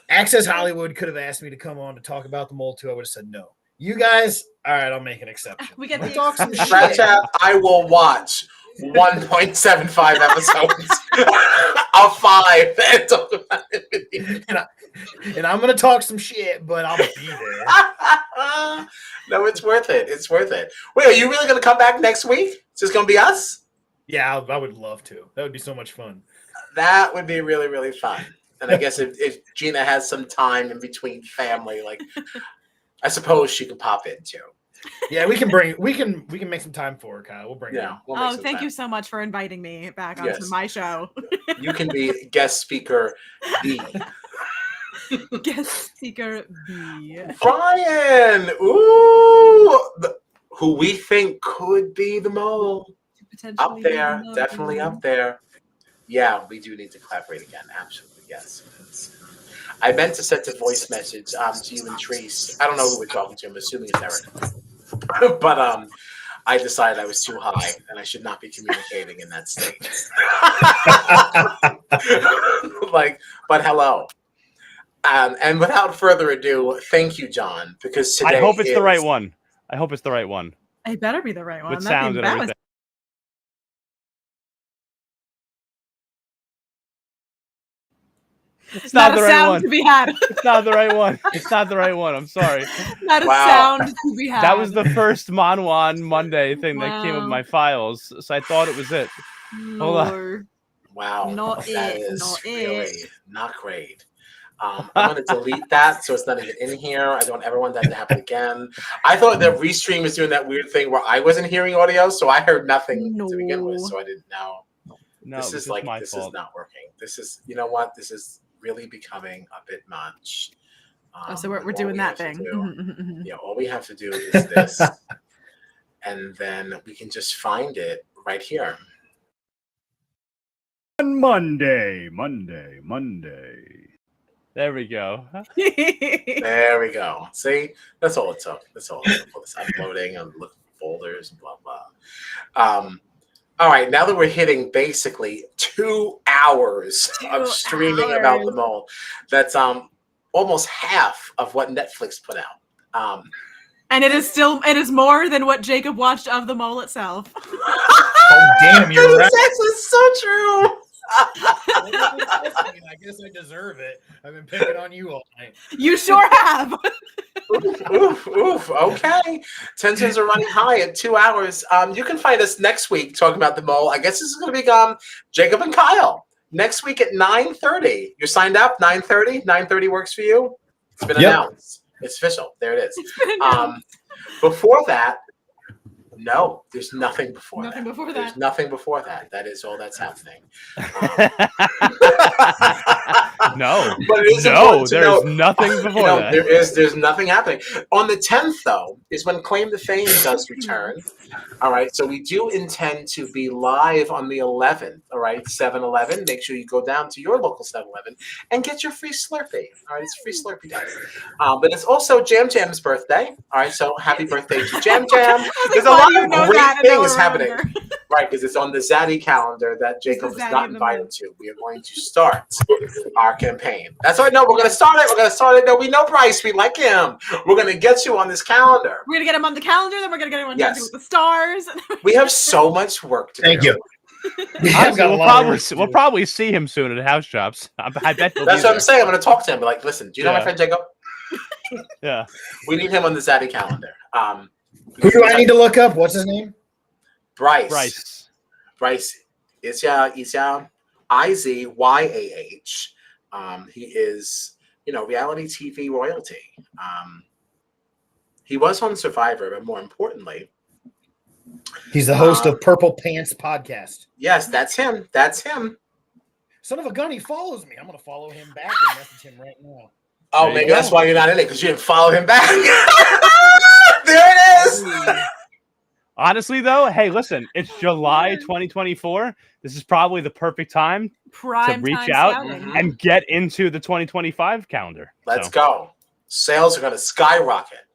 Access Hollywood could have asked me to come on to talk about the mole too. I would have said no. You guys, all right, I'll make an exception. We get We'll the talk some Strat shit. Chat, I will watch 1.75 episodes of 5 and talk about it with you. And I'm gonna talk some shit, but I'll be there. No, it's worth it. It's worth it. Wait, are you really going to come back next week? It's just going to be us? Yeah, I would love to. That would be so much fun. That would be really, really fun. And I guess if Gina has some time in between family, like I suppose she could pop in too. Yeah, we can make some time for her, Kyle. We'll bring her. Yeah. We'll make Oh, some thank time. you so much for inviting me back onto Yes. my show. You can be guest speaker B. Guest speaker B. Brian, ooh, who we think could be the mole. Up Potentially there, be definitely the- up there. Yeah, we do need to collaborate again. Absolutely, yes. I meant to send a voice message to you and Treese. I don't know who we're talking to. I'm assuming it's Eric. But I decided I was too high and I should not be communicating in that state. But hello. And without further ado, thank you, John, because today I hope it's the right is- one. I hope it's the right one. It better be the right one. With That'd be sound and everything. It's Not not the a right sound one. to be had. It's not the right one. It's not the right one. I'm sorry. Not a Wow. sound to be had. That was the first Monwan Monday thing that came with Wow. my files, so I thought it was it. Hold on. No. Wow, Not that it, is not really it. not great. I'm going to delete that so it's not even in here. I don't ever want that to happen again. I thought that Restream was doing that weird thing where I wasn't hearing audio, so I heard nothing to begin with, No. so I didn't know. No, This it was is just like my this fault. is not working. This is, you know what? This is really becoming a bit much. Oh, so we're all doing we that have to thing. do- Yeah, all we have to do is this, and then we can just find it right here. Monday. There we go. There we go. See, that's all it took. That's all it took. All this uploading and looking for folders and blah blah. All right, now that we're hitting basically 2 hours of streaming about the mole, that's almost half of what Netflix put out. And it is more than what Jacob watched of the mole itself. Oh, damn, you're right. This is so true. I guess I deserve it. I've been picking on you all night. You sure have. Oof. Okay. Tensions are running high at 2 hours. You can find us next week talking about the mole. I guess this is going to be Jacob and Kyle. Next week at 9:30. You're signed up? 9:30? 9:30 works for you? It's been announced. It's official. There it is. Before that, no, there's nothing before that. There's nothing before that. That is all that's happening. No, but it is there's nothing before that. There's nothing happening. On the 10th, though, is when Claim to Fame does return. All right, so we do intend to be live on the 11th. All right, 7-Eleven. Make sure you go down to your local 7-Eleven and get your free Slurpee. All right, it's free Slurpee day. But it's also Jam Jam's birthday. All right, so happy birthday to Jam Jam. There's a lot of great things happening. Right, because it's on the Zaddy calendar that Jacob was not invited to. We are going to start our campaign. That's right. No, we're going to start it. There'll be no price. We like him. We're going to get you on this calendar. We're going to get him on the calendar. Then we're going to get him on Dancing with the Stars. We have so much work to do. Thank you. We'll probably see him soon at house shops. I bet. That's what I'm saying. I'm going to talk to him. Be like, listen, do you know my friend Jacob? Yeah. We need him on the Zaddy calendar. Who do I need to look up? What's his name? Bryce. Izyah, Izyah. He is, reality TV royalty. He was on Survivor, but more importantly, he's the host of Purple Pants podcast. Yes, that's him. Son of a gun, he follows me. I'm going to follow him back and message him right now. Oh, maybe that's why you're not in it, because you didn't follow him back. There it is. Honestly, though, hey, listen, it's July 2024. This is probably the perfect time to reach out and get into the 2025 calendar. Let's go. Sales are going to skyrocket.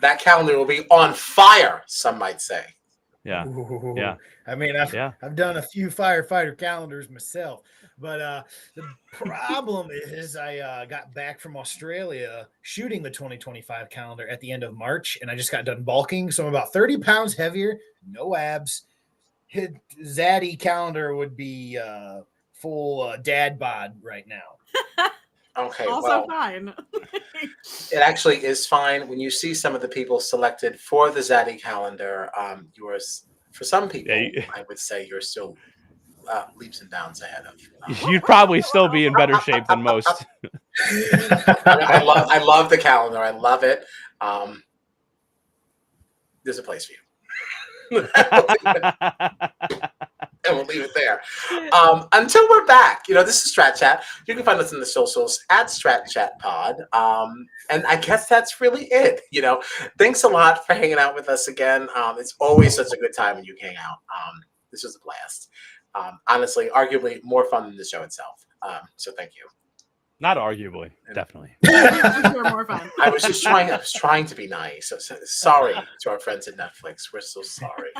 That calendar will be on fire, some might say. Yeah. Ooh. Yeah. I mean, I've done a few firefighter calendars myself, but the problem is I got back from Australia shooting the 2025 calendar at the end of March, and I just got done bulking, so I'm about 30 pounds heavier, no abs. Zaddy calendar would be full dad bod right now. Okay, also fine. It actually is fine. When you see some of the people selected for the Zaddy calendar, yours, for some people, I would say you're still leaps and bounds ahead of. You'd probably still be in better shape than most. I love the calendar. I love it. There's a place for you. And we'll leave it there. Until we're back, this is Strat Chat. You can find us in the socials at Strat Chat Pod. And I guess that's really it. Thanks a lot for hanging out with us again. It's always such a good time when you hang out. This was a blast. Honestly, arguably more fun than the show itself. So thank you. Not arguably, definitely. More fun. I was trying to be nice. So sorry to our friends at Netflix. We're so sorry.